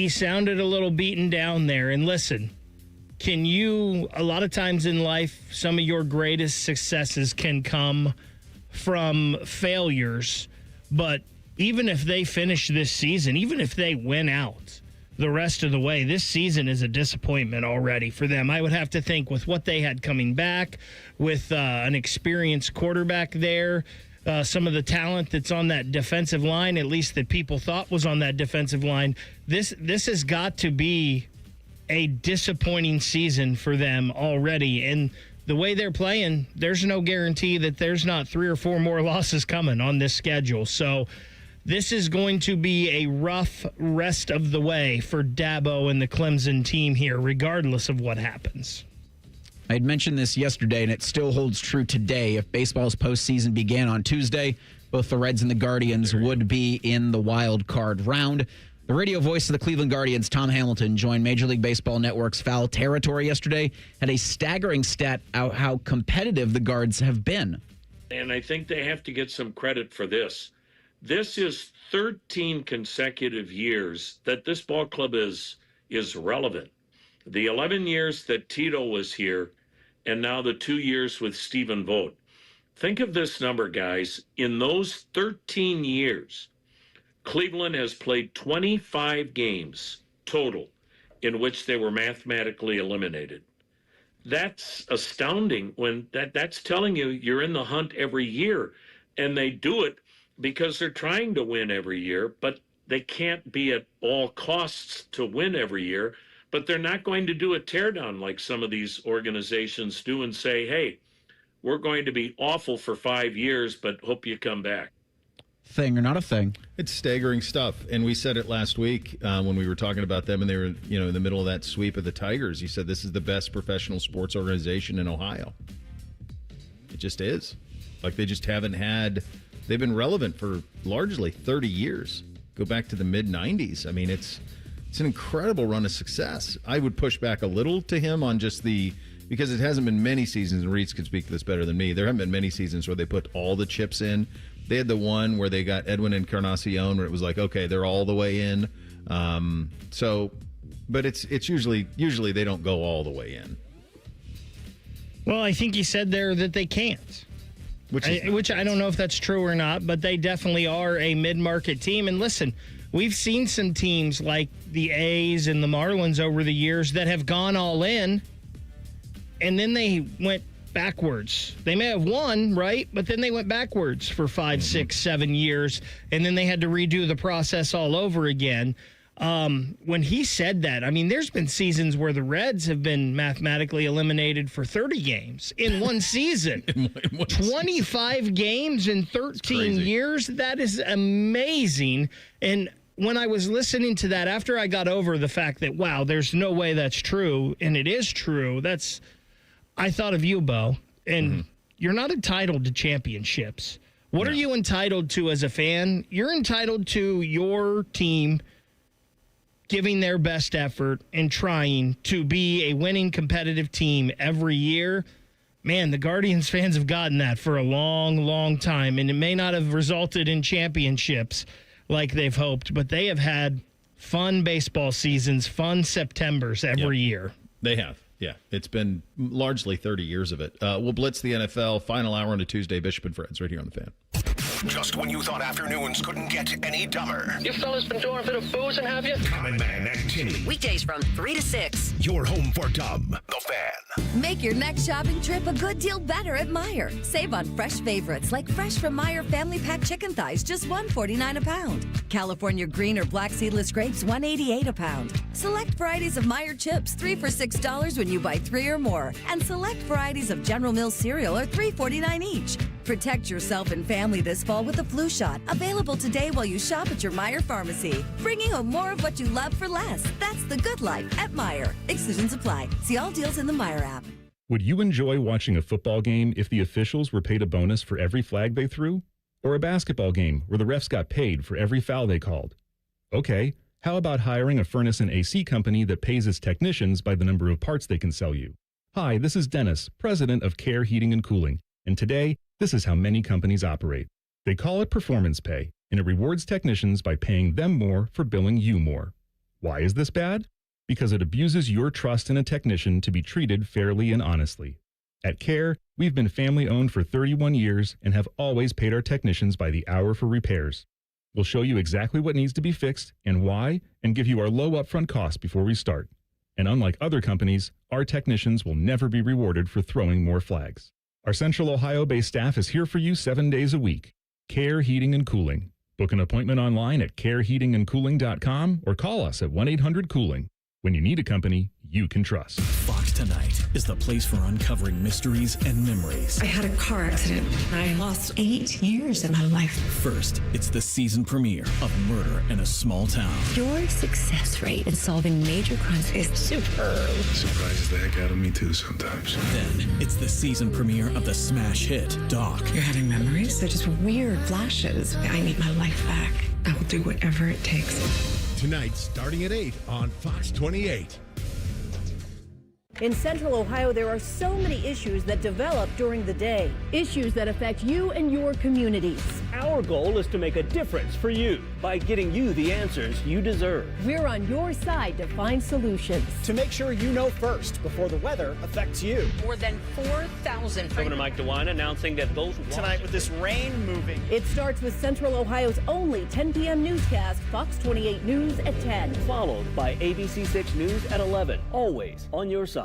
sounded a little beaten down there. And listen, a lot of times in life, some of your greatest successes can come from failures. But even if they finish this season, even if they win out the rest of the way, this season is a disappointment already for them. I would have to think with what they had coming back, with an experienced quarterback there, some of the talent that's on that defensive line, at least that people thought was on that defensive line, this has got to be a disappointing season for them already. And the way they're playing, there's no guarantee that there's not 3 or 4 more losses coming on this schedule. So this is going to be a rough rest of the way for Dabo and the Clemson team here, regardless of what happens. I had mentioned this yesterday, and it still holds true today. If baseball's postseason began on Tuesday, both the Reds and the Guardians would be in the wild card round. The radio voice of the Cleveland Guardians, Tom Hamilton, joined Major League Baseball Network's Foul Territory yesterday, had a staggering stat out how competitive the Guards have been. And I think they have to get some credit for this. This is 13 consecutive years that this ball club is relevant. The 11 years that Tito was here, and now the 2 years with Stephen Vogt. Think of this number, guys. In those 13 years, Cleveland has played 25 games total in which they were mathematically eliminated. That's astounding when that's telling you you're in the hunt every year, and they do it because they're trying to win every year, but they can't be at all costs to win every year. But they're not going to do a teardown like some of these organizations do and say, hey, we're going to be awful for 5 years, but hope you come back. Thing or not a thing. It's staggering stuff. And we said it last week when we were talking about them and they were, in the middle of that sweep of the Tigers. You said this is the best professional sports organization in Ohio. It just is. Like they just haven't had... They've been relevant for largely 30 years. Go back to the mid-'90s. I mean, it's an incredible run of success. I would push back a little to him on just because it hasn't been many seasons, and Reeds could speak to this better than me. There haven't been many seasons where they put all the chips in. They had the one where they got Edwin Encarnacion, where it was like, okay, they're all the way in. But it's usually they don't go all the way in. Well, I think you said there that they can't. Which I don't know if that's true or not, but they definitely are a mid-market team. And listen, we've seen some teams like the A's and the Marlins over the years that have gone all in, and then they went backwards. They may have won, right? But then they went backwards for 5, 6, 7 years, and then they had to redo the process all over again. When he said that, I mean, there's been seasons where the Reds have been mathematically eliminated for 30 games in one season. 25 games in 13 years. That is amazing. And when I was listening to that, after I got over the fact that, wow, there's no way that's true, and it is true, I thought of you, Bo, and you're not entitled to championships. What are you entitled to as a fan? You're entitled to your team giving their best effort and trying to be a winning competitive team every year. Man, the Guardians fans have gotten that for a long, long time, and it may not have resulted in championships like they've hoped, but they have had fun baseball seasons, fun Septembers every year. They have. Yeah, it's been largely 30 years of it. We'll blitz the NFL final hour on a Tuesday. Bishop and Friends right here on the Fan. Just when you thought afternoons couldn't get any dumber. You fellas been doing a bit of boozing, have you? Common Man and Tinny. Weekdays from 3 to 6. Your home for dumb. The Fan. Make your next shopping trip a good deal better at Meijer. Save on fresh favorites like fresh from Meijer Family Pack chicken thighs, just $1.49 a pound. California green or black seedless grapes, $1.88 a pound. Select varieties of Meijer chips, 3 for $6 when you buy 3 or more. And select varieties of General Mills cereal are $3.49 each. Protect yourself and family this fall with a flu shot. Available today while you shop at your Meijer pharmacy. Bringing home more of what you love for less. That's the good life at Meijer. Exclusions apply. See all deals in the Meijer app. Would you enjoy watching a football game if the officials were paid a bonus for every flag they threw? Or a basketball game where the refs got paid for every foul they called? Okay, how about hiring a furnace and AC company that pays its technicians by the number of parts they can sell you? Hi, this is Dennis, president of Care Heating and Cooling. And today, this is how many companies operate. They call it performance pay, and it rewards technicians by paying them more for billing you more. Why is this bad? Because it abuses your trust in a technician to be treated fairly and honestly. At CARE, we've been family-owned for 31 years and have always paid our technicians by the hour for repairs. We'll show you exactly what needs to be fixed and why, and give you our low upfront cost before we start. And unlike other companies, our technicians will never be rewarded for throwing more flags. Our Central Ohio-based staff is here for you 7 days a week. CARE Heating and Cooling. Book an appointment online at careheatingandcooling.com or call us at 1-800-COOLING. When you need a company you can trust. Fox Tonight is the place for uncovering mysteries and memories. I had a car accident. I lost 8 years of my life. First, it's the season premiere of Murder in a Small Town. Your success rate in solving major crimes is superb. Surprises the heck out of me too sometimes. Then, it's the season premiere of the smash hit, Doc. You're having memories? They're just weird flashes. I need my life back. I will do whatever it takes. Tonight, starting at 8 on Fox 28. In Central Ohio, there are so many issues that develop during the day. Issues that affect you and your communities. Our goal is to make a difference for you by getting you the answers you deserve. We're on your side to find solutions. To make sure you know first before the weather affects you. More than 4,000. Governor Mike DeWine announcing that those tonight with this rain moving. It starts with Central Ohio's only 10 p.m. newscast, Fox 28 News at 10. Followed by ABC 6 News at 11. Always on your side.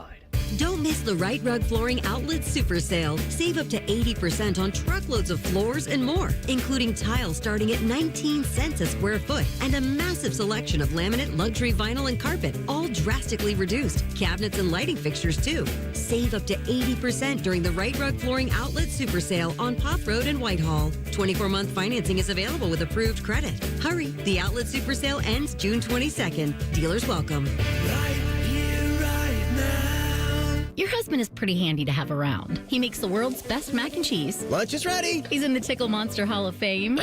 Don't miss the Right Rug Flooring Outlet Super Sale. Save up to 80% on truckloads of floors and more, including tile starting at 19 cents a square foot and a massive selection of laminate, luxury vinyl, and carpet, all drastically reduced. Cabinets and lighting fixtures, too. Save up to 80% during the Right Rug Flooring Outlet Super Sale on Pop Road in Whitehall. 24-month financing is available with approved credit. Hurry, the Outlet Super Sale ends June 22nd. Dealers welcome. Your husband is pretty handy to have around. He makes the world's best mac and cheese. Lunch is ready. He's in the Tickle Monster Hall of Fame.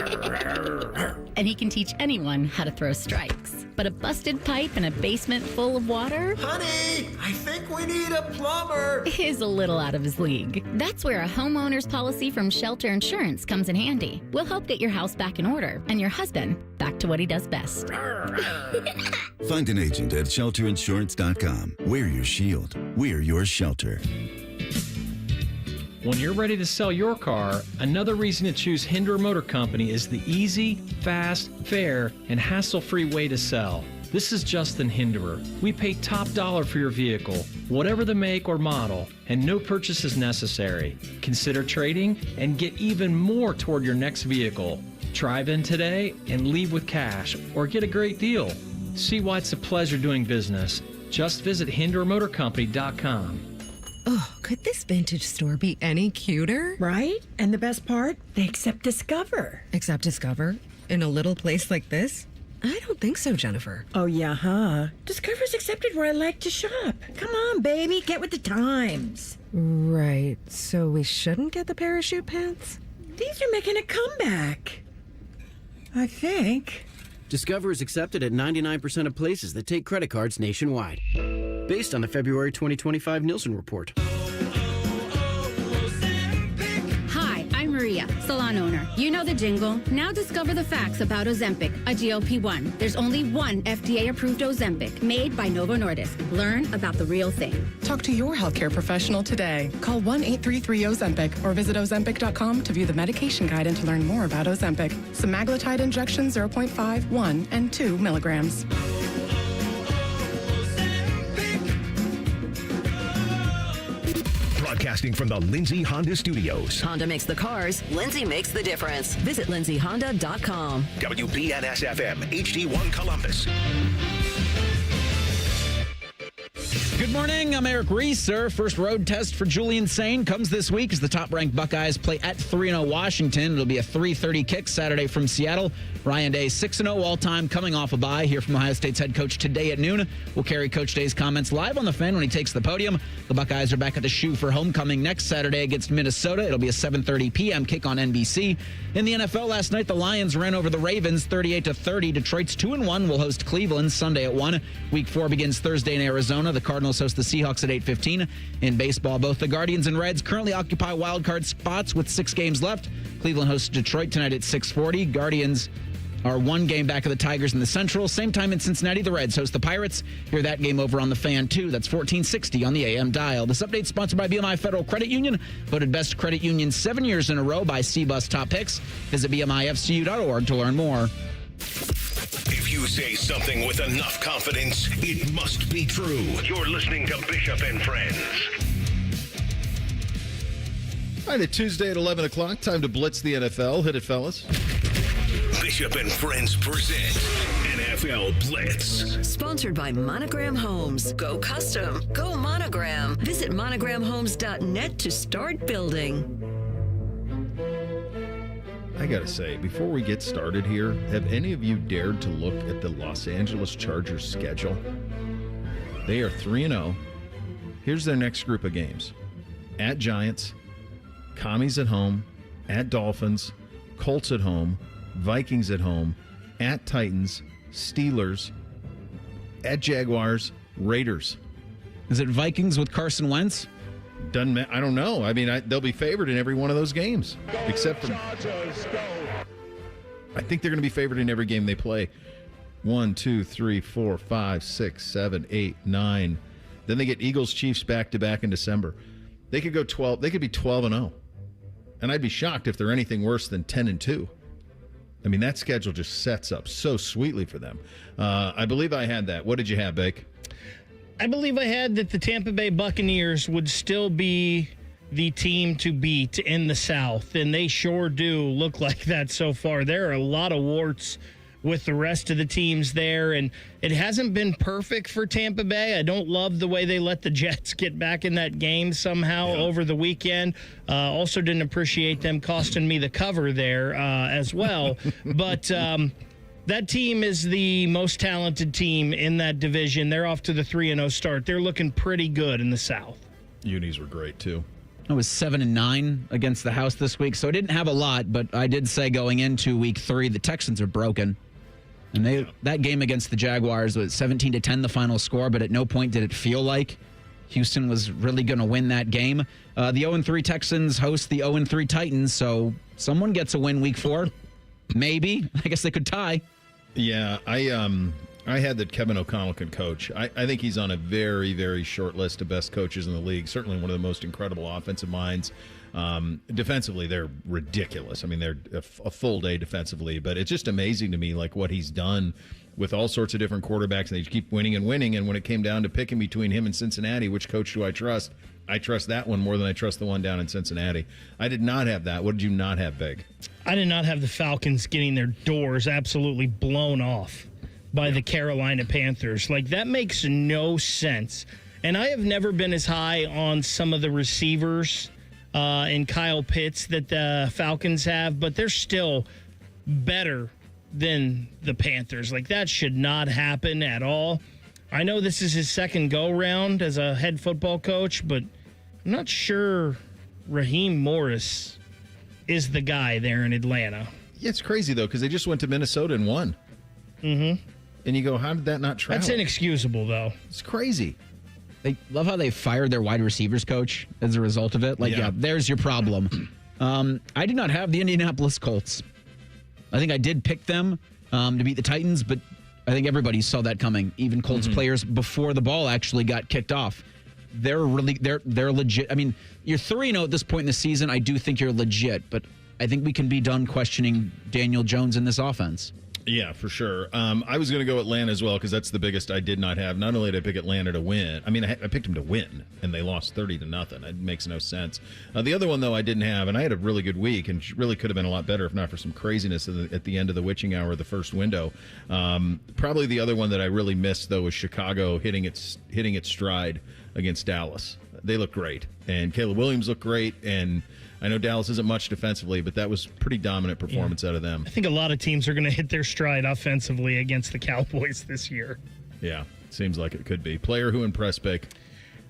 And he can teach anyone how to throw strikes. But a busted pipe and a basement full of water? Honey, I think we need a plumber. Is a little out of his league. That's where a homeowner's policy from Shelter Insurance comes in handy. We'll help get your house back in order and your husband back to what he does best. Find an agent at shelterinsurance.com. We're your shield. We're your shelter. When you're ready to sell your car, another reason to choose Hinder Motor Company is the easy, fast, fair, and hassle-free way to sell. This is Justin Hinderer. We pay top dollar for your vehicle, whatever the make or model, and no purchase is necessary. Consider trading and get even more toward your next vehicle. Drive in today and leave with cash or get a great deal. See why it's a pleasure doing business. Just visit HinderMotorCompany.com. Oh, could this vintage store be any cuter? Right? And the best part? They accept Discover. Accept Discover? In a little place like this? I don't think so, Jennifer. Oh, yeah, huh? Discover's accepted where I like to shop. Come on, baby, get with the times. Right, so we shouldn't get the parachute pants? These are making a comeback. I think. Discover is accepted at 99% of places that take credit cards nationwide. Based on the February 2025 Nielsen report. Hi, I'm Maria, salon owner. You know the jingle. Now discover the facts about Ozempic, a GLP-1. There's only one FDA-approved Ozempic, made by Novo Nordisk. Learn about the real thing. Talk to your healthcare professional today. Call 1-833-OZEMPIC or visit Ozempic.com to view the medication guide and to learn more about Ozempic. Semaglutide injection 0.5, 1, and 2 milligrams. Broadcasting from the Lindsay Honda Studios. Honda makes the cars. Lindsay makes the difference. Visit lindsayhonda.com. WBNS-FM, HD1 Columbus. Good morning. I'm Eric Reeser. First road test for Julian Sain comes this week as the top-ranked Buckeyes play at 3-0 Washington. It'll be a 3:30 kick Saturday from Seattle. Ryan Day, 6-0 all-time, coming off a bye. Here from Ohio State's head coach today at noon. We'll carry Coach Day's comments live on the Fan when he takes the podium. The Buckeyes are back at the Shoe for homecoming next Saturday against Minnesota. It'll be a 7:30 p.m. kick on NBC. In the NFL last night, the Lions ran over the Ravens 38-30. Detroit's 2-1 will host Cleveland Sunday at 1. Week 4 begins Thursday in Arizona. The Cardinals host the Seahawks at 8:15. In baseball, both the Guardians and Reds currently occupy wildcard spots with 6 games left. Cleveland hosts Detroit tonight at 6:40. Guardians are 1 game back of the Tigers in the Central. Same time in Cincinnati, the Reds host the Pirates. Hear that game over on the Fan, too. That's 1460 on the AM dial. This update sponsored by BMI Federal Credit Union. Voted Best Credit Union 7 years in a row by CBUS Top Picks. Visit BMIFCU.org to learn more. If you say something with enough confidence, it must be true. You're listening to Bishop and Friends. All right, it's Tuesday at 11 o'clock. Time to blitz the NFL. Hit it, fellas. Bishop and Friends present NFL Blitz. Sponsored by Monogram Homes. Go custom. Go Monogram. Visit monogramhomes.net to start building. I got to say, before we get started here, have any of you dared to look at the Los Angeles Chargers schedule? They are 3-0. Here's their next group of games. At Giants, Commies at home, at Dolphins, Colts at home, Vikings at home, at Titans, Steelers, at Jaguars, Raiders. Is it Vikings with Carson Wentz? I don't know. I mean, they'll be favored in every one of those games. Except for... I think they're going to be favored in every game they play. 1, 2, 3, 4, 5, 6, 7, 8, 9. Then they get Eagles, Chiefs back-to-back in December. They could go 12. They could be 12-0. And I'd be shocked if they're anything worse than 10-2. I mean, that schedule just sets up so sweetly for them. I believe I had that. What did you have, Bake? I believe I had that the Tampa Bay Buccaneers would still be the team to beat in the South, and they sure do look like that so far. There are a lot of warts with the rest of the teams there, and it hasn't been perfect for Tampa Bay. I don't love the way they let the Jets get back in that game somehow over the weekend. Also didn't appreciate them costing me the cover there as well. But that team is the most talented team in that division. They're off to the 3-0 start. They're looking pretty good in the South. Unis were great, too. I was 7-9 against the house this week, so I didn't have a lot, but I did say going into week 3, the Texans are broken. And that game against the Jaguars was 17-10 the final score, but at no point did it feel like Houston was really going to win that game. The 0-3 Texans host the 0-3 Titans, so someone gets a win week 4. Maybe. I guess they could tie. Yeah, I had that Kevin O'Connell can coach. I think he's on a very, very short list of best coaches in the league. Certainly one of the most incredible offensive minds. Defensively, they're ridiculous. I mean, they're a full day defensively, but it's just amazing to me, like what he's done with all sorts of different quarterbacks, and they keep winning and winning. And when it came down to picking between him and Cincinnati, which coach do I trust? I trust that one more than I trust the one down in Cincinnati. I did not have that. What did you not have, Big? I did not have the Falcons getting their doors absolutely blown off by the Carolina Panthers. Like, that makes no sense. And I have never been as high on some of the receivers and Kyle Pitts that the Falcons have, but they're still better than the Panthers. Like, that should not happen at all. I know this is his second go-round as a head football coach, but I'm not sure Raheem Morris is the guy there in Atlanta. Yeah, it's crazy, though, because they just went to Minnesota and won. Mm-hmm. And you go, how did that not travel? That's inexcusable, though. It's crazy. They love how they fired their wide receivers coach as a result of it. Like, yeah there's your problem. I did not have the Indianapolis Colts. I think I did pick them to beat the Titans, but I think everybody saw that coming. Even Colts players before the ball actually got kicked off. They're legit. I mean, you're 3-0 at this point in the season. I do think you're legit, but I think we can be done questioning Daniel Jones in this offense. Yeah, for sure. I was going to go Atlanta as well because that's the biggest I did not have. Not only did I pick Atlanta to win, I mean, I picked them to win, and they lost 30-0. It makes no sense. The other one, though, I didn't have, and I had a really good week, and really could have been a lot better if not for some craziness at the end of the witching hour of the first window. Probably the other one that I really missed, though, was Chicago hitting its stride against Dallas. they look great. And Caleb Williams looked great. And I know Dallas isn't much defensively, but that was pretty dominant performance out of them. I think a lot of teams are going to hit their stride offensively against the Cowboys this year. Yeah, seems like it could be. Player who impressed, Bick?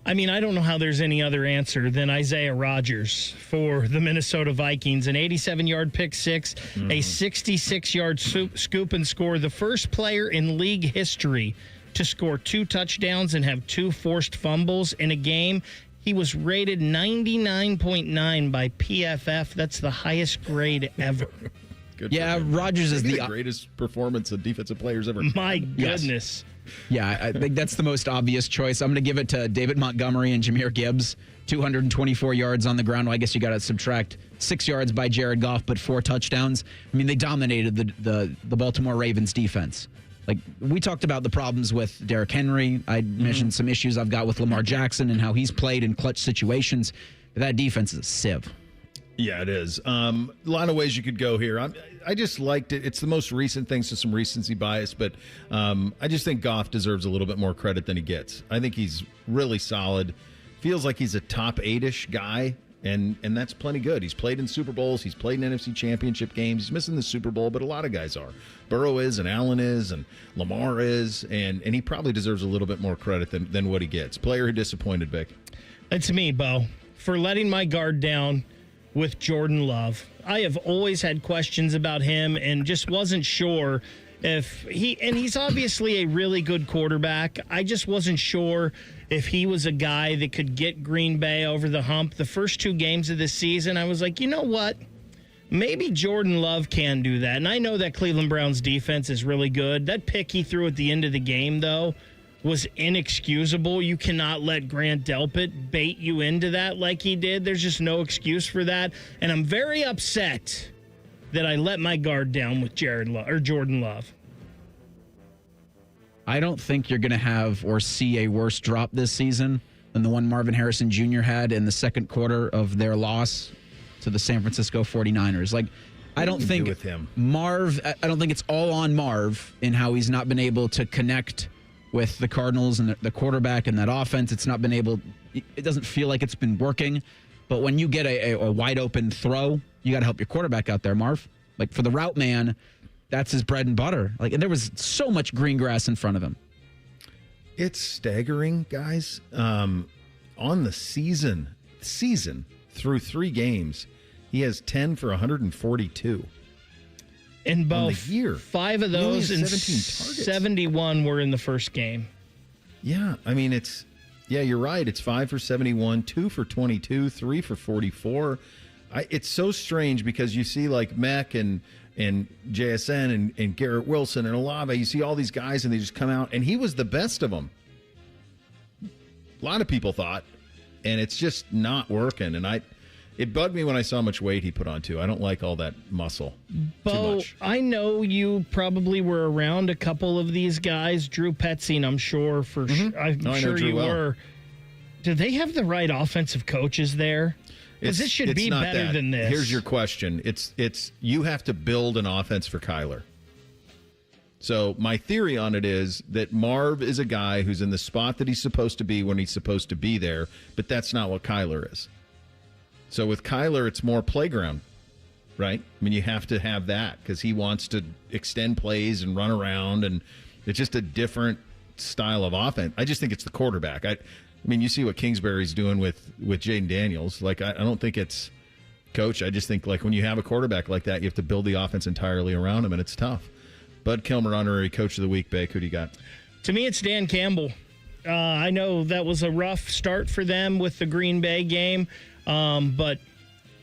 I mean, I don't know how there's any other answer than Isaiah Rodgers for the Minnesota Vikings. An 87-yard pick six, a 66-yard scoop and score. The first player in league history to score 2 touchdowns and have 2 forced fumbles in a game. He was rated 99.9 by PFF. That's the highest grade ever. Rodgers is the greatest performance of defensive players ever. My goodness. Yeah, I think that's the most obvious choice. I'm going to give it to David Montgomery and Jahmyr Gibbs. 224 yards on the ground. Well, I guess you got to subtract 6 yards by Jared Goff, but 4 touchdowns. I mean, they dominated the Baltimore Ravens defense. Like, we talked about the problems with Derrick Henry. I mentioned some issues I've got with Lamar Jackson and how he's played in clutch situations. That defense is a sieve. Yeah, it is. A lot of ways you could go here. I just liked it. It's the most recent thing, so some recency bias, but I just think Goff deserves a little bit more credit than he gets. I think he's really solid. Feels like he's a top 8-ish guy, and that's plenty good. He's played in Super Bowls. He's played in NFC Championship games. He's missing the Super Bowl, but a lot of guys are. Burrow is, and Allen is, and Lamar is, and he probably deserves a little bit more credit than what he gets. Player who disappointed, Vic? It's me, Bo, for letting my guard down with Jordan Love. I have always had questions about him and just wasn't sure if he's obviously a really good quarterback. I just wasn't sure if he was a guy that could get Green Bay over the hump. The first 2 games of the season, I was like, you know what? Maybe Jordan Love can do that. And I know that Cleveland Browns defense is really good. That pick he threw at the end of the game, though, was inexcusable. You cannot let Grant Delpit bait you into that like he did. There's just no excuse for that. And I'm very upset that I let my guard down with Jordan Love. I don't think you're going to have or see a worse drop this season than the one Marvin Harrison Jr. had in the second quarter of their loss to the San Francisco 49ers. Like, I don't think with him. I don't think it's all on Marv in how he's not been able to connect with the Cardinals and the quarterback and that offense. It's not been able, it doesn't feel like it's been working. But when you get a wide open throw, you got to help your quarterback out there, Marv. Like, for the route man, that's his bread and butter. Like, and there was so much green grass in front of him. It's staggering, guys. On the season through 3 games, he has 10 for 142. In both, year. 5 of those and 71 were in the first game. Yeah, I mean, you're right. It's 5 for 71, 2 for 22, 3 for 44. It's so strange because you see like Mack and JSN and Garrett Wilson and Olave. You see all these guys and they just come out, and he was the best of them. A lot of people thought, and it's just not working. And it bugged me when I saw how much weight he put on, too. I don't like all that muscle too much. I know you probably were around a couple of these guys. Drew Petzing, I'm sure. I'm sure you were. Do they have the right offensive coaches there? Because this should be better than this. Here's your question. It's you have to build an offense for Kyler. So my theory on it is that Marv is a guy who's in the spot that he's supposed to be when he's supposed to be there, but that's not what Kyler is. So with Kyler, it's more playground, right? I mean, you have to have that because he wants to extend plays and run around, and it's just a different style of offense. I just think it's the quarterback. I mean, you see what Kingsbury's doing with Jaden Daniels. Like, I don't think it's coach. I just think, like, when you have a quarterback like that, you have to build the offense entirely around him, and it's tough. Bud Kilmer, honorary coach of the week, Bake. Who do you got? To me, it's Dan Campbell. I know that was a rough start for them with the Green Bay game. But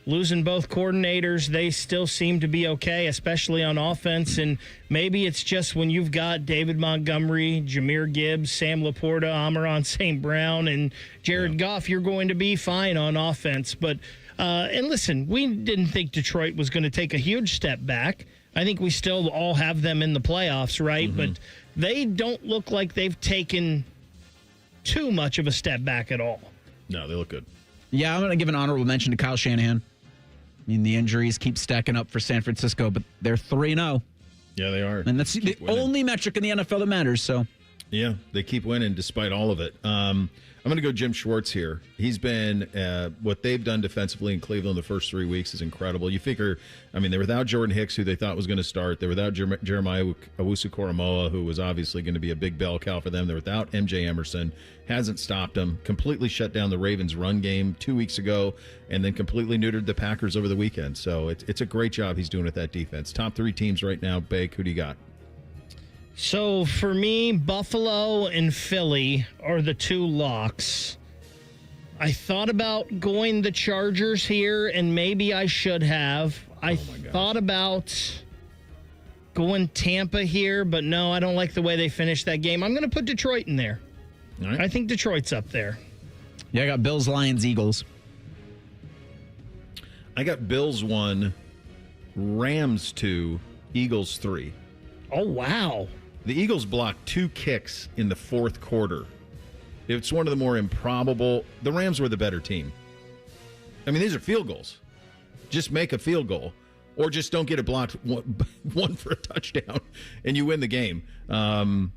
losing both coordinators, they still seem to be okay, especially on offense. And maybe it's just when you've got David Montgomery, Jahmyr Gibbs, Sam Laporta, Amon-Ra St. Brown, and Jared Goff, you're going to be fine on offense. But and listen, we didn't think Detroit was going to take a huge step back. I think we still all have them in the playoffs, right? Mm-hmm. But they don't look like they've taken too much of a step back at all. No, they look good. Yeah, I'm going to give an honorable mention to Kyle Shanahan. I mean, the injuries keep stacking up for San Francisco, but they're 3-0. Yeah, they are. And that's the only metric in the NFL that matters. So, Yeah, they keep winning despite all of it. I'm going to go Jim Schwartz here. He's been, what they've done defensively in Cleveland the first 3 weeks is incredible. You figure, they're without Jordan Hicks, who they thought was going to start. They're without Jeremiah Owusu-Koramoah, who was obviously going to be a big bell cow for them. They're without MJ Emerson. Hasn't stopped them. Completely shut down the Ravens' run game 2 weeks ago, and then completely neutered the Packers over the weekend. So it's a great job he's doing with that defense. Top 3 teams right now. Bake, who do you got? So for me, Buffalo and Philly are the 2 locks. I thought about going the Chargers here, and maybe I should have. I thought about going Tampa here, but no, I don't like the way they finished that game. I'm going to put Detroit in there. All right. I think Detroit's up there. Yeah, I got Bills, Lions, Eagles. I got Bills 1, Rams 2, Eagles 3. Oh, wow. The Eagles blocked 2 kicks in the fourth quarter. It's one of the more improbable. The Rams were the better team. These are field goals. Just make a field goal, or just don't get it blocked one for a touchdown, and you win the game. I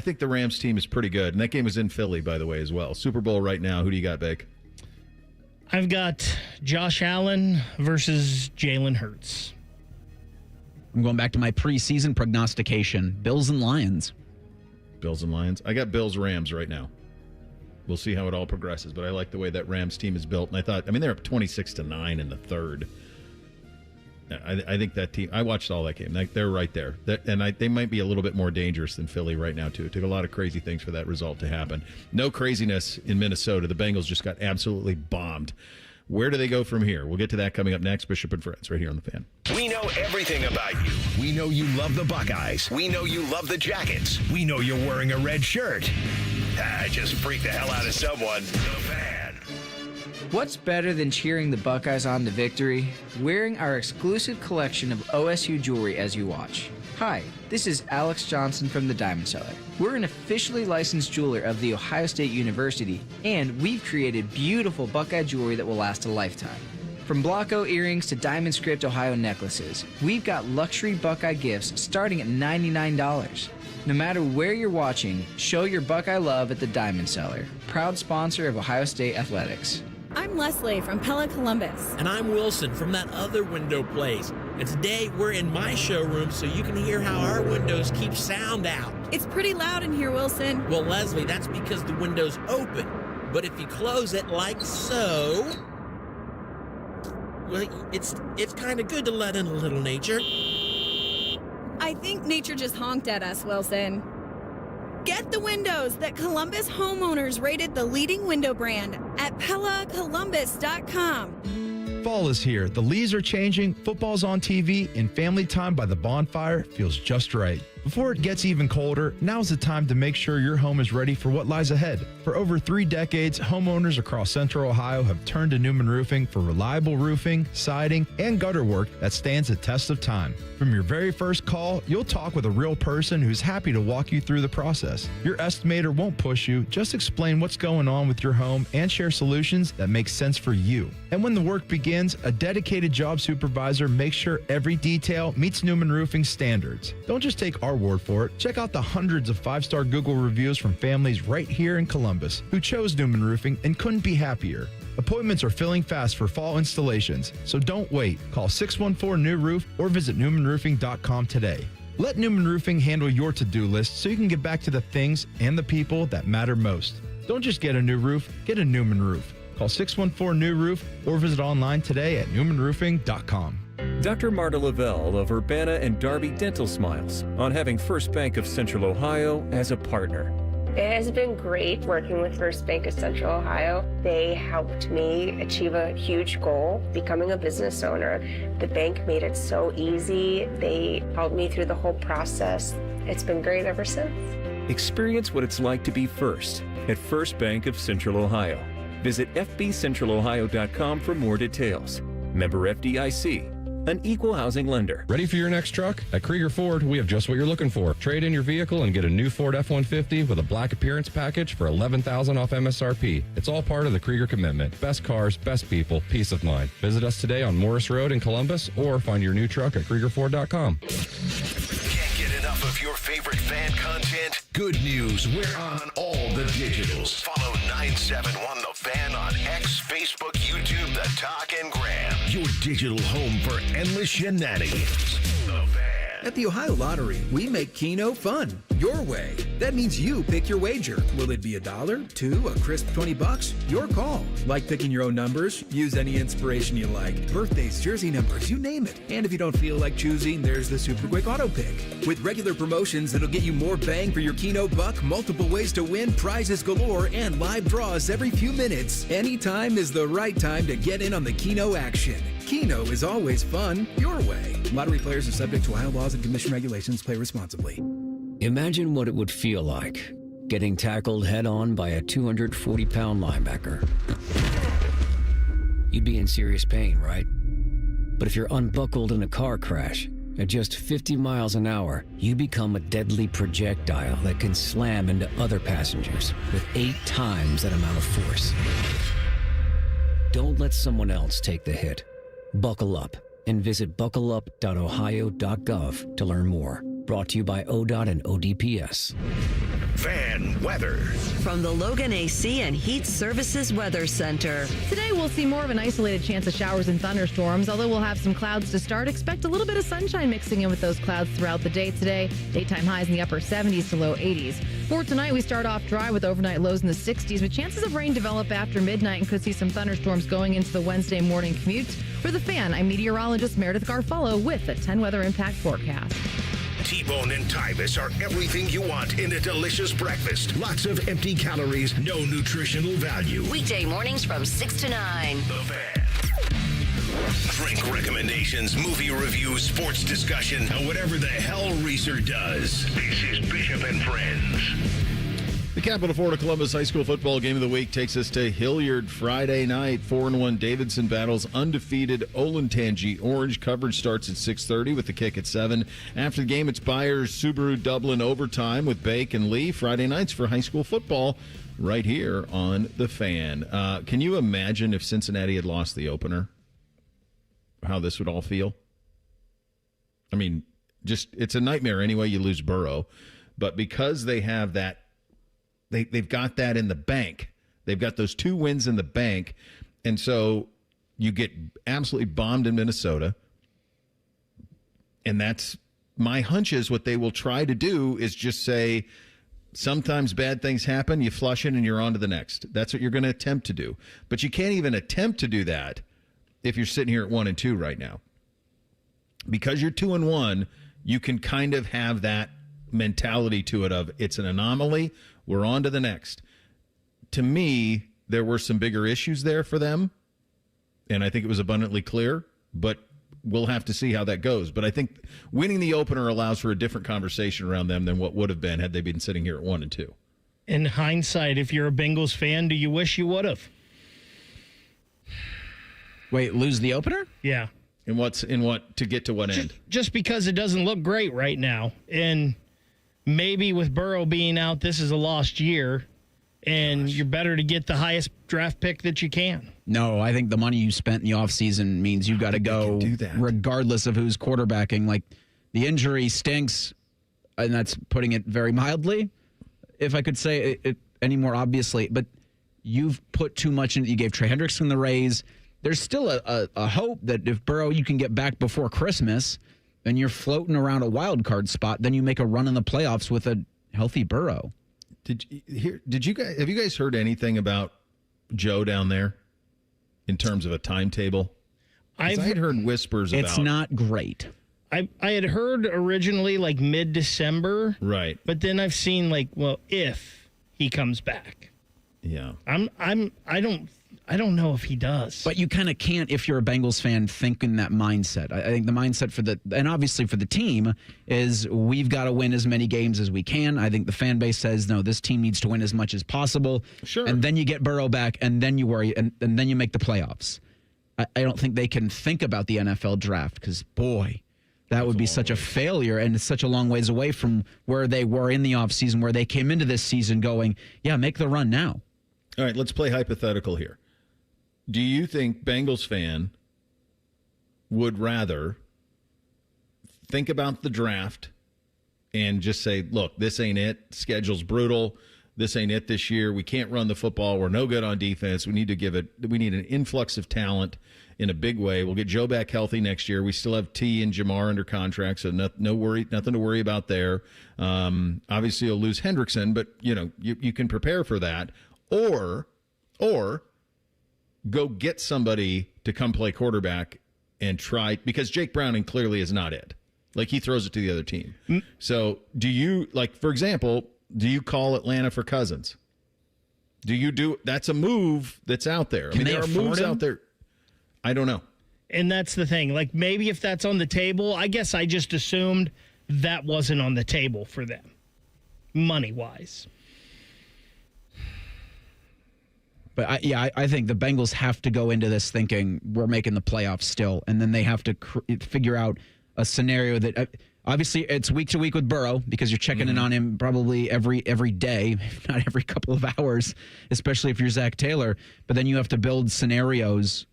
think the Rams team is pretty good, and that game is in Philly, by the way, as well. Super Bowl right now. Who do you got, Bake? I've got Josh Allen versus Jalen Hurts. I'm going back to my preseason prognostication. Bills and Lions. Bills and Lions. I got Bills Rams right now. We'll see how it all progresses, but I like the way that Rams team is built. And I thought, they're up 26-9 in the third. I think that team, I watched all that game. They're right there. They might be a little bit more dangerous than Philly right now, too. It took a lot of crazy things for that result to happen. No craziness in Minnesota. The Bengals just got absolutely bombed. Where do they go from here? We'll get to that coming up next. Bishop and Friends, right here on The Fan. We know everything about you. We know you love the Buckeyes. We know you love the Jackets. We know you're wearing a red shirt. I just freaked the hell out of someone. The Fan. What's better than cheering the Buckeyes on to victory? Wearing our exclusive collection of OSU jewelry as you watch. Hi, this is Alex Johnson from the Diamond Cellar. We're an officially licensed jeweler of The Ohio State University, and we've created beautiful Buckeye jewelry that will last a lifetime. From Blanco earrings to Diamond Script Ohio necklaces, we've got luxury Buckeye gifts starting at $99. No matter where you're watching, show your Buckeye love at the Diamond Cellar, proud sponsor of Ohio State Athletics. I'm Leslie from Pella Columbus. And I'm Wilson from that other window place. And today we're in my showroom so you can hear how our windows keep sound out. It's pretty loud in here, Wilson. Well, Leslie, that's because the window's open. But if you close it like so, well, it's kind of good to let in a little nature. I think nature just honked at us, Wilson. Get the windows that Columbus homeowners rated the leading window brand at PellaColumbus.com. Fall is here. The leaves are changing, football's on TV, and family time by the bonfire feels just right. Before it gets even colder, now's the time to make sure your home is ready for what lies ahead. For over 3 decades, homeowners across Central Ohio have turned to Newman Roofing for reliable roofing, siding, and gutter work that stands the test of time. From your very first call, you'll talk with a real person who's happy to walk you through the process. Your estimator won't push you, just explain what's going on with your home and share solutions that make sense for you. And when the work begins, a dedicated job supervisor makes sure every detail meets Newman Roofing standards. Don't just take our word for it. Check out the hundreds of 5-star Google reviews from families right here in Columbus who chose Newman Roofing and couldn't be happier. Appointments are filling fast for fall installations, so don't wait. Call 614-NEW-ROOF or visit newmanroofing.com today. Let Newman Roofing handle your to-do list so you can get back to the things and the people that matter most. Don't just get a new roof, get a Newman roof. Call 614-NEW-ROOF or visit online today at newmanroofing.com. Dr. Marta Lavelle of Urbana and Darby Dental smiles on having First Bank of Central Ohio as a partner. It has been great working with First Bank of Central Ohio. They helped me achieve a huge goal, becoming a business owner. The bank made it so easy. They helped me through the whole process. It's been great ever since. Experience what it's like to be first at First Bank of Central Ohio. Visit fbcentralohio.com for more details. Member FDIC. An equal housing lender. Ready for your next truck? At Krieger Ford, we have just what you're looking for. Trade in your vehicle and get a new Ford F-150 with a black appearance package for $11,000 off MSRP. It's all part of the Krieger commitment. Best cars, best people, peace of mind. Visit us today on Morris Road in Columbus or find your new truck at KriegerFord.com. Can't get enough of your favorite favorite fan content? Good news, we're on all the digitals. Follow 971 The Fan on X, Facebook, YouTube, The Talk, and Gram. Your digital home for endless shenanigans. The Fan. At the Ohio Lottery, we make Keno fun, your way. That means you pick your wager. Will it be $1, $2, a crisp $20? Your call. Like picking your own numbers? Use any inspiration you like. Birthdays, jersey numbers, you name it. And if you don't feel like choosing, there's the Super Quick Auto Pick. With regular promotions that'll get you more bang for your Keno buck, multiple ways to win, prizes galore, and live draws every few minutes. Anytime is the right time to get in on the Keno action. Keno is always fun, your way. Lottery players are subject to Ohio laws and commission regulations. Play responsibly. Imagine what it would feel like getting tackled head-on by a 240-pound linebacker. You'd be in serious pain, right? But if you're unbuckled in a car crash, at just 50 miles an hour, you become a deadly projectile that can slam into other passengers with 8 times that amount of force. Don't let someone else take the hit. Buckle up and visit buckleup.ohio.gov to learn more. Brought to you by ODOT and ODPS. Fan weather. From the Logan AC and Heat Services Weather Center. Today we'll see more of an isolated chance of showers and thunderstorms, although we'll have some clouds to start. Expect a little bit of sunshine mixing in with those clouds throughout the day today. Daytime highs in the upper 70s to low 80s. For tonight, we start off dry with overnight lows in the 60s, but chances of rain develop after midnight and could see some thunderstorms going into the Wednesday morning commute. For The Fan, I'm meteorologist Meredith Garfalo with the 10 weather impact forecast. T-Bone and Tyvis are everything you want in a delicious breakfast. Lots of empty calories, no nutritional value. Weekday mornings from 6 to 9. The Fan. Drink recommendations, movie reviews, sports discussion, and whatever the hell Reeser does. This is Bishop and Friends. The Capital Florida Columbus High School football game of the week takes us to Hilliard Friday night. 4-1 Davidson battles undefeated Olentangy Orange. Coverage starts at 6:30 with the kick at 7. After the game, it's Byers Subaru Dublin overtime with Bake and Lee. Friday nights for high school football right here on The Fan. Can you imagine if Cincinnati had lost the opener? How this would all feel? I mean, just it's a nightmare anyway. You lose Burrow. But because they have that, They've got that in the bank. They've got those 2 wins in the bank. And so you get absolutely bombed in Minnesota. And that's my hunch is what they will try to do is just say, sometimes bad things happen, you flush it and you're on to the next. That's what you're going to attempt to do. But you can't even attempt to do that if you're sitting here at 1-2 right now. Because you're 2-1, you can kind of have that mentality to it of it's an anomaly. We're on to the next. To me, there were some bigger issues there for them, and I think it was abundantly clear, but we'll have to see how that goes. But I think winning the opener allows for a different conversation around them than what would have been had they been sitting here at 1-2. In hindsight, if you're a Bengals fan, do you wish you would have? Wait, lose the opener? Yeah. In what to get to what end? Just because it doesn't look great right now. And maybe with Burrow being out, this is a lost year, and you're better to get the highest draft pick that you can. No, I think the money you spent in the offseason means you've got to go regardless of who's quarterbacking. Like, the injury stinks, and that's putting it very mildly, if I could say it any more obviously. But you've put too much in it. You gave Trey Hendrickson the raise. There's still a hope that if Burrow you can get back before Christmas – and you're floating around a wild card spot, then you make a run in the playoffs with a healthy Burrow. Have you guys heard anything about Joe down there in terms of a timetable? I had heard whispers about it's not great. I had heard originally like mid-December. Right. But then I've seen if he comes back. Yeah. I don't know if he does. But you kind of can't, if you're a Bengals fan, think in that mindset. I think the mindset and obviously for the team, is we've got to win as many games as we can. I think the fan base says, no, this team needs to win as much as possible. Sure. And then you get Burrow back, and then you worry, and then you make the playoffs. I don't think they can think about the NFL draft because, boy, that would be such a failure, and it's such a long ways away from where they were in the offseason, where they came into this season going, yeah, make the run now. All right, let's play hypothetical here. Do you think Bengals fan would rather think about the draft and just say, look, this ain't it. Schedule's brutal. This ain't it this year. We can't run the football. We're no good on defense. We need an influx of talent in a big way. We'll get Joe back healthy next year. We still have T and Jamar under contract, so nothing to worry about there. Obviously, you'll lose Hendrickson, but you can prepare for that. Or go get somebody to come play quarterback and try, because Jake Browning clearly is not it. Like, he throws it to the other team. So do you, for example, do you call Atlanta for Cousins? That's a move that's out there. There are moves out there. I don't know. And that's the thing. Like, maybe if that's on the table, I guess I just assumed that wasn't on the table for them, money-wise. But I think the Bengals have to go into this thinking we're making the playoffs still, and then they have to figure out a scenario that obviously it's week to week with Burrow, because you're checking in on him probably every day, if not every couple of hours, especially if you're Zach Taylor. But then you have to build scenarios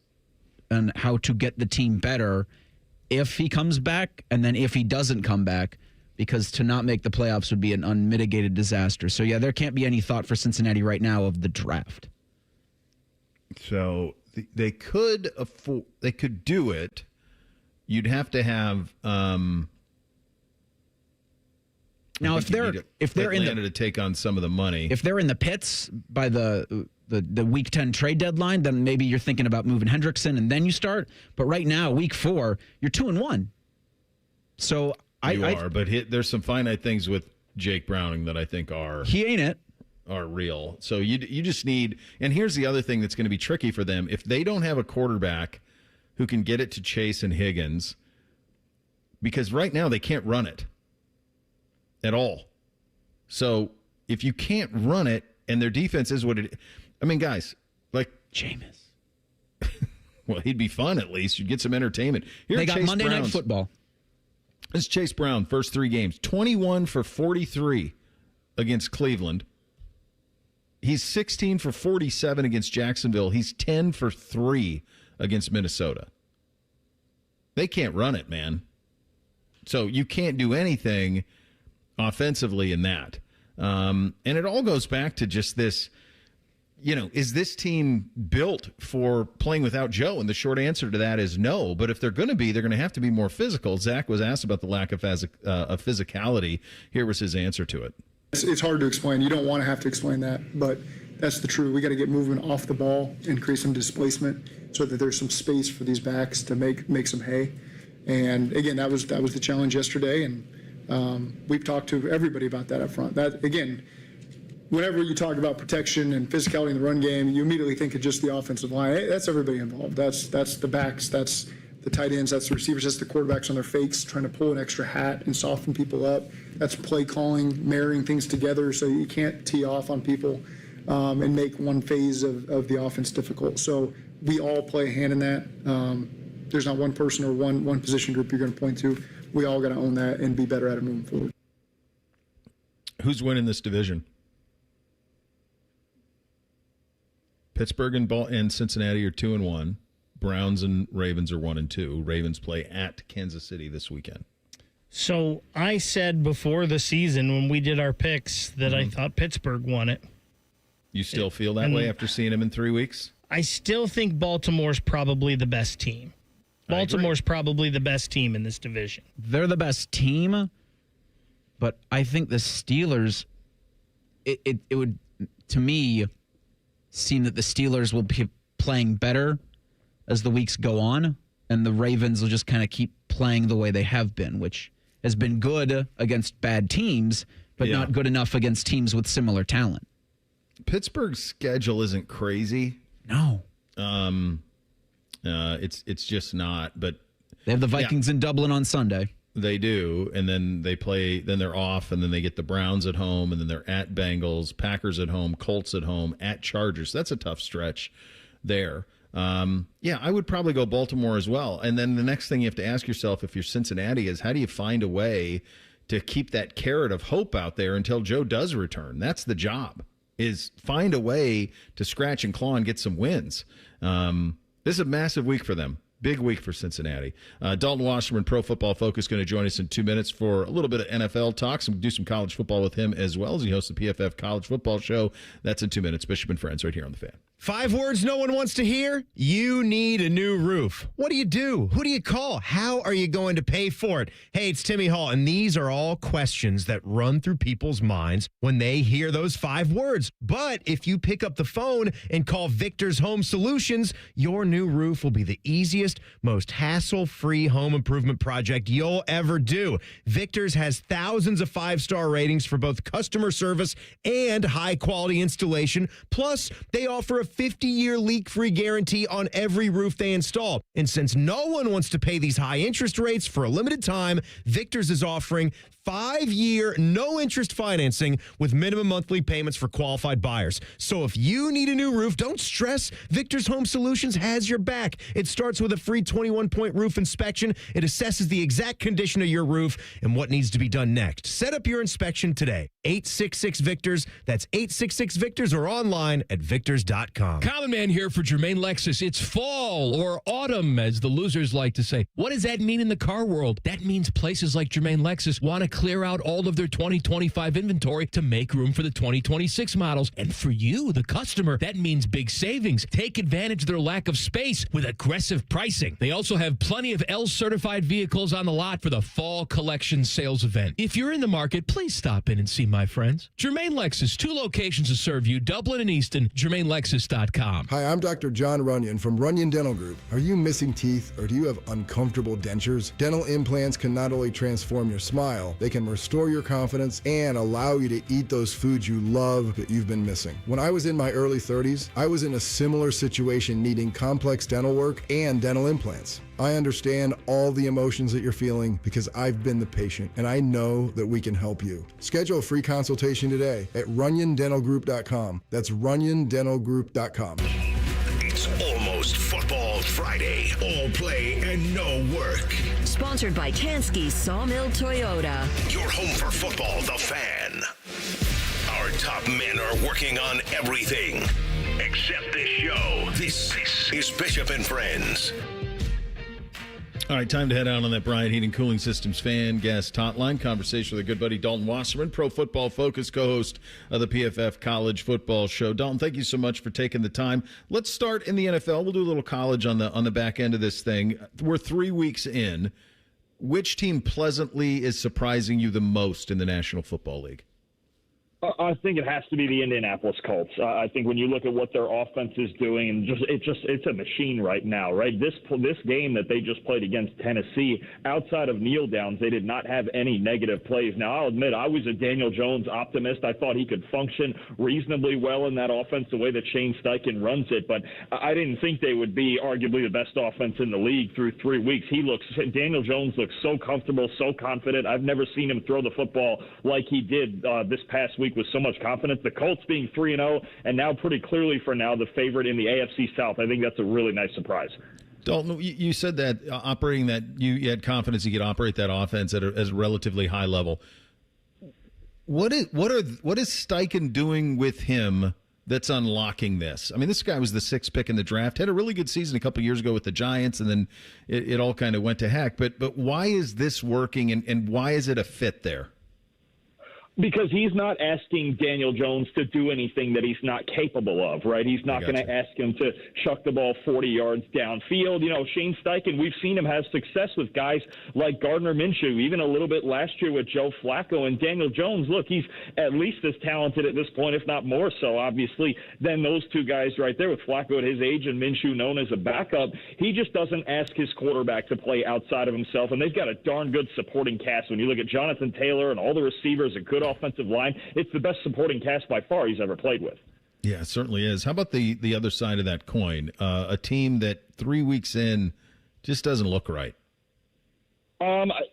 on how to get the team better if he comes back, and then if he doesn't come back, because to not make the playoffs would be an unmitigated disaster. So there can't be any thought for Cincinnati right now of the draft. So they could do it. You'd have to have now if they're Atlanta to take on some of the money. If they're in the pits by the week 10 trade deadline, then maybe you're thinking about moving Hendrickson and then you start. But right now, week 4, you're 2-1. So but there's some finite things with Jake Browning that I think are real. So you just need, and here's the other thing that's going to be tricky for them. If they don't have a quarterback who can get it to Chase and Higgins, because right now they can't run it at all. So if you can't run it and their defense is what it, guys, like Jameis. Well, he'd be fun at least. You'd get some entertainment. They got Monday Night Football. This is Chase Brown, first 3 games, 21 for 43 against Cleveland. He's 16 for 47 against Jacksonville. He's 10 for 3 against Minnesota. They can't run it, man. So you can't do anything offensively in that. And it all goes back to just this, is this team built for playing without Joe? And the short answer to that is no. But if they're going to be, they're going to have to be more physical. Zach was asked about the lack of physicality. Here was his answer to it. It's hard to explain. You don't want to have to explain that, but that's the truth. We got to get movement off the ball and create some displacement so that there's some space for these backs to make some hay. And again, that was the challenge yesterday, and we've talked to everybody about that up front. That again, whenever you talk about protection and physicality in the run game, you immediately think of just the offensive line. Hey, that's everybody involved. That's the backs. That's the tight ends, that's the receivers, that's the quarterbacks on their fakes, trying to pull an extra hat and soften people up. That's play calling, marrying things together so you can't tee off on people and make one phase of the offense difficult. So we all play a hand in that. There's not one person or one position group you're going to point to. We all got to own that and be better at it moving forward. Who's winning this division? Pittsburgh and Cincinnati are 2-1. Browns and Ravens are 1-2. Ravens play at Kansas City this weekend. So I said before the season when we did our picks that I thought Pittsburgh won it. You still feel that way after seeing them in 3 weeks? I still think Baltimore's probably the best team. Baltimore's probably the best team in this division. They're the best team, but I think the Steelers, it would, to me, seem that the Steelers will be playing better as the weeks go on, and the Ravens will just kind of keep playing the way they have been, which has been good against bad teams, but not good enough against teams with similar talent. Pittsburgh's schedule isn't crazy. No. It's just not, but they have the Vikings in Dublin on Sunday. They do, and then then they're off, and then they get the Browns at home, and then they're at Bengals, Packers at home, Colts at home, at Chargers. That's a tough stretch there. I would probably go Baltimore as well. And then the next thing you have to ask yourself if you're Cincinnati is how do you find a way to keep that carrot of hope out there until Joe does return? That's the job, is find a way to scratch and claw and get some wins. This is a massive week for them. Big week for Cincinnati. Dalton Wasserman, Pro Football Focus, going to join us in 2 minutes for a little bit of NFL talk. Do some college football with him as well as he hosts the PFF College Football Show. That's in 2 minutes. Bishop and Friends right here on The Fan. 5 words no one wants to hear? You need a new roof. What do you do? Who do you call? How are you going to pay for it? Hey, it's Timmy Hall, and these are all questions that run through people's minds when they hear those 5 words. But if you pick up the phone and call Victor's Home Solutions, your new roof will be the easiest, most hassle-free home improvement project you'll ever do. Victor's has thousands of 5-star ratings for both customer service and high-quality installation. Plus, they offer a 50-year leak-free guarantee on every roof they install. And since no one wants to pay these high interest rates for a limited time, Victor's is offering 5-year, no-interest financing with minimum monthly payments for qualified buyers. So if you need a new roof, don't stress. Victor's Home Solutions has your back. It starts with a free 21-point roof inspection. It assesses the exact condition of your roof and what needs to be done next. Set up your inspection today. 866-VICTORS. That's 866-VICTORS or online at victors.com. Common Man here for Jermaine Lexus. It's fall or autumn, as the losers like to say. What does that mean in the car world? That means places like Jermaine Lexus want to clear out all of their 2025 inventory to make room for the 2026 models. And for you, the customer, that means big savings. Take advantage of their lack of space with aggressive pricing. They also have plenty of L-certified vehicles on the lot for the fall collection sales event. If you're in the market, please stop in and see my friends. Jermaine Lexus, 2 locations to serve you, Dublin and Easton, JermaineLexus.com. Hi, I'm Dr. John Runyon from Runyon Dental Group. Are you missing teeth or do you have uncomfortable dentures? Dental implants can not only transform your smile, they can restore your confidence and allow you to eat those foods you love that you've been missing. When I was in my early 30s, I was in a similar situation needing complex dental work and dental implants. I understand all the emotions that you're feeling because I've been the patient and I know that we can help you. Schedule a free consultation today at RunyonDentalGroup.com. That's RunyonDentalGroup.com. It's almost Football Friday. All play and no work. Sponsored by Tansky Sawmill Toyota. Your home for football, The Fan. Our top men are working on everything except this show. This is Bishop and Friends. All right, time to head out on that Bryant Heating Cooling Systems fan guest hotline. Conversation with a good buddy, Dalton Wasserman, Pro Football Focus, co-host of the PFF College Football Show. Dalton, thank you so much for taking the time. Let's start in the NFL. We'll do a little college on the back end of this thing. We're 3 weeks in. Which team pleasantly is surprising you the most in the National Football League? I think it has to be the Indianapolis Colts. I think when you look at what their offense is doing, and it's a machine right now, right? This game that they just played against Tennessee, outside of kneel downs, they did not have any negative plays. Now, I'll admit, I was a Daniel Jones optimist. I thought he could function reasonably well in that offense, the way that Shane Steichen runs it, but I didn't think they would be arguably the best offense in the league through 3 weeks. Daniel Jones looks so comfortable, so confident. I've never seen him throw the football like he did this past week with so much confidence. The Colts being 3-0 and now pretty clearly for now the favorite in the AFC South. I think that's a really nice surprise. Dalton, you said that operating that you had confidence you could operate that offense at a relatively high level. What is Steichen doing with him that's unlocking this? I mean, this guy was the 6th pick in the draft, had a really good season a couple of years ago with the Giants, and then it all kind of went to heck. But why is this working, and why is it a fit there? Because he's not asking Daniel Jones to do anything that he's not capable of, right? He's not going to ask him to chuck the ball 40 yards downfield. You know, Shane Steichen, we've seen him have success with guys like Gardner Minshew, even a little bit last year with Joe Flacco. And Daniel Jones, look, he's at least as talented at this point, if not more so, obviously, than those 2 guys right there, with Flacco at his age and Minshew known as a backup. He just doesn't ask his quarterback to play outside of himself. And they've got a darn good supporting cast. When you look at Jonathan Taylor and all the receivers, a good offensive line, it's the best supporting cast by far he's ever played with. Yeah, it certainly is. How about the other side of that coin? A team that 3 weeks in just doesn't look right.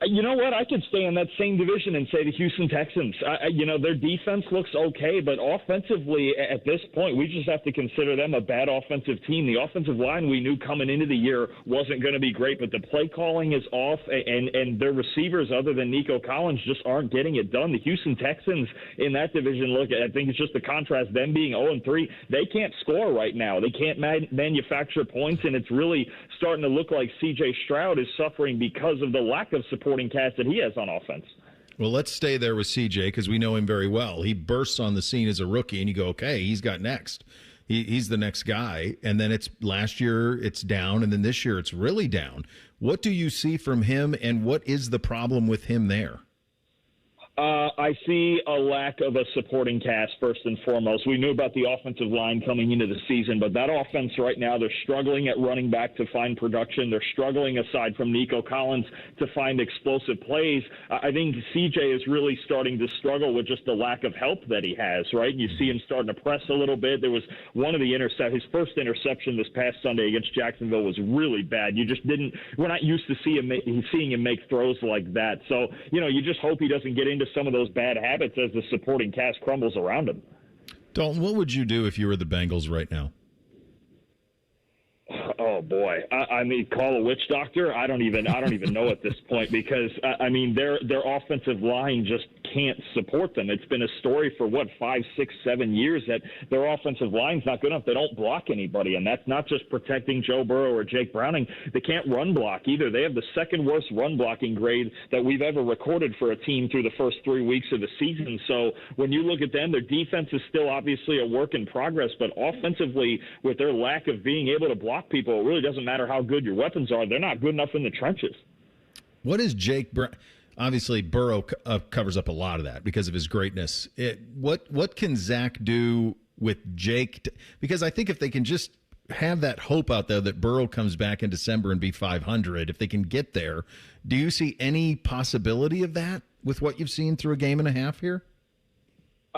You know what? I could stay in that same division and say the Houston Texans. Their defense looks okay, but offensively at this point, we just have to consider them a bad offensive team. The offensive line we knew coming into the year wasn't going to be great, but the play calling is off, and their receivers, other than Nico Collins, just aren't getting it done. The Houston Texans in that division, I think it's just the contrast, them being 0-3. They can't score right now. They can't manufacture points, and it's really starting to look like C.J. Stroud is suffering because of the lack of supporting cast that he has on offense. Well, let's stay there with CJ because we know him very well. He bursts on the scene as a rookie, and you go, okay, he's got next. He's the next guy. And then it's last year it's down, and then this year it's really down. What do you see from him, and what is the problem with him there? I see a lack of a supporting cast, first and foremost. We knew about the offensive line coming into the season, but that offense right now, they're struggling at running back to find production. They're struggling, aside from Nico Collins, to find explosive plays. I think CJ is really starting to struggle with just the lack of help that he has, right? You see him starting to press a little bit. There was one of the his first interception this past Sunday against Jacksonville was really bad. We're not used to seeing him make throws like that. So, you just hope he doesn't get into some of those bad habits as the supporting cast crumbles around him. Dalton, what would you do if you were the Bengals right now? Oh boy, I mean, call a witch doctor. I don't even know at this point, because their offensive line just can't support them. It's been a story for 5, 6, 7 years that their offensive line's not good enough. They don't block anybody, and that's not just protecting Joe Burrow or Jake Browning. They can't run block either. They have the second worst run blocking grade that we've ever recorded for a team through the first 3 weeks of the season. So when you look at them, their defense is still obviously a work in progress, but offensively, with their lack of being able to block people, it really doesn't matter how good your weapons are. They're not good enough in the trenches. What is Jake Brown? Obviously, Burrow covers up a lot of that because of his greatness. What can Zach do with Jake? Because I think if they can just have that hope out there that Burrow comes back in December and be 500, if they can get there, do you see any possibility of that with what you've seen through a game and a half here?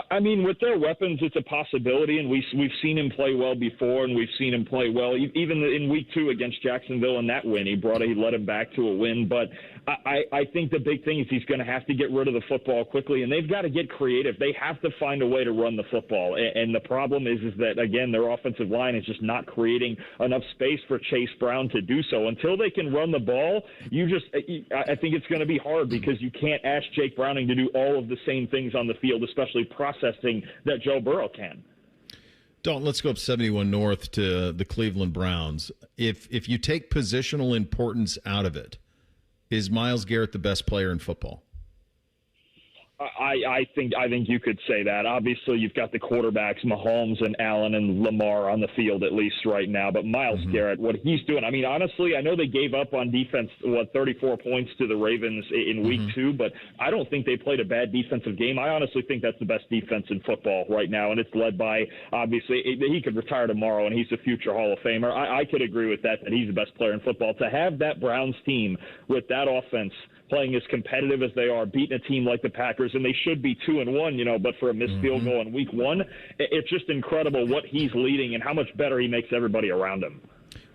I mean, with their weapons, it's a possibility, and we've seen him play well before, and we've seen him play well even in week 2 against Jacksonville in that win. He led him back to a win, but I think the big thing is he's going to have to get rid of the football quickly, and they've got to get creative. They have to find a way to run the football, and the problem is that, again, their offensive line is just not creating enough space for Chase Brown to do so. Until they can run the ball, I think it's going to be hard, because you can't ask Jake Browning to do all of the same things on the field, especially processing that Joe Burrow can. Dalton, let's go up 71 North to the Cleveland Browns. If you take positional importance out of it, is Myles Garrett the best player in football? I think you could say that. Obviously, you've got the quarterbacks, Mahomes and Allen and Lamar on the field, at least right now. But Myles Garrett, what he's doing, I mean, honestly, I know they gave up on defense, 34 points to the Ravens in week 2, but I don't think they played a bad defensive game. I honestly think that's the best defense in football right now, and it's led by, obviously, he could retire tomorrow, and he's a future Hall of Famer. I could agree with that he's the best player in football. To have that Browns team with that offense playing as competitive as they are, beating a team like the Packers, and they should be 2-1, but for a missed field goal in week 1, it's just incredible what he's leading and how much better he makes everybody around him.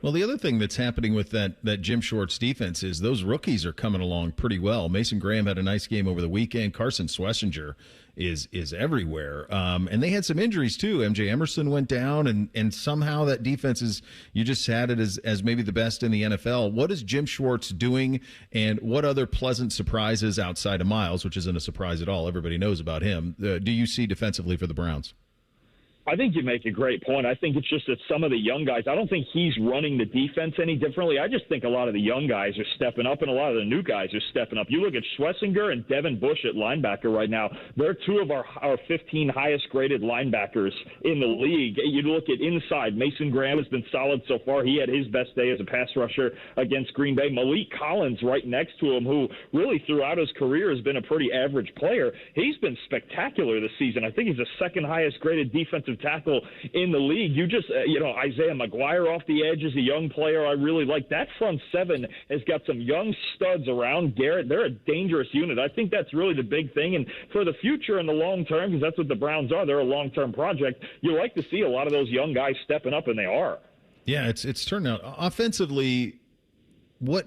Well, the other thing that's happening with that Jim Schwartz defense is those rookies are coming along pretty well. Mason Graham had a nice game over the weekend. Carson Schlesinger is everywhere. And they had some injuries too. MJ Emerson went down, and somehow that defense is, you just had it as maybe the best in the NFL. What is Jim Schwartz doing, and what other pleasant surprises outside of Myles, which isn't a surprise at all, everybody knows about him, do you see defensively for the Browns? I think you make a great point. I think it's just that some of the young guys, I don't think he's running the defense any differently. I just think a lot of the young guys are stepping up, and a lot of the new guys are stepping up. You look at Schlesinger and Devin Bush at linebacker right now. They're 2 of our 15 highest-graded linebackers in the league. You look at inside, Mason Graham has been solid so far. He had his best day as a pass rusher against Green Bay. Malik Collins right next to him, who really throughout his career has been a pretty average player. He's been spectacular this season. I think he's the second highest-graded defensive tackle in the league. You just, Isaiah McGuire off the edge is a young player I really like. That front 7 has got some young studs around Garrett. They're a dangerous unit. I think that's really the big thing. And for the future and the long term, because that's what the Browns are, they're a long-term project, you like to see a lot of those young guys stepping up, and they are. Yeah, it's turned out. Offensively, what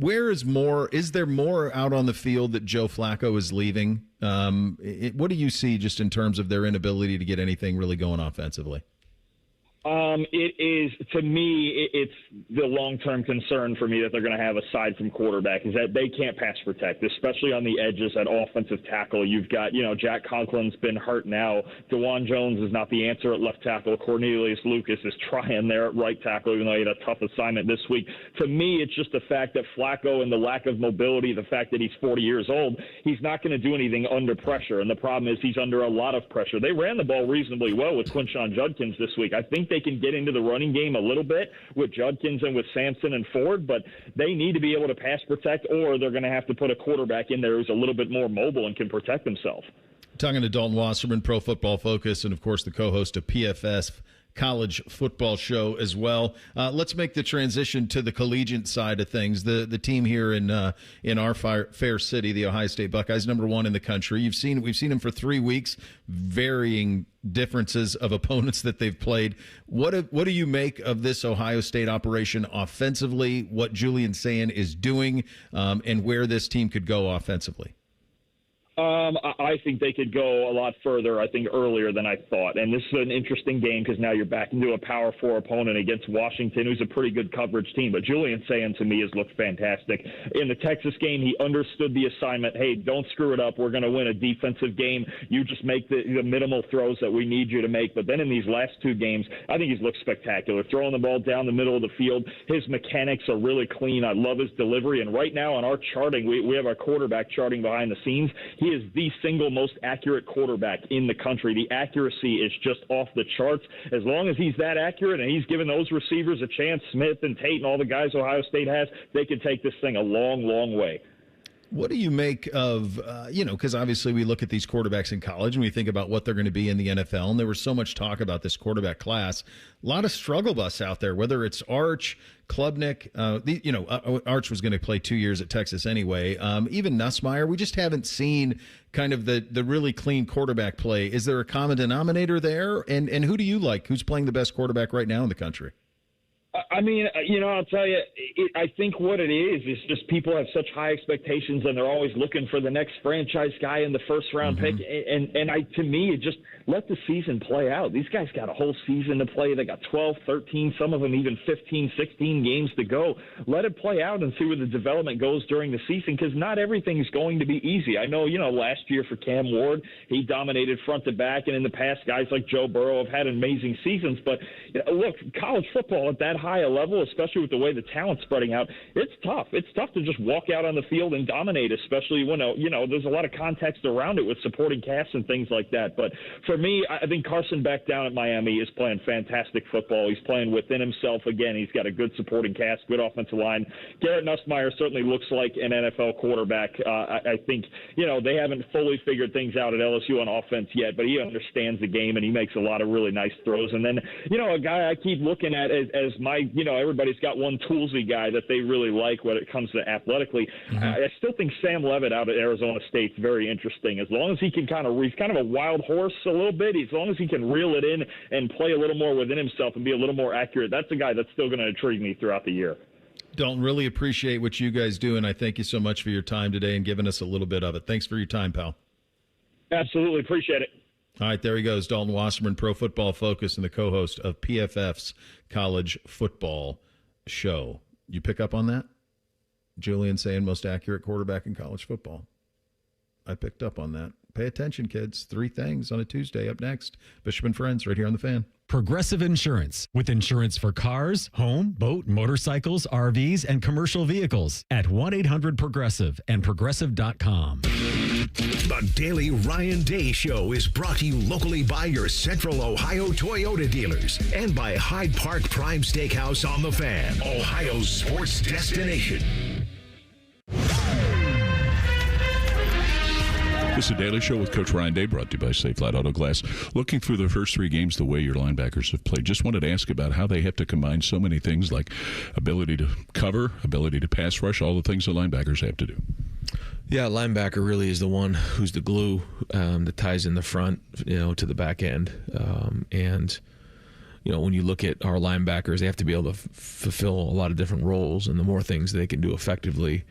Is there more out on the field that Joe Flacco is leaving? What do you see just in terms of their inability to get anything really going offensively? It is, to me, it's the long-term concern for me that they're going to have aside from quarterback is that they can't pass protect, especially on the edges at offensive tackle. You've got, Jack Conklin's been hurt now. DeJuan Jones is not the answer at left tackle. Cornelius Lucas is trying there at right tackle, even though he had a tough assignment this week. To me, it's just the fact that Flacco and the lack of mobility, the fact that he's 40 years old, he's not going to do anything under pressure. And the problem is he's under a lot of pressure. They ran the ball reasonably well with Quinshon Judkins this week. I think they can get into the running game a little bit with Judkins and with Sampson and Ford, but they need to be able to pass protect, or they're going to have to put a quarterback in there who's a little bit more mobile and can protect himself. Talking to Dalton Wasserman, Pro Football Focus, and of course the co-host of PFS College Football Show as well. Let's make the transition to the collegiate side of things. The team here in our fair city, the Ohio State Buckeyes, number 1 in the country. We've seen them for 3 weeks, varying differences of opponents that they've played. What do you make of this Ohio State operation offensively? What Julian Sayin is doing, and where this team could go offensively? I think they could go a lot further, I think, earlier than I thought. And this is an interesting game because now you're back into a Power 4 opponent against Washington, who's a pretty good coverage team. But Julian Sayin, to me, has looked fantastic. In the Texas game, he understood the assignment. Hey, don't screw it up. We're going to win a defensive game. You just make the minimal throws that we need you to make. But then in these last 2 games, I think he's looked spectacular. Throwing the ball down the middle of the field. His mechanics are really clean. I love his delivery. And right now on our charting, we have our quarterback charting behind the scenes. He is the single most accurate quarterback in the country. The accuracy is just off the charts. As long as he's that accurate and he's giving those receivers a chance, Smith and Tate and all the guys Ohio State has, they can take this thing a long, long way. What do you make of, because obviously we look at these quarterbacks in college and we think about what they're going to be in the NFL, and there was so much talk about this quarterback class. A lot of struggle bus out there, whether it's Arch, Klubnik, Arch was going to play 2 years at Texas anyway. Even Nussmeier, we just haven't seen kind of the really clean quarterback play. Is there a common denominator there? And who do you like? Who's playing the best quarterback right now in the country? I mean, I'll tell you, I think what it is just people have such high expectations and they're always looking for the next franchise guy in the first round pick. And to me, it just let the season play out. These guys got a whole season to play. They got 12, 13, some of them even 15, 16 games to go. Let it play out and see where the development goes during the season, because not everything is going to be easy. I know, last year for Cam Ward, he dominated front to back, and in the past, guys like Joe Burrow have had amazing seasons. But look, college football at that high a level, especially with the way the talent's spreading out, it's tough. It's tough to just walk out on the field and dominate, especially when, there's a lot of context around it with supporting casts and things like that. But for me, I think Carson Beck down at Miami is playing fantastic football. He's playing within himself again. He's got a good supporting cast, good offensive line. Garrett Nussmeier certainly looks like an NFL quarterback. I think, they haven't fully figured things out at LSU on offense yet, but he understands the game and he makes a lot of really nice throws. And then, a guy I keep looking at as my, everybody's got one toolsy guy that they really like when it comes to athletically. I still think Sam Levitt out at Arizona State's very interesting. As long as he can he's kind of a wild horse a little bit. As long as he can reel it in and play a little more within himself and be a little more accurate, that's a guy that's still going to intrigue me throughout the year. Dalton, really appreciate what you guys do, and I thank you so much for your time today and giving us a little bit of it. Thanks for your time, pal. Absolutely. Appreciate it. All right, there he goes, Dalton Wasserman, Pro Football Focus, and the co-host of PFF's College Football Show. You pick up on that? Julian Sayin, most accurate quarterback in college football. I picked up on that. Pay attention, kids. 3 things on a Tuesday. Up next, Bishop and Friends right here on The Fan. Progressive Insurance, with insurance for cars, home, boat, motorcycles, RVs, and commercial vehicles at 1-800-PROGRESSIVE and Progressive.com. The Daily Ryan Day Show is brought to you locally by your Central Ohio Toyota dealers and by Hyde Park Prime Steakhouse on The Fan, Ohio's sports destination. This is a Daily Show with Coach Ryan Day, brought to you by Safe Flat Auto Glass. Looking through the first 3 games, the way your linebackers have played, just wanted to ask about how they have to combine so many things like ability to cover, ability to pass rush, all the things that linebackers have to do. Yeah, linebacker really is the one who's the glue that ties in the front, to the back end. And, when you look at our linebackers, they have to be able to fulfill a lot of different roles, and the more things they can do effectively,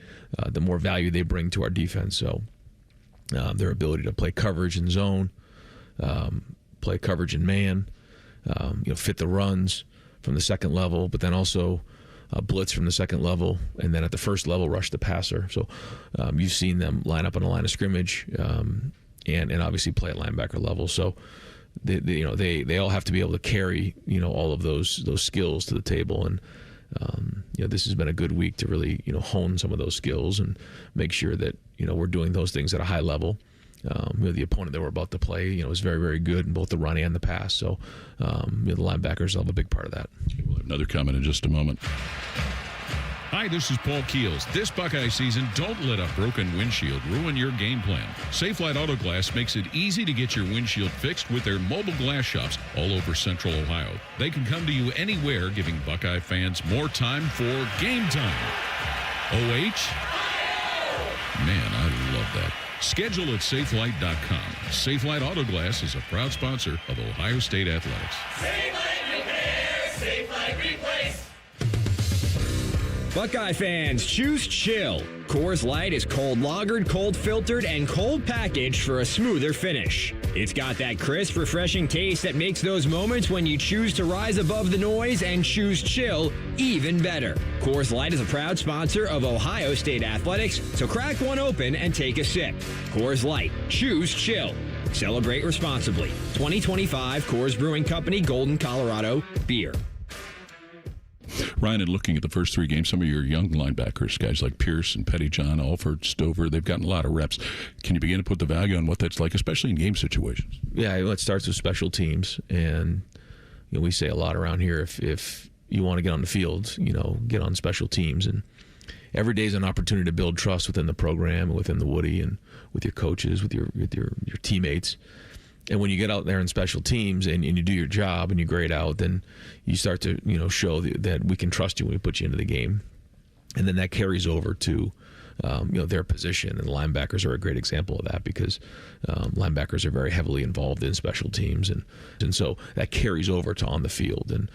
the more value they bring to our defense. So their ability to play coverage in zone, play coverage in man, fit the runs from the second level, but then also blitz from the second level, and then at the first level, rush the passer. So you've seen them line up on the line of scrimmage, and obviously play at linebacker level. So they all have to be able to carry all of those skills to the table, and this has been a good week to really hone some of those skills and make sure that we're doing those things at a high level. The opponent that we're about to play, is very, very good in both the run and the pass. So the linebackers will have a big part of that. We'll have another comment in just a moment. Hi, this is Paul Keels. This Buckeye season, don't let a broken windshield ruin your game plan. Safelite Auto Glass makes it easy to get your windshield fixed with their mobile glass shops all over Central Ohio. They can come to you anywhere, giving Buckeye fans more time for game time. OH? Man, I love that. Schedule at safelite.com. Safelite Auto Glass is a proud sponsor of Ohio State Athletics. Safelite Repair, Safelite Replace. Buckeye fans, choose chill. Coors Light is cold lagered, cold filtered, and cold packaged for a smoother finish. It's got that crisp, refreshing taste that makes those moments when you choose to rise above the noise and choose chill even better. Coors Light is a proud sponsor of Ohio State Athletics, so crack one open and take a sip. Coors Light, choose chill. Celebrate responsibly. 2025 Coors Brewing Company, Golden, Colorado, beer. Ryan, and looking at the first three games, some of your young linebackers, guys like Pierce and Pettyjohn, Alford, Stover, they've gotten a lot of reps. Can you begin to put the value on what that's like, especially in game situations? Yeah, it starts with special teams, and we say a lot around here, if you want to get on the field, get on special teams, and every day is an opportunity to build trust within the program and within the Woody and with your coaches, with your teammates. And when you get out there in special teams and you do your job and you grade out, then you start to show that we can trust you when we put you into the game, and then that carries over to their position. And the linebackers are a great example of that, because linebackers are very heavily involved in special teams, and so that carries over to on the field, and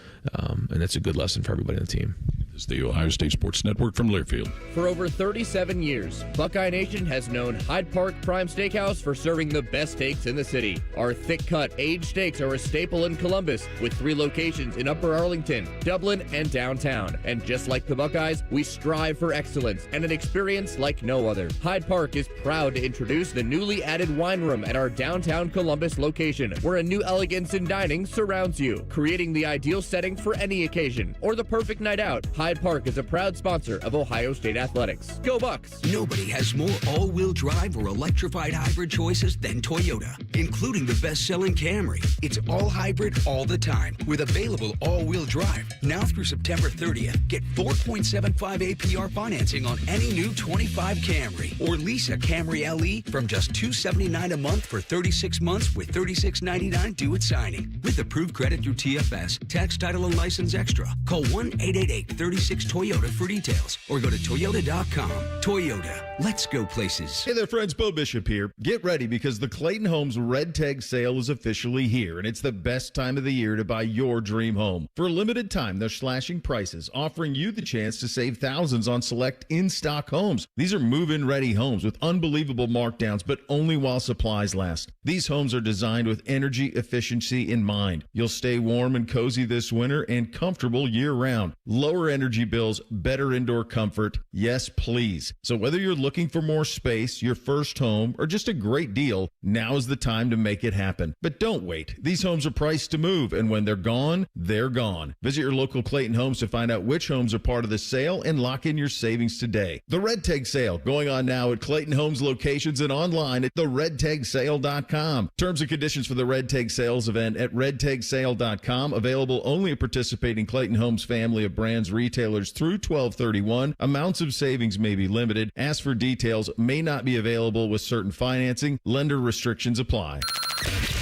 that's a good lesson for everybody on the team. This is the Ohio State Sports Network from Learfield. For over 37 years, Buckeye Nation has known Hyde Park Prime Steakhouse for serving the best steaks in the city. Our thick-cut, aged steaks are a staple in Columbus, with 3 locations in Upper Arlington, Dublin, and downtown. And just like the Buckeyes, we strive for excellence and an experience like no other. Hyde Park is proud to introduce the newly added wine room at our downtown Columbus location, where a new elegance in dining surrounds you, creating the ideal setting for any occasion or the perfect night out. Hyde Park is a proud sponsor of Ohio State Athletics. Go Bucks! Nobody has more all-wheel drive or electrified hybrid choices than Toyota, including the best-selling Camry. It's all hybrid all the time with available all-wheel drive. Now through September 30th, get 4.75 APR financing on any new 25 Camry, or lease a Camry LE from just $279 a month for 36 months with $36.99 due at signing. With approved credit through TFS, tax, title, and license extra. Call 1-888-36-TOYOTA for details, or go to Toyota.com. Toyota, let's go places. Hey there, friends. Bo Bishop here. Get ready, because the Clayton Homes Red Tag Sale is officially here, and it's the best time of the year to buy your dream home. For a limited time, they're slashing prices, offering you the chance to save thousands on select in-stock homes. These are move-in ready homes with unbelievable markdowns, but only while supplies last. These homes are designed with energy efficiency in mind. You'll stay warm and cozy this winter and comfortable year-round. Lower energy bills, better indoor comfort. Yes, please. So whether you're looking for more space, your first home, or just a great deal, now is the time to make it happen. But don't wait. These homes are priced to move, and when they're gone, they're gone. Visit your local Clayton Homes to find out which homes are part of the sale and lock in your savings today. The Red Tag Sale, going on now at Clayton Homes locations and online at theredtagsale.com. Terms and conditions for the Red Tag Sales event at redtagsale.com. Available only at participating Clayton Homes family of brands retailers through 12/31. Amounts of savings may be limited. Ask for details. May not be available with certain financing. Lender restrictions apply.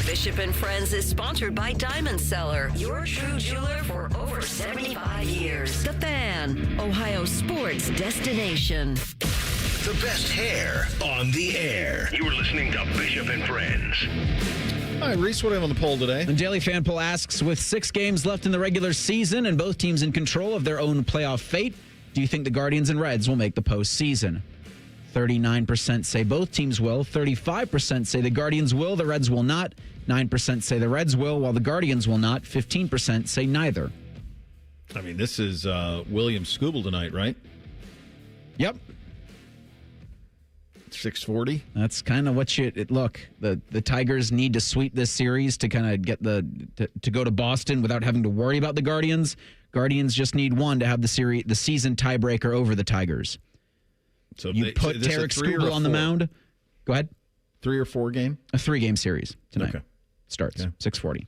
Bishop and Friends is sponsored by Diamond Seller, your true jeweler for over 75 years. The Fan, Ohio sports destination. The best hair on the air. You're listening to Bishop and Friends. All right, Reese, what do you have on the poll today? The Daily Fan Poll asks, with 6 games left in the regular season and both teams in control of their own playoff fate, do you think the Guardians and Reds will make the postseason? 39% say both teams will. 35% say the Guardians will, the Reds will not. 9% say the Reds will, while the Guardians will not. 15% say neither. I mean, this is William Scooble tonight, right? Yep. 640. That's kind of what look. The Tigers need to sweep this series to kind of get to go to Boston without having to worry about the Guardians. Guardians just need one to have the season tiebreaker over the Tigers. So you put Tarek Skubal on the mound. Go ahead. 3 or 4 game? A 3-game series tonight. Okay. Starts 6:40.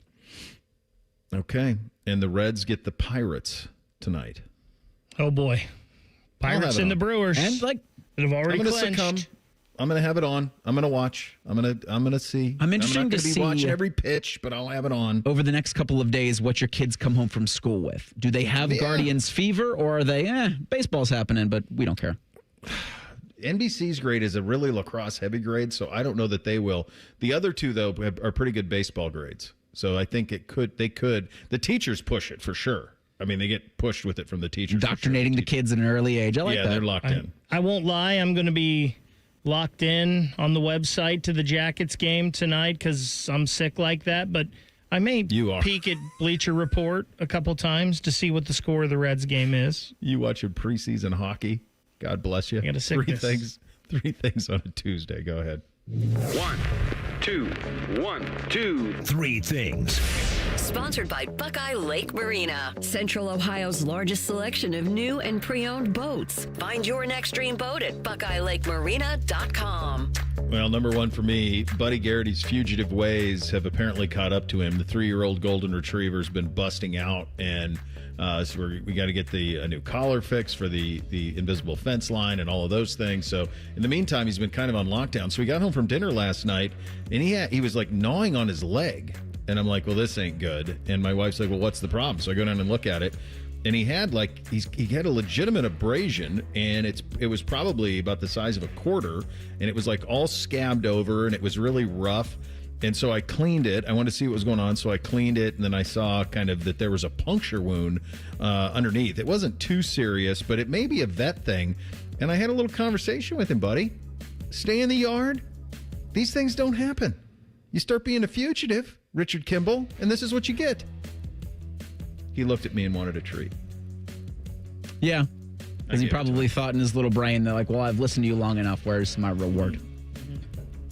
Okay. And the Reds get the Pirates tonight. Oh boy, Pirates and the Brewers, and that have already clinched. Succumb. I'm going to have it on. I'm going to watch. I'm going to see. I'm interested to see watching every pitch, but I'll have it on over the next couple of days. What your kids come home from school with? Do they have Guardians fever, or are they? Baseball's happening, but we don't care. NBC's grade is a really lacrosse heavy grade, so I don't know that they will. The other two, though, are pretty good baseball grades. So I think they could. The teachers push it for sure. I mean, they get pushed with it from the teachers. Indoctrinating the kids at an early age. I like that. Yeah, they're locked in. I won't lie. I'm going to be locked in on the website to the Jackets game tonight because I'm sick like that. But I may peek at Bleacher Report a couple times to see what the score of the Reds game is. You watching preseason hockey? God bless you. I got a sickness. Three things on a Tuesday. Go ahead. 1, 2, 1, 2, 3 things. Sponsored by Buckeye Lake Marina, Central Ohio's largest selection of new and pre-owned boats. Find your next dream boat at BuckeyeLakeMarina.com. Well, number one for me, Buddy Garrity's fugitive ways have apparently caught up to him. The 3-year-old golden retriever's been busting out, and so we got to get a new collar fix for the invisible fence line and all of those things. So in the meantime, he's been kind of on lockdown. So we got home from dinner last night, and he was like gnawing on his leg. And I'm like, well, this ain't good. And my wife's like, well, what's the problem? So I go down and look at it. And he had he had a legitimate abrasion, and it was probably about the size of a quarter, and it was like all scabbed over, and it was really rough. And so I cleaned it. I wanted to see what was going on, so I cleaned it, and then I saw kind of that there was a puncture wound underneath. It wasn't too serious, but it may be a vet thing. And I had a little conversation with him, buddy. Stay in the yard. These things don't happen. You start being a fugitive, Richard Kimball, and this is what you get. He looked at me and wanted a treat. Yeah, because he probably thought in his little brain, they're like, well, I've listened to you long enough. Where's my reward?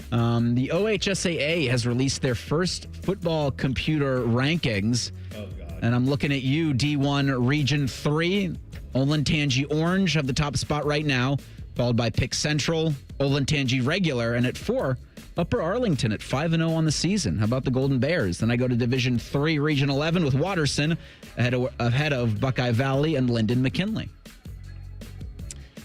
The OHSAA has released their first football computer rankings. Oh, God. And I'm looking at you, D1 Region 3. Olentangy Orange have the top spot right now, followed by Pick Central, Olentangy Regular, and at 4, Upper Arlington at 5-0 on the season. How about the Golden Bears? Then I go to Division 3, Region 11 with Watterson ahead of Buckeye Valley and Linden McKinley.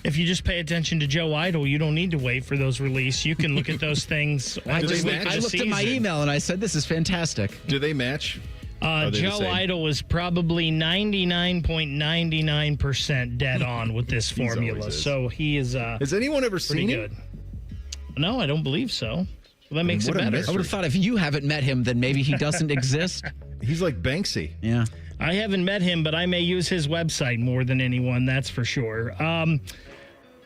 If you just pay attention to Joe Idle, you don't need to wait for those release. You can look at those things. I looked at my email and I said, this is fantastic. Do they match? Joe Idle is probably 99.99% dead on with this formula. So he is Has anyone ever seen good. No, I don't believe so. Well, that makes it better. I would have thought if you haven't met him, then maybe he doesn't exist. He's like Banksy. Yeah. I haven't met him, but I may use his website more than anyone, that's for sure.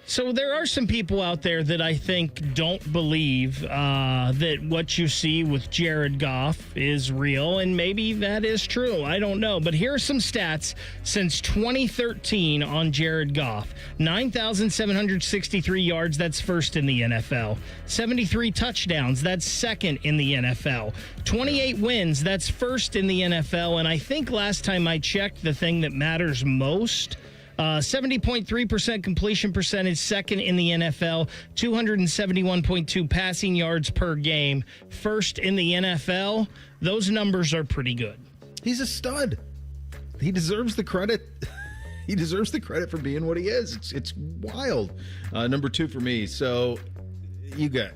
So there are some people out there that I think don't believe that what you see with Jared Goff is real, and maybe that is true. I don't know. But here are some stats since 2013 on Jared Goff. 9,763 yards, that's first in the NFL. 73 touchdowns, that's second in the NFL. 28 wins, that's first in the NFL. And I think last time I checked, the thing that matters most, 70.3% completion percentage, second in the NFL, 271.2 passing yards per game, first in the NFL. Those numbers are pretty good. He's a stud. He deserves the credit. He deserves the credit for being what he is. It's wild. Number 2 for me. So you got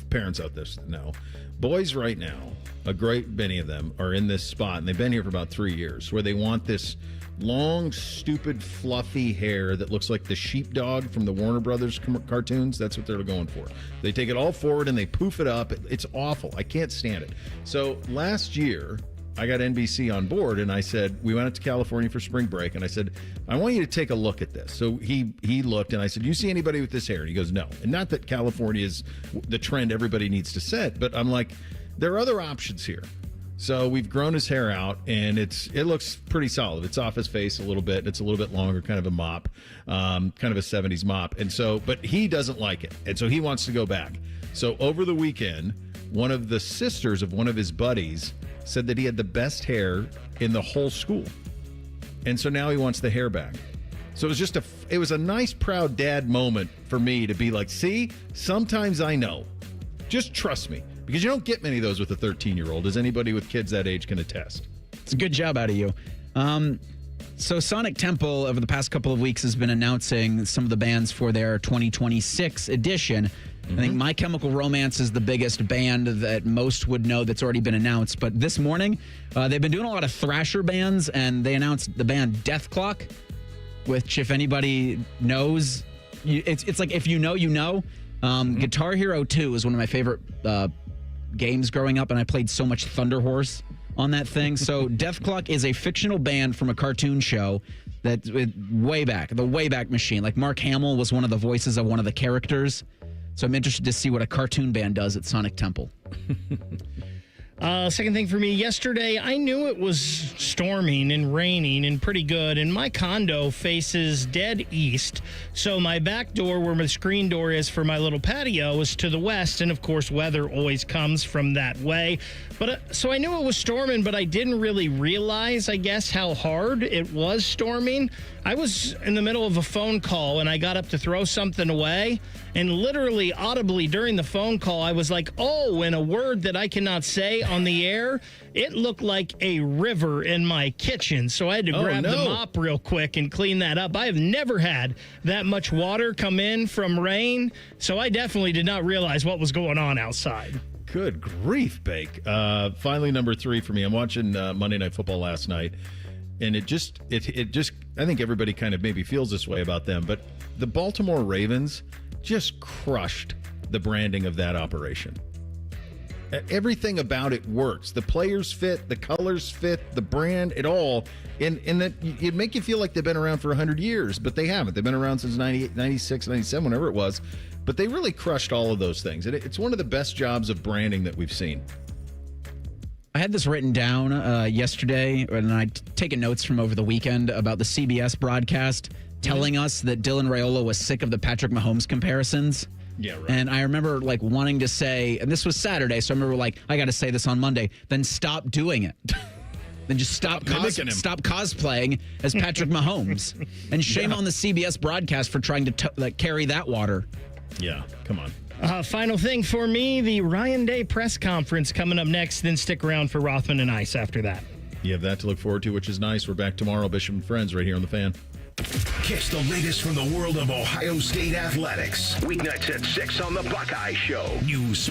parents out there know. Boys right now, a great many of them, are in this spot, and they've been here for about 3 years, where they want this long, stupid, fluffy hair that looks like the sheepdog from the Warner Brothers cartoons. That's what they're going for. They take it all forward and they poof it up. It's awful. I can't stand it. So last year, I got NBC on board, and I said, we went out to California for spring break, and I said, I want you to take a look at this. So he looked, and I said, you see anybody with this hair? And he goes, no. And not that California is the trend everybody needs to set, but I'm like, there are other options here. So we've grown his hair out, and it looks pretty solid. It's off his face a little bit. It's a little bit longer, kind of a mop, kind of a 70s mop. And so, but he doesn't like it, and so he wants to go back. So over the weekend, one of the sisters of one of his buddies said that he had the best hair in the whole school, and so now he wants the hair back. So it was a nice, proud dad moment for me to be like, see, sometimes I know. Just trust me. Because you don't get many of those with a 13-year-old, as anybody with kids that age can attest. It's a good job out of you. So Sonic Temple, over the past couple of weeks, has been announcing some of the bands for their 2026 edition. I think My Chemical Romance is the biggest band that most would know that's already been announced. But this morning, they've been doing a lot of thrasher bands, and they announced the band Death Clock, which, if anybody knows, it's like if you know, you know. Guitar Hero 2 is one of my favorite games growing up, and I played so much Thunder Horse on that thing. So Death Clock is a fictional band from a cartoon show that the Wayback Machine. Like Mark Hamill was one of the voices of one of the characters. So I'm interested to see what a cartoon band does at Sonic Temple. Second thing for me, yesterday, I knew it was storming and raining and pretty good, and my condo faces dead east, so my back door, where my screen door is for my little patio, is to the west, and of course, weather always comes from that way. But so I knew it was storming, but I didn't really realize, I guess, how hard it was storming. I was in the middle of a phone call, and I got up to throw something away, and literally, audibly, during the phone call, I was like, oh, in a word that I cannot say on the air, it looked like a river in my kitchen. So I had to grab the mop real quick and clean that up. I have never had that much water come in from rain, so I definitely did not realize what was going on outside. Good grief, Bake. Finally, number 3 for me. I'm watching Monday Night Football last night, and it just, I think everybody kind of maybe feels this way about them, but the Baltimore Ravens just crushed the branding of that operation. Everything about it works. The players fit, the colors fit, the brand, it all. And that it'd make you feel like they've been around for 100 years, but they haven't. They've been around since 98, 96, 97, whenever it was. But they really crushed all of those things. And it's one of the best jobs of branding that we've seen. I had this written down yesterday, and I'd taken notes from over the weekend about the CBS broadcast telling us that Dylan Raiola was sick of the Patrick Mahomes comparisons. Yeah, right. And I remember wanting to say, and this was Saturday, so I remember I got to say this on Monday, then stop doing it. Then just stop cosplaying as Patrick Mahomes. And shame on the CBS broadcast for trying to carry that water. Yeah, come on. Final thing for me, the Ryan Day press conference coming up next, then stick around for Rothman and Ice after that. You have that to look forward to, which is nice. We're back tomorrow, Bishop and Friends, right here on The Fan. Catch the latest from the world of Ohio State athletics. Weeknights at 6 on the Buckeye Show. News.